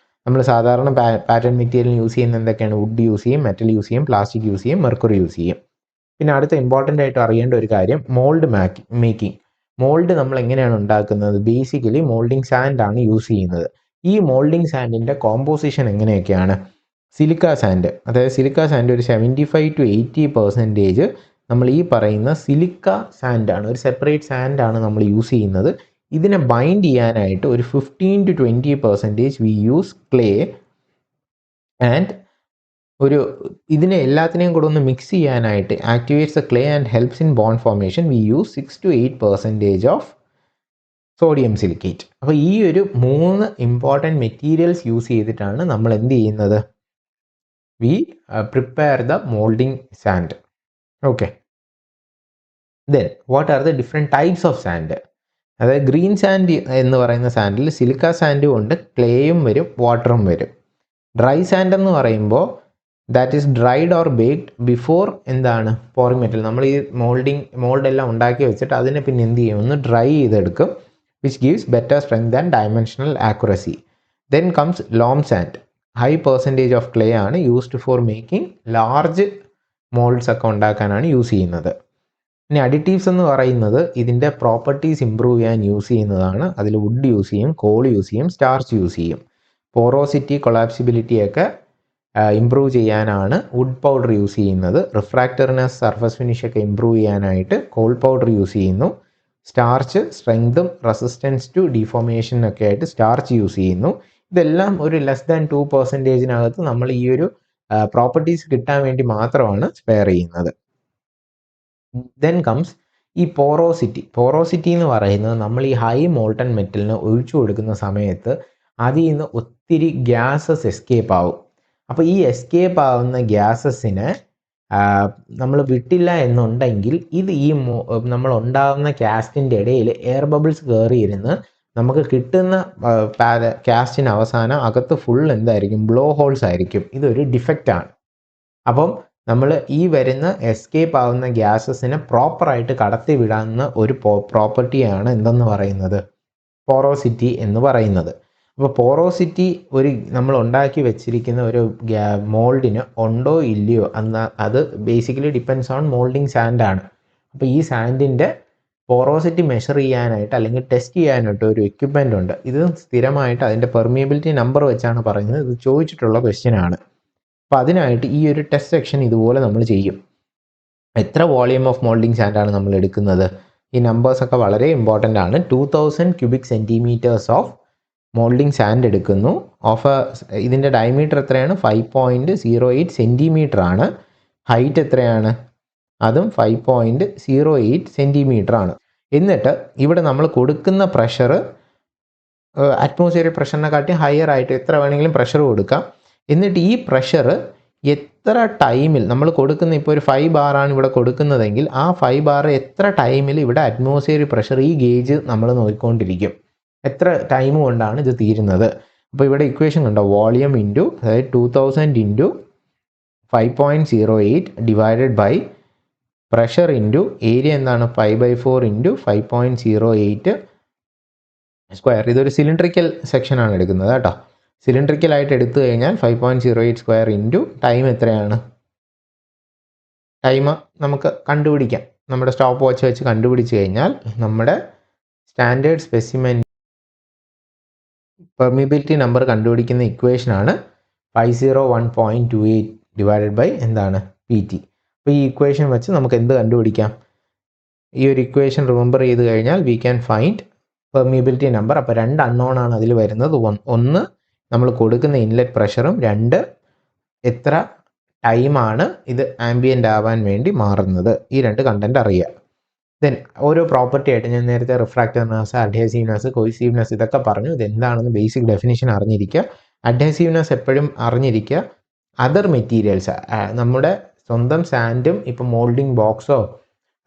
Speaker 1: നമ്മൾ സാധാരണ പാറ്റേൺ മെറ്റീരിയൽ യൂസ് ചെയ്യുന്ന എന്തൊക്കെയാണ്, വുഡ് യൂസ് ചെയ്യും, മെറ്റൽ യൂസ് ചെയ്യും, പ്ലാസ്റ്റിക് യൂസ് ചെയ്യും, മെർക്കുറി യൂസ് ചെയ്യും. പിന്നെ അടുത്ത ഇമ്പോർട്ടൻ്റ് ആയിട്ട് അറിയേണ്ട ഒരു കാര്യം, മോൾഡ് മേക്കിംഗ്. മോൾഡ് നമ്മൾ എങ്ങനെയാണ് ഉണ്ടാക്കുന്നത്, ബേസിക്കലി മോൾഡിംഗ് സാൻഡ് ആണ് യൂസ് ചെയ്യുന്നത്. ഈ മോൾഡിംഗ് സാൻഡിൻ്റെ കോമ്പോസിഷൻ എങ്ങനെയൊക്കെയാണ്, സിലിക്ക സാൻഡ്, അതായത് സിലിക്ക സാൻഡ് ഒരു 75 to 80% നമ്മൾ ഈ പറയുന്ന സിലിക്ക സാൻഡാണ്, ഒരു സെപ്പറേറ്റ് സാൻഡാണ് നമ്മൾ യൂസ് ചെയ്യുന്നത്. ഇതിനെ ബൈൻഡ് ചെയ്യാനായിട്ട് ഒരു 15 to 20% we use clay and ഇതിനെ എല്ലാത്തിനെയും കൂടെ ഒന്ന് മിക്സ് ചെയ്യാനായിട്ട് activates the clay and helps in bond formation we use 6 to 8% of sodium silicate. അപ്പോൾ ഈ ഒരു 3 ഇമ്പോർട്ടൻറ്റ് മെറ്റീരിയൽസ് യൂസ് ചെയ്തിട്ടാണ് നമ്മൾ എന്ത് ചെയ്യുന്നത്, we prepare the moulding sand. Okay, then what are the different types of sand. അതായത് ഗ്രീൻ സാൻഡ് എന്ന് പറയുന്ന സാൻഡിൽ സിലിക്ക സാൻഡും ഉണ്ട്, ക്ലേയും വരും, വാട്ടറും വരും. ഡ്രൈ സാൻഡ് എന്ന് പറയുമ്പോൾ that is dried or baked before എന്താണ് പോറിംഗ് മെറ്റൽ. നമ്മൾ ഈ മോൾഡെല്ലാം ഉണ്ടാക്കി വെച്ചിട്ട് അതിനെ പിന്നെ എന്ത് ചെയ്യും, ഒന്ന് ഡ്രൈ ചെയ്തെടുക്കും, which gives better strength and dimensional accuracy. Then comes loam sand. High percentage of clay ആണ് used for making large moulds ഒക്കെ ഉണ്ടാക്കാനാണ് യൂസ് ചെയ്യുന്നത്. ഇനി അഡിറ്റീവ്സ് എന്ന് പറയുന്നത് ഇതിൻ്റെ പ്രോപ്പർട്ടീസ് ഇമ്പ്രൂവ് ചെയ്യാൻ യൂസ് ചെയ്യുന്നതാണ്. അതിൽ വുഡ് യൂസ് ചെയ്യും, കോൾ യൂസ് ചെയ്യും, സ്റ്റാർച്ച് യൂസ് ചെയ്യും. പോറോസിറ്റി, കൊളാപ്സിബിലിറ്റി ഒക്കെ ഇമ്പ്രൂവ് ചെയ്യാനാണ് വുഡ് പൗഡർ യൂസ് ചെയ്യുന്നത്. റിഫ്രാക്റ്ററിനെസ്, സർഫസ് ഫിനിഷ് ഒക്കെ ഇമ്പ്രൂവ് ചെയ്യാനായിട്ട് കോൾ പൗഡർ യൂസ് ചെയ്യുന്നു. സ്റ്റാർച്ച് സ്ട്രെങ്തും റെസിസ്റ്റൻസ് ടു ഡിഫോർമേഷൻ ഒക്കെ ആയിട്ട് സ്റ്റാർച്ച് യൂസ് ചെയ്യുന്നു. ഇതെല്ലാം ഒരു <2% നമ്മൾ ഈ ഒരു പ്രോപ്പർട്ടീസ് കിട്ടാൻ വേണ്ടി മാത്രമാണ് സ്പെയർ ചെയ്യുന്നത്. ദെൻ കംസ് ഈ പോറോസിറ്റി എന്ന് പറയുന്നത് നമ്മൾ ഈ ഹൈ മോൾട്ടൺ മെറ്റലിന് ഒഴിച്ചു കൊടുക്കുന്ന സമയത്ത് അതിൽ നിന്ന് ഒത്തിരി ഗ്യാസസ് എസ്കേപ്പ് ആവും. അപ്പോൾ ഈ എസ്കേപ്പ് ആവുന്ന ഗ്യാസസിനെ നമ്മൾ വിട്ടില്ല എന്നുണ്ടെങ്കിൽ ഇത് ഈ നമ്മൾ ഉണ്ടാകുന്ന കാസ്റ്റിൻ്റെ ഇടയിൽ എയർ ബബിൾസ് കയറിയിരുന്ന് നമുക്ക് കിട്ടുന്ന കാസ്റ്റിന് അവസാനം അകത്ത് ഫുൾ എന്തായിരിക്കും, ബ്ലോ ഹോൾസ് ആയിരിക്കും. ഇതൊരു ഡിഫക്റ്റാണ്. അപ്പം നമ്മൾ ഈ വരുന്ന എസ്കേപ്പ് ആവുന്ന ഗ്യാസസിനെ പ്രോപ്പറായിട്ട് കടത്തി വിടാവുന്ന ഒരു പ്രോപ്പർട്ടിയാണ് എന്തെന്ന് പറയുന്നത്, പോറോസിറ്റി എന്ന് പറയുന്നത്. അപ്പോൾ പോറോസിറ്റി നമ്മൾ ഉണ്ടാക്കി വെച്ചിരിക്കുന്ന ഒരു മോൾഡിന് ഉണ്ടോ ഇല്ലയോ അത് ബേസിക്കലി ഡിപ്പെൻഡ്സ് ഓൺ മോൾഡിങ് സാൻഡാണ്. അപ്പോൾ ഈ സാൻഡിൻ്റെ പോറോസിറ്റി മെഷർ ചെയ്യാനായിട്ട് അല്ലെങ്കിൽ ടെസ്റ്റ് ചെയ്യാനായിട്ട് ഒരു എക്യുപ്മെൻ്റ് ഉണ്ട്. ഇത് സ്ഥിരമായിട്ട് അതിൻ്റെ പെർമിയബിലിറ്റി നമ്പർ വെച്ചാണ് പറയുന്നത്. ഇത് ചോദിച്ചിട്ടുള്ള ക്വസ്റ്റ്യൻ ആണ്. അപ്പോൾ അതിനായിട്ട് ഈ ഒരു ടെസ്റ്റ് സെക്ഷൻ ഇതുപോലെ നമ്മൾ ചെയ്യും. എത്ര വോളിയം ഓഫ് മോൾഡിങ് സാൻഡാണ് നമ്മൾ എടുക്കുന്നത്, ഈ നമ്പേഴ്സൊക്കെ വളരെ ഇമ്പോർട്ടൻ്റ് ആണ്. 2000 cubic centimetres of moulding sand എടുക്കുന്നു. ഇതിൻ്റെ ഡയമീറ്റർ എത്രയാണ്, 5.08 സെൻറ്റിമീറ്റർ ആണ്. ഹൈറ്റ് എത്രയാണ്, അതും 5.08 സെൻറ്റിമീറ്റർ ആണ്. എന്നിട്ട് ഇവിടെ നമ്മൾ കൊടുക്കുന്ന പ്രഷർ അറ്റ്മോസ്ഫിയറിക് പ്രഷറിനെക്കാട്ടി ഹയർ ആയിട്ട് എത്ര വേണമെങ്കിലും പ്രഷർ കൊടുക്കാം. എന്നിട്ട് ഈ പ്രഷർ എത്ര ടൈമിൽ നമ്മൾ കൊടുക്കുന്ന, ഇപ്പോൾ ഒരു 5 ബാറാണ് ഇവിടെ കൊടുക്കുന്നതെങ്കിൽ ആ 5 ബാർ എത്ര ടൈമിൽ ഇവിടെ അറ്റ്മോസ്ഫിയറിക് പ്രഷർ ഈ ഗേജ് നമ്മൾ നോക്കിക്കൊണ്ടിരിക്കും, എത്ര ടൈം കൊണ്ടാണ് ഇത് തീരുന്നത്. അപ്പോൾ ഇവിടെ ഇക്വേഷൻ കണ്ടോ, വോളിയം ഇൻറ്റു അതായത് 2000 into 5.08 divided by pressure into area എന്താണ് 5/4 ഇൻറ്റു 5.08 സ്ക്വയർ. ഇതൊരു സിലിണ്ട്രിക്കൽ സെക്ഷനാണ് എടുക്കുന്നത് കേട്ടോ. സിലിണ്ട്രിക്കലായിട്ട് എടുത്തു കഴിഞ്ഞാൽ 5.08 സ്ക്വയർ ഇൻറ്റു ടൈം എത്രയാണ്? ടൈം നമുക്ക് കണ്ടുപിടിക്കാം. നമ്മുടെ സ്റ്റോപ്പ് വാച്ച് വെച്ച് കണ്ടുപിടിച്ച് കഴിഞ്ഞാൽ നമ്മുടെ സ്റ്റാൻഡേർഡ് സ്പെസിമെൻ പെർമിബിലിറ്റി നമ്പർ കണ്ടുപിടിക്കുന്ന ഇക്വേഷനാണ് 501.28 ഡിവൈഡഡ് ബൈ എന്താണ് PT. അപ്പോൾ ഈ ഇക്വേഷൻ വെച്ച് നമുക്ക് എന്ത് കണ്ടുപിടിക്കാം? ഈ ഒരു ഇക്വേഷൻ റിമെമ്പർ ചെയ്ത് കഴിഞ്ഞാൽ we can find permeability number. അപ്പോൾ 2 അൺനോൺ ആണ് അതിൽ വരുന്നത്. ഒന്ന് നമ്മൾ കൊടുക്കുന്ന ഇൻലെറ്റ് പ്രഷറും, 2 എത്ര ടൈമാണ് ഇത് ആംബിയൻ്റ് ആവാൻ വേണ്ടി മാറുന്നത്. ഈ 2 കണ്ടന്റ് അറിയുക. ദെൻ ഓരോ പ്രോപ്പർട്ടി ആയിട്ട് ഞാൻ നേരത്തെ റിഫ്രാക്റ്റീവ്നെസ്, അഡ്ഹേസീവ്നെസ്, കൊയ്സീവ്നെസ് ഇതൊക്കെ പറഞ്ഞു. ഇതെന്താണെന്ന് ബേസിക് ഡെഫിനിഷൻ അറിഞ്ഞിരിക്കുക. അഡ്ഹേസീവ്നെസ് എപ്പോഴും അറിഞ്ഞിരിക്കുക. അതർ മെറ്റീരിയൽസ്, നമ്മുടെ സ്വന്തം സാൻഡും ഇപ്പോൾ മോൾഡിംഗ് ബോക്സോ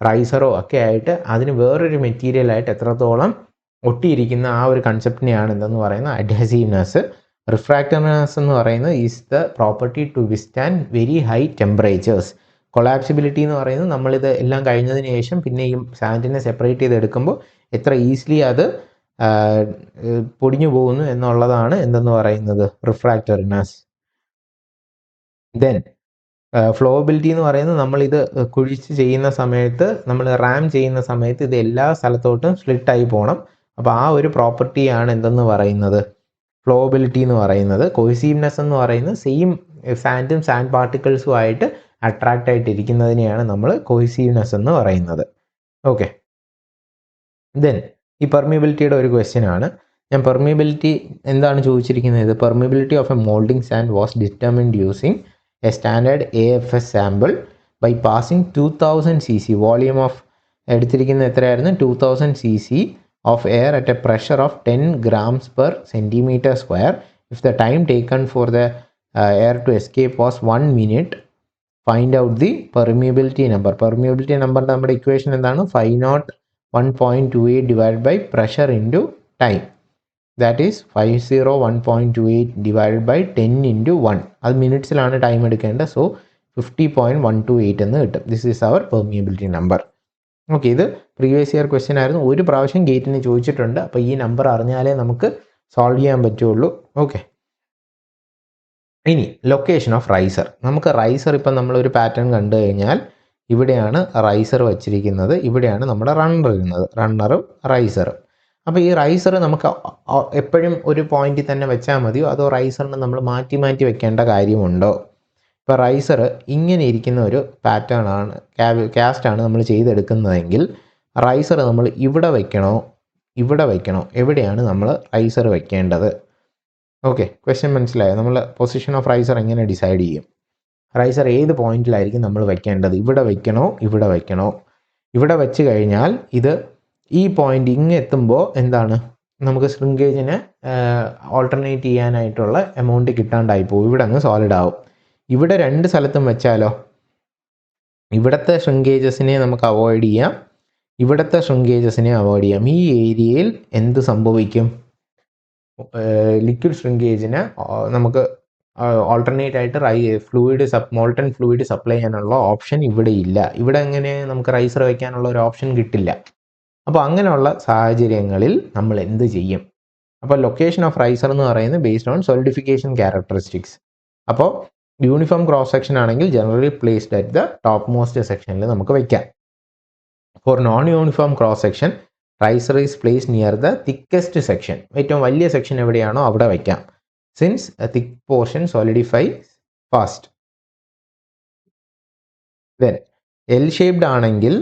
Speaker 1: റൈസറോ ഒക്കെ ആയിട്ട് അതിന് വേറൊരു മെറ്റീരിയലായിട്ട് എത്രത്തോളം ഒട്ടിയിരിക്കുന്ന ആ ഒരു കൺസെപ്റ്റിനെയാണ് എന്തെന്ന് പറയുന്നത് അഡ്ഹസീവ്നെസ്. റിഫ്രാക്റ്റീവ്നെസ് എന്ന് പറയുന്നത് is the property to withstand very high temperatures. Collapsibility എന്ന് പറയുന്നത് നമ്മളിത് എല്ലാം കഴിഞ്ഞതിന് ശേഷം പിന്നെ ഈ സാൻഡിനെ സെപ്പറേറ്റ് ചെയ്തെടുക്കുമ്പോൾ എത്ര ഈസിലി അത് പൊടിഞ്ഞു പോകുന്നു എന്നുള്ളതാണ് എന്തെന്ന് പറയുന്നത് റിഫ്രാക്റ്റീവ്നെസ്. ദെൻ ഫ്ലോബിലിറ്റി എന്ന് പറയുന്നത് നമ്മളിത് കുഴിച്ച് ചെയ്യുന്ന സമയത്ത്, നമ്മൾ റാം ചെയ്യുന്ന സമയത്ത് ഇത് എല്ലാ സ്ഥലത്തോട്ടും സ്പ്ലിറ്റായി പോകണം. അപ്പോൾ ആ ഒരു പ്രോപ്പർട്ടിയാണ് എന്തെന്ന് പറയുന്നത് ഫ്ലോബിലിറ്റി എന്ന് പറയുന്നത്. കൊഹസീവ്നെസ് എന്ന് പറയുന്നത് സെയിം സാൻഡും സാൻഡ് പാർട്ടിക്കിൾസുമായിട്ട് അട്രാക്റ്റ് ആയിട്ടിരിക്കുന്നതിനെയാണ് നമ്മൾ കൊഹസീവ്നെസ് എന്ന് പറയുന്നത്. ഓക്കെ. ദെൻ ഈ പെർമിബിലിറ്റിയുടെ ഒരു ക്വസ്റ്റ്യൻ ആണ്. ഞാൻ പെർമിബിലിറ്റി എന്താണ് ചോദിച്ചിരിക്കുന്നത്? Permeability of a moulding sand was determined using a standard AFS sample by passing 2000 cc volume of എടുത്തിരിക്കുന്നത് എത്രയായിരുന്നു? 2000 cc of air at a pressure of 10 grams per centimeter square. If the time taken for the air to escape was 1 minute, find out the permeability number. Permeability number നമ്മുടെ ഇക്വേഷൻ എന്താണ്? 501.28 divided by pressure into time. That is 501.28 divided by 10 into 1. അത് മിനിറ്റ്സിലാണ് ടൈം എടുക്കേണ്ടത്. സോ 50.128 എന്ന് കിട്ടും. This is our permeability number. Okay, ഇത് പ്രീവിയസ് ഇയർ ക്വസ്റ്റ്യൻ ആയിരുന്നു. ഒരു പ്രാവശ്യം ഗേറ്റിന് ചോദിച്ചിട്ടുണ്ട്. അപ്പോൾ ഈ നമ്പർ അറിഞ്ഞാലേ നമുക്ക് സോൾവ് ചെയ്യാൻ പറ്റുള്ളൂ. ഓക്കെ, ഇനി ലൊക്കേഷൻ ഓഫ് റൈസർ. നമുക്ക് റൈസർ ഇപ്പം നമ്മളൊരു പാറ്റേൺ കണ്ടു കഴിഞ്ഞാൽ ഇവിടെയാണ് റൈസർ വച്ചിരിക്കുന്നത്, ഇവിടെയാണ് നമ്മുടെ റണ്ണർ ഇരുന്നത്, റണ്ണറും റൈസറും. അപ്പോൾ ഈ റൈസർ നമുക്ക് എപ്പോഴും ഒരു പോയിന്റിൽ തന്നെ വെച്ചാൽ മതിയോ, അതോ റൈസറിന് നമ്മൾ മാറ്റി മാറ്റി വെക്കേണ്ട കാര്യമുണ്ടോ? ഇപ്പോൾ റൈസർ ഇങ്ങനെ ഇരിക്കുന്ന ഒരു പാറ്റേൺ ആണ്, കാസ്റ്റാണ് നമ്മൾ ചെയ്തെടുക്കുന്നതെങ്കിൽ റൈസർ നമ്മൾ ഇവിടെ വയ്ക്കണോ ഇവിടെ വയ്ക്കണോ, എവിടെയാണ് നമ്മൾ റൈസർ വെക്കേണ്ടത്? ഓക്കെ, ക്വസ്റ്റ്യൻ മനസ്സിലായോ? നമ്മൾ പൊസിഷൻ ഓഫ് റൈസർ എങ്ങനെ ഡിസൈഡ് ചെയ്യും? റൈസർ ഏത് പോയിന്റിലായിരിക്കും നമ്മൾ വെക്കേണ്ടത്? ഇവിടെ വയ്ക്കണോ ഇവിടെ വയ്ക്കണോ? ഇവിടെ വെച്ച് കഴിഞ്ഞാൽ ഇത് ഈ പോയിന്റ് ഇങ്ങ് എത്തുമ്പോൾ എന്താണ്, നമുക്ക് ശ്രിങ്കേജിനെ ഓൾട്ടർനേറ്റ് ചെയ്യാനായിട്ടുള്ള എമൗണ്ട് കിട്ടാണ്ടായി പോകും. ഇവിടെ അങ്ങ് സോളിഡ് ആവും. ഇവിടെ 2 സ്ഥലത്തും വെച്ചാലോ, ഇവിടുത്തെ ശ്രിങ്കേജസിനെ നമുക്ക് അവോയ്ഡ് ചെയ്യാം, ഇവിടുത്തെ ശ്രിങ്കേജസിനെ അവോയ്ഡ് ചെയ്യാം. ഈ ഏരിയയിൽ എന്ത് സംഭവിക്കും? ലിക്വിഡ് ശ്രിങ്കേജിന് നമുക്ക് ഓൾട്ടർനേറ്റ് ആയിട്ട് മോൾട്ടൺ ഫ്ലൂയിഡ് സപ്ലൈ ചെയ്യാനുള്ള ഓപ്ഷൻ ഇവിടെ ഇല്ല. ഇവിടെ എങ്ങനെ നമുക്ക് റൈസർ വയ്ക്കാനുള്ള ഒരു ഓപ്ഷൻ കിട്ടില്ല. അപ്പോൾ അങ്ങനെയുള്ള സാഹചര്യങ്ങളിൽ നമ്മൾ എന്ത് ചെയ്യും? അപ്പോൾ ലൊക്കേഷൻ ഓഫ് റൈസർ എന്ന് പറയുന്നത് ബേസ്ഡ് ഓൺ സോളിഡിഫിക്കേഷൻ ക്യാരക്ടറിസ്റ്റിക്സ്. അപ്പോൾ യൂണിഫോം ക്രോസ് സെക്ഷൻ ആണെങ്കിൽ generally placed at the top most സെക്ഷനിൽ നമുക്ക് വയ്ക്കാം. For non uniform cross section riser is place near the thickest section. ഏറ്റവും വലിയ സെക്ഷൻ എവിടെയാണോ അവിടെ വയ്ക്കാം. Since thick portion solidify fast. Then L shaped ആണെങ്കിൽ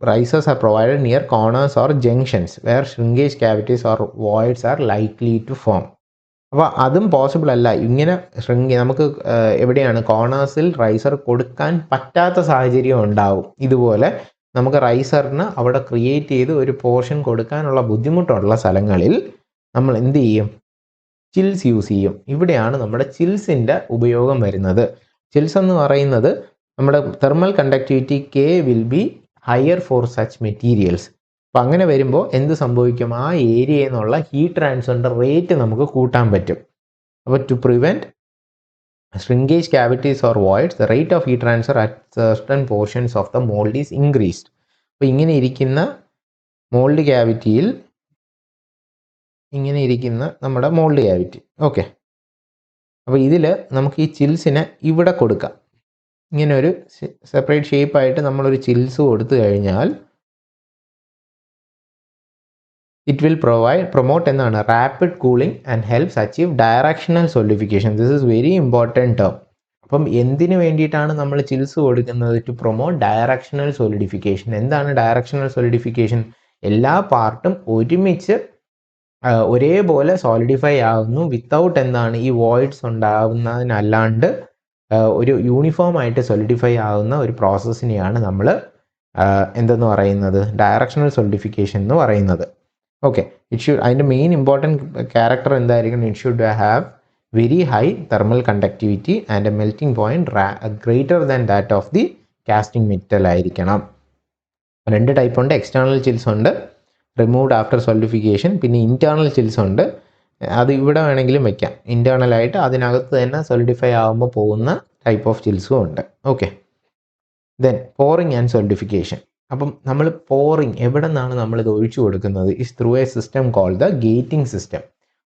Speaker 1: risers are provided near corners or junctions where shrinkage cavities or voids are likely to form. അപ്പോൾ അതും പോസിബിൾ അല്ല. ഇങ്ങനെ നമുക്ക് എവിടെയാണ് കോർണേഴ്സിൽ റൈസർ കൊടുക്കാൻ പറ്റാത്ത സാഹചര്യം ഉണ്ടാവും. ഇതുപോലെ നമുക്ക് റൈസറിന് അവിടെ ക്രിയേറ്റ് ചെയ്ത് ഒരു പോർഷൻ കൊടുക്കാനുള്ള ബുദ്ധിമുട്ടുള്ള സ്ഥലങ്ങളിൽ നമ്മൾ എന്ത് ചെയ്യും? ചിൽസ് യൂസ് ചെയ്യും. ഇവിടെയാണ് നമ്മുടെ ചിൽസിൻ്റെ ഉപയോഗം വരുന്നത്. ചിൽസ് എന്ന് പറയുന്നത് നമ്മുടെ thermal conductivity K will be higher for such materials. അപ്പം അങ്ങനെ വരുമ്പോൾ എന്ത് സംഭവിക്കും? ആ ഏരിയയിൽ നിന്നുള്ള ഹീറ്റ് ട്രാൻസ്ഫറിൻ്റെ റേറ്റ് നമുക്ക് കൂട്ടാൻ പറ്റും. അപ്പോൾ to prevent shrinkage cavities or voids, the rate of heat transfer at certain portions of the mold is increased. അപ്പോൾ ഇങ്ങനെ ഇരിക്കുന്ന മോൾഡ് ക്യാവിറ്റിയിൽ ഇങ്ങനെ ഇരിക്കുന്ന നമ്മുടെ മോൾഡ് ക്യാവിറ്റി. ഓക്കെ, അപ്പോൾ ഇതിൽ നമുക്ക് ഈ ചിൽസിനെ ഇവിടെ കൊടുക്കാം. ഇങ്ങനെ ഒരു സെപ്പറേറ്റ് ഷേപ്പായിട്ട് നമ്മളൊരു ചിൽസ് കൊടുത്തു കഴിഞ്ഞാൽ ഇറ്റ് വിൽ പ്രൊമോട്ട് എന്നാണ് rapid cooling and helps achieve directional solidification. This is very important term. അപ്പം എന്തിനു വേണ്ടിയിട്ടാണ് നമ്മൾ ചിൽസ് കൊടുക്കുന്നത്? To promote directional solidification. എന്താണ് ഡയറക്ഷണൽ സോളിഡിഫിക്കേഷൻ? എല്ലാ പാർട്ടും ഒരുമിച്ച് ഒരേപോലെ സോളിഡിഫൈ ആകുന്നു വിത്തൗട്ട് എന്താണ് ഈ വോയിഡ്സ് ഉണ്ടാകുന്നതിനല്ലാണ്ട് ഒരു യൂണിഫോം ആയിട്ട് സോളിഡിഫൈ ആകുന്ന ഒരു പ്രോസസ്സിനെയാണ് നമ്മൾ എന്തെന്ന് പറയുന്നത്? ഡയറക്ഷണൽ സോളിഡിഫിക്കേഷൻ എന്ന് പറയുന്നത്. ഓക്കെ, അതിൻ്റെ മെയിൻ ഇമ്പോർട്ടൻറ്റ് ക്യാരക്ടർ എന്തായിരിക്കണം? It should have very high thermal conductivity and A melting point greater than that of the casting metal ആയിരിക്കണം. 2 ടൈപ്പ് ഉണ്ട്. എക്സ്റ്റേണൽ ചിൽസ് ഉണ്ട്, റിമൂവ്ഡ് ആഫ്റ്റർ സോളിഡിഫിക്കേഷൻ. പിന്നെ ഇൻറ്റേർണൽ ചിൽസ് ഉണ്ട്. അത് ഇവിടെ വേണമെങ്കിലും വെക്കാം. ഇൻറ്റേർണലായിട്ട് അതിനകത്ത് തന്നെ സോളിഡിഫൈ ആകുമ്പോൾ പോകുന്ന ടൈപ്പ് ഓഫ് ചിൽസും ഉണ്ട്. Okay, then pouring and solidification. അപ്പം നമ്മൾ പോറിങ് എവിടെ നിന്നാണ് നമ്മളിത് ഒഴിച്ചു കൊടുക്കുന്നത്? Is through a system called the gating system.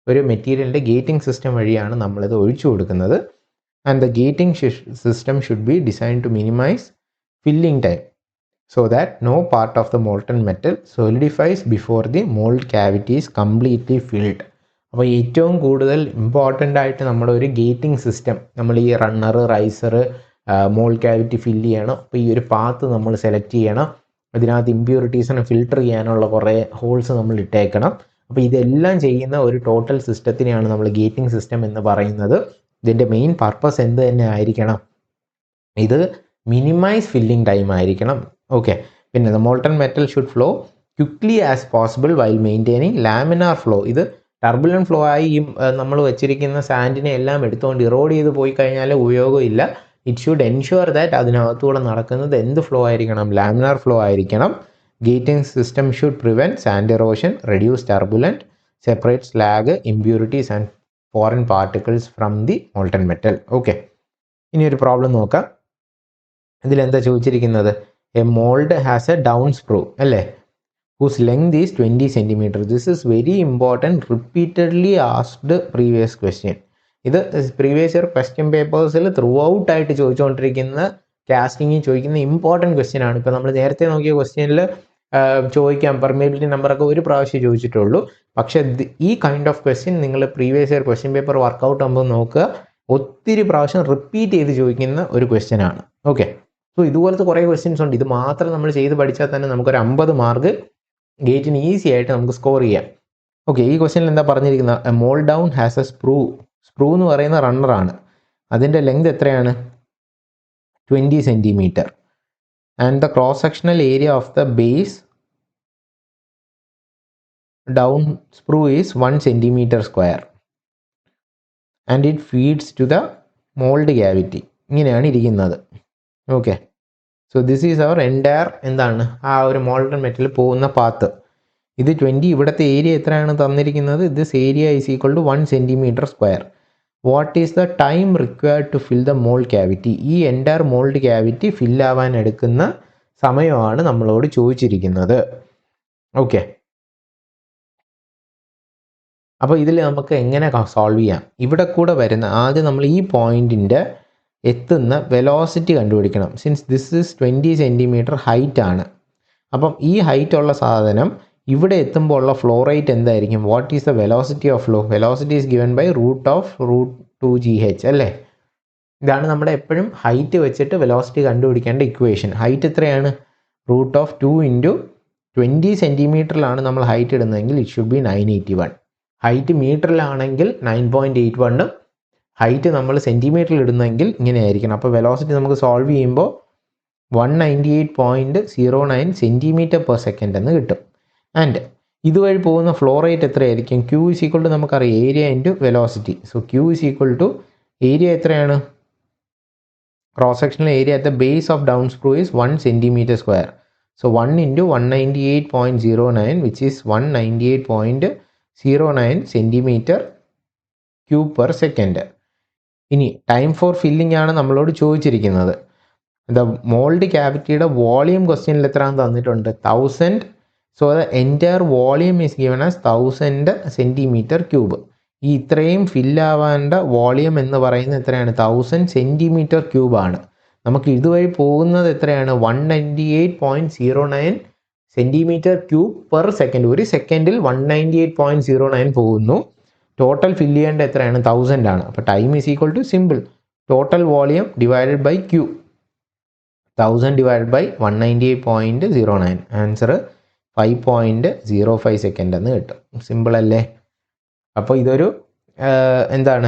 Speaker 1: ഒരു മെറ്റീരിയലിൻ്റെ ഗേറ്റിംഗ് സിസ്റ്റം വഴിയാണ് നമ്മളിത് ഒഴിച്ചു കൊടുക്കുന്നത്. And the gating system should be design to minimise filling time so that no part of the molten metal solidifies before the mold cavity is completely filled. അപ്പോൾ ഏറ്റവും കൂടുതൽ ഇമ്പോർട്ടൻ്റ് ആയിട്ട് നമ്മുടെ ഒരു ഗേറ്റിംഗ് സിസ്റ്റം, നമ്മൾ ഈ runner, riser, mould cavity fill ചെയ്യണം. അപ്പോൾ ഈ ഒരു പാത്ത് നമ്മൾ സെലക്ട് ചെയ്യണം. ഇതിനകത്ത് ഇമ്പ്യൂരിറ്റീസിനെ ഫിൽട്ടർ ചെയ്യാനുള്ള കുറേ ഹോൾസ് നമ്മൾ ഇട്ടേക്കണം. അപ്പോൾ ഇതെല്ലാം ചെയ്യുന്ന ഒരു ടോട്ടൽ സിസ്റ്റത്തിനെയാണ് നമ്മൾ ഗേറ്റിംഗ് സിസ്റ്റം എന്ന് പറയുന്നത്. ഇതിൻ്റെ മെയിൻ പർപ്പസ് എന്ത് തന്നെ ആയിരിക്കണം? ഇത് മിനിമൈസ് ഫില്ലിംഗ് ടൈം ആയിരിക്കണം. ഓക്കെ, പിന്നെ the molten metal should flow quickly as possible while maintaining laminar flow. ഇത് ടർബുലൻറ്റ് ഫ്ലോ ആയി ഈ നമ്മൾ വെച്ചിരിക്കുന്ന സാൻഡിനെ എല്ലാം എടുത്തുകൊണ്ട് ഇറോഡ് ചെയ്ത് പോയി കഴിഞ്ഞാൽ ഉപയോഗമില്ല. ഇറ്റ് ഷുഡ് എൻഷുവർ ദാറ്റ് അതിനകത്തൂടെ നടക്കുന്നത് എന്ത് ഫ്ലോ ആയിരിക്കണം? ലാമിനാർ ഫ്ലോ ആയിരിക്കണം. Gating system should prevent sand erosion, reduce turbulent, separate slag, impurities and foreign particles from the molten metal. Okay, ഇനി ഒരു പ്രോബ്ലം നോക്കാം. ഇതിലെന്താ ചോദിച്ചിരിക്കുന്നത്? A mould has A down sprue അല്ലേ, whose length is 20 centimeter. This is very important, repeatedly asked previous question. ഇത് പ്രീവിയസ് ഇയർ ക്വസ്റ്റ്യൻ പേപ്പേഴ്സിൽ ത്രൂ ഔട്ട് ആയിട്ട് ചോദിച്ചുകൊണ്ടിരിക്കുന്ന കാസ്റ്റിങ്ങിൽ ചോദിക്കുന്ന ഇമ്പോർട്ടൻറ്റ് ക്വസ്റ്റ്യൻ ആണ്. ഇപ്പോൾ നമ്മൾ നേരത്തെ നോക്കിയ ക്വസ്റ്റ്യനിൽ ചോദിക്കാം പെർമിയബിലിറ്റി നമ്പറൊക്കെ ഒരു പ്രാവശ്യം ചോദിച്ചിട്ടുള്ളൂ. പക്ഷേ ഈ കൈൻഡ് ഓഫ് ക്വസ്റ്റ്യൻ നിങ്ങൾ previous year question paper work out ആകുമ്പോൾ നോക്കുക, ഒത്തിരി പ്രാവശ്യം റിപ്പീറ്റ് ചെയ്ത് ചോദിക്കുന്ന ഒരു ക്വസ്റ്റ്യൻ ആണ്. ഓക്കെ, സോ ഇതുപോലത്തെ കുറേ ക്വസ്റ്റ്യൻസ് ഉണ്ട്. ഇത് മാത്രം നമ്മൾ ചെയ്ത് പഠിച്ചാൽ തന്നെ നമുക്കൊരു 50 മാർക്ക് ഗേറ്റിന് ഈസി ആയിട്ട് നമുക്ക് സ്കോർ ചെയ്യാം. ഓക്കെ, ഈ ക്വസ്റ്റ്യനിൽ എന്താ പറഞ്ഞിരിക്കുന്നത്? A mould down has a sprue. Sprue എന്ന് പറയുന്ന റണ്ണറാണ്. അതിൻ്റെ ലെങ്ത് എത്രയാണ്? 20 centimetre. And the cross sectional area of the base down sprue is 1 centimetre square and it feeds to the mould cavity. ഇങ്ങനെയാണ് ഇരിക്കുന്നത്. Okay, so this is our entire എന്താണ് ആ ഒരു മോൾട്ടൺ മെറ്റൽ പോകുന്ന പാത്ത്. ഇത് 20. ഇവിടുത്തെ ഏരിയ എത്രയാണ് തന്നിരിക്കുന്നത്? This area is equal to 1 centimetre square. What is the time required to fill the mould cavity? ഈ എൻറ്റയർ മോൾഡ് ക്യാവിറ്റി ഫില്ലാവാൻ എടുക്കുന്ന സമയമാണ് നമ്മളോട് ചോദിച്ചിരിക്കുന്നത്. ഓക്കെ, അപ്പോൾ ഇതിൽ നമുക്ക് എങ്ങനെ സോൾവ് ചെയ്യാം? ഇവിടെ കൂടെ വരുന്ന ആദ്യം നമ്മൾ ഈ പോയിൻറ്റിൻ്റെ എത്തുന്ന വെലോസിറ്റി കണ്ടുപിടിക്കണം. Since this is 20 centimetre height ആണ്. അപ്പം ഈ ഹൈറ്റ് ഉള്ള സാധനം ഇവിടെ എത്തുമ്പോൾ ഉള്ള ഫ്ലോ റേറ്റ് എന്തായിരിക്കും? What is the velocity of flow? Velocity is given by √2gh അല്ലേ. ഇതാണ് നമ്മുടെ എപ്പോഴും ഹൈറ്റ് വെച്ചിട്ട് വെലോസിറ്റി കണ്ടുപിടിക്കേണ്ട ഇക്വേഷൻ. ഹൈറ്റ് എത്രയാണ്? √2 × 20 സെൻറ്റിമീറ്ററിലാണ് നമ്മൾ ഹൈറ്റ് ഇടുന്നതെങ്കിൽ ഇറ്റ് ഷുഡ് ബി 981. ഹൈറ്റ് മീറ്ററിലാണെങ്കിൽ 9.81. ഹൈറ്റ് നമ്മൾ സെൻറ്റിമീറ്ററിൽ ഇടുന്നെങ്കിൽ ഇങ്ങനെ ആയിരിക്കണം. അപ്പോൾ വെലോസിറ്റി നമുക്ക് സോൾവ് ചെയ്യുമ്പോൾ 198.09 സെൻറ്റിമീറ്റർ പെർ സെക്കൻഡ് എന്ന് കിട്ടും. ആൻഡ് ഇതുവഴി പോകുന്ന ഫ്ലോ റേറ്റ് എത്രയായിരിക്കും? Q ഈസ് ഈക്വൽ ടു നമുക്കറിയാം area into velocity. So Q is equal to area എത്രയാണ്? Cross sectional area at the base of down screw ഈസ് 1 centimetre square. So 1 × 198.09 which is 198.09 centimetre cube per second. ഇനി ടൈം ഫോർ ഫില്ലിംഗ് ആണ് നമ്മളോട് ചോദിച്ചിരിക്കുന്നത്. ദ മോൾഡ് ക്യാവിറ്റിയുടെ വോളിയം ക്വസ്റ്റ്യനിൽ എത്രയാണ് തന്നിട്ടുണ്ട്? 1000 so the entire volume is given as 1000 centimetre cube. ഈ ഇത്രയും ഫില്ലാവാണ്ട വോളിയം എന്ന് പറയുന്നത് എത്രയാണ്? 1000 സെൻറ്റിമീറ്റർ ക്യൂബാണ്. നമുക്ക് ഇതുവഴി പോകുന്നത് എത്രയാണ്? 198.09 സെൻറ്റിമീറ്റർ ക്യൂബ് പെർ സെക്കൻഡ്. ഒരു സെക്കൻഡിൽ 198.09 പോകുന്നു. ടോട്ടൽ ഫില്ല് ചെയ്യേണ്ട എത്രയാണ്? 1000 ആണ്. അപ്പോൾ time is equal to simple total volume divided by Q. 1000 divided by 198.09. Answer 5.05 second എന്ന് കിട്ടും. സിമ്പിൾ അല്ലേ? അപ്പോൾ ഇതൊരു എന്താണ്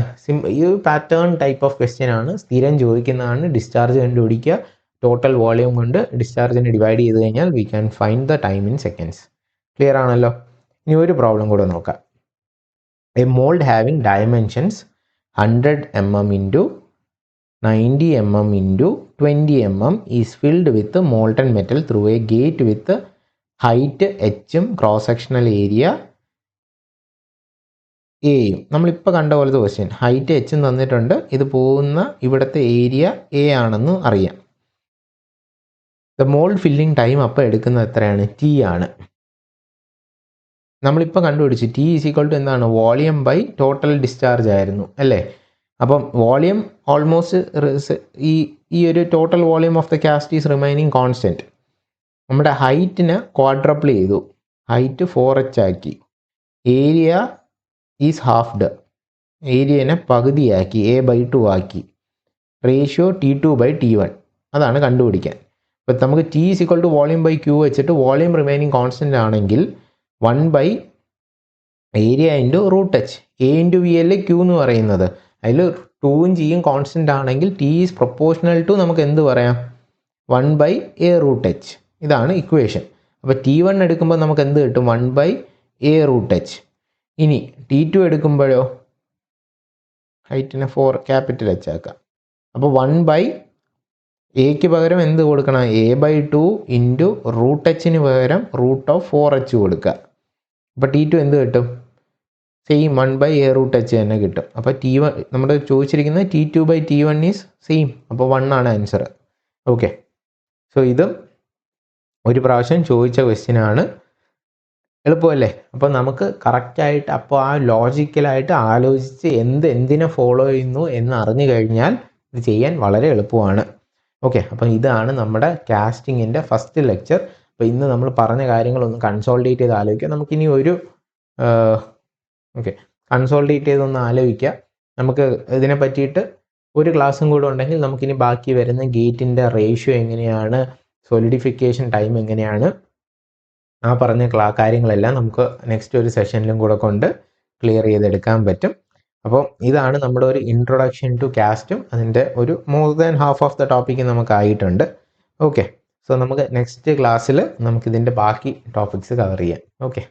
Speaker 1: ഈ ഒരു പാറ്റേൺ ടൈപ്പ് ഓഫ് ക്വസ്റ്റ്യൻ ആണ്. സ്ഥിരം ചോദിക്കുന്നതാണ്. ഡിസ്ചാർജ് കണ്ടുപിടിക്കുക. ടോട്ടൽ വോളിയം കൊണ്ട് ഡിസ്ചാർജിനെ ഡിവൈഡ് ചെയ്ത് കഴിഞ്ഞാൽ we can find the time in seconds. Clear ആണല്ലോ? ഇനി ഒരു പ്രോബ്ലം കൂടെ നോക്കാം. A mould having dimensions 100 mm into 90 mm into 20 mm is filled with molten metal through a gate with height h-ഉം ക്രോസ് സെക്ഷണൽ ഏരിയ എയും. നമ്മളിപ്പോൾ കണ്ട പോലത്തെ ക്വസ്റ്റ്യൻ. ഹൈറ്റ് h തന്നിട്ടുണ്ട്. ഇത് പോകുന്ന ഇവിടുത്തെ ഏരിയ എ ആണെന്ന് അറിയാം. ദ മോൾഡ് ഫില്ലിംഗ് ടൈം അപ്പോൾ എടുക്കുന്നത് എത്രയാണ്? ടി ആണ്. നമ്മളിപ്പോൾ കണ്ടുപിടിച്ച് ടി ഈസ് ഈക്വൽ ടു എന്താണ്? വോളിയം ബൈ ടോട്ടൽ ഡിസ്ചാർജ് ആയിരുന്നു അല്ലേ? അപ്പം വോളിയം ഓൾമോസ്റ്റ് ഈ ഒരു total volume of the cast is remaining constant. നമ്മുടെ ഹൈറ്റിനെ ക്വാഡ്രപ്പിൾ ചെയ്തു. ഹൈറ്റ് 4h ആക്കി. Area is halved. ഏരിയനെ പകുതിയാക്കി, a/2 ആക്കി. Ratio T2/T1. അതാണ് കണ്ടുപിടിക്കാൻ. അപ്പോൾ നമുക്ക് T is equal to volume by Q വെച്ചിട്ട് വോളിയം റിമൈനിങ് കോൺസ്റ്റൻ്റ് ആണെങ്കിൽ 1 area into root h. a into V അല്ലേ ക്യൂ എന്ന് പറയുന്നത്. അതിൽ 2ഉം ജിയും കോൺസ്റ്റൻ്റ് ആണെങ്കിൽ ടി ഈസ് പ്രൊപ്പോർഷണൽ ടു നമുക്ക് എന്ത് പറയാം? 1/a√h. ഇതാണ് ഇക്വേഷൻ. അപ്പോൾ T1 എടുക്കുമ്പോൾ നമുക്ക് എന്ത് കിട്ടും? 1/a√h. ഇനി T2 എടുക്കുമ്പോഴോ ഹൈറ്റിനെ 4 ക്യാപിറ്റൽ h ആക്കാം. അപ്പോൾ 1/aക്ക് പകരം എന്ത് കൊടുക്കണം? a/2 ഇൻറ്റു റൂട്ട് എച്ചിന് പകരം √4h കൊടുക്കുക. അപ്പോൾ T2 എന്ത് കിട്ടും? സെയിം 1/a√h തന്നെ കിട്ടും. അപ്പോൾ T1 നമ്മുടെ ചോദിച്ചിരിക്കുന്നത് T2/T1 ഈസ് സെയിം. അപ്പോൾ 1 ആണ് ആൻസർ. ഓക്കെ. സോ ഇതും ഒരു പ്രാവശ്യം ചോദിച്ച ക്വസ്റ്റ്യൻ ആണ്. എളുപ്പമല്ലേ? അപ്പോൾ നമുക്ക് കറക്റ്റായിട്ട് അപ്പോൾ ആ ലോജിക്കലായിട്ട് ആലോചിച്ച് എന്തിനെ ഫോളോ ചെയ്യുന്നു എന്ന് അറിഞ്ഞു കഴിഞ്ഞാൽ ഇത് ചെയ്യാൻ വളരെ എളുപ്പമാണ്. ഓക്കെ. അപ്പം ഇതാണ് നമ്മുടെ കാസ്റ്റിങ്ങിൻ്റെ ഫസ്റ്റ് ലെക്ചർ. അപ്പോൾ ഇന്ന് നമ്മൾ പറഞ്ഞ കാര്യങ്ങളൊന്ന് കൺസോൾട്ടേറ്റ് ചെയ്ത് ആലോചിക്കുക. നമുക്കിനി ഒരു കൺസോൾട്ടേറ്റ് ചെയ്തൊന്ന് ആലോചിക്കുക. നമുക്ക് ഇതിനെ പറ്റിയിട്ട് ഒരു ക്ലാസ്സും കൂടെ ഉണ്ടെങ്കിൽ നമുക്കിനി ബാക്കി വരുന്ന ഗേറ്റിൻ്റെ റേഷ്യോ എങ്ങനെയാണ്, സോളിഡിഫിക്കേഷൻ ടൈം എങ്ങനെയാണ്, ആ പറഞ്ഞ കാര്യങ്ങളെല്ലാം നമുക്ക് നെക്സ്റ്റ് ഒരു സെഷനിലും കൂടെ കൊണ്ട് ക്ലിയർ ചെയ്തെടുക്കാൻ പറ്റും. അപ്പോൾ ഇതാണ് നമ്മുടെ ഒരു ഇൻട്രൊഡക്ഷൻ ടു കാസ്റ്റും. അതിൻ്റെ ഒരു more than half of the topic നമുക്കായിട്ടുണ്ട്. ഓക്കെ. സോ നമുക്ക് നെക്സ്റ്റ് ക്ലാസ്സിൽ നമുക്കിതിൻ്റെ ബാക്കി ടോപ്പിക്സ് കവർ ചെയ്യാം. ഓക്കെ.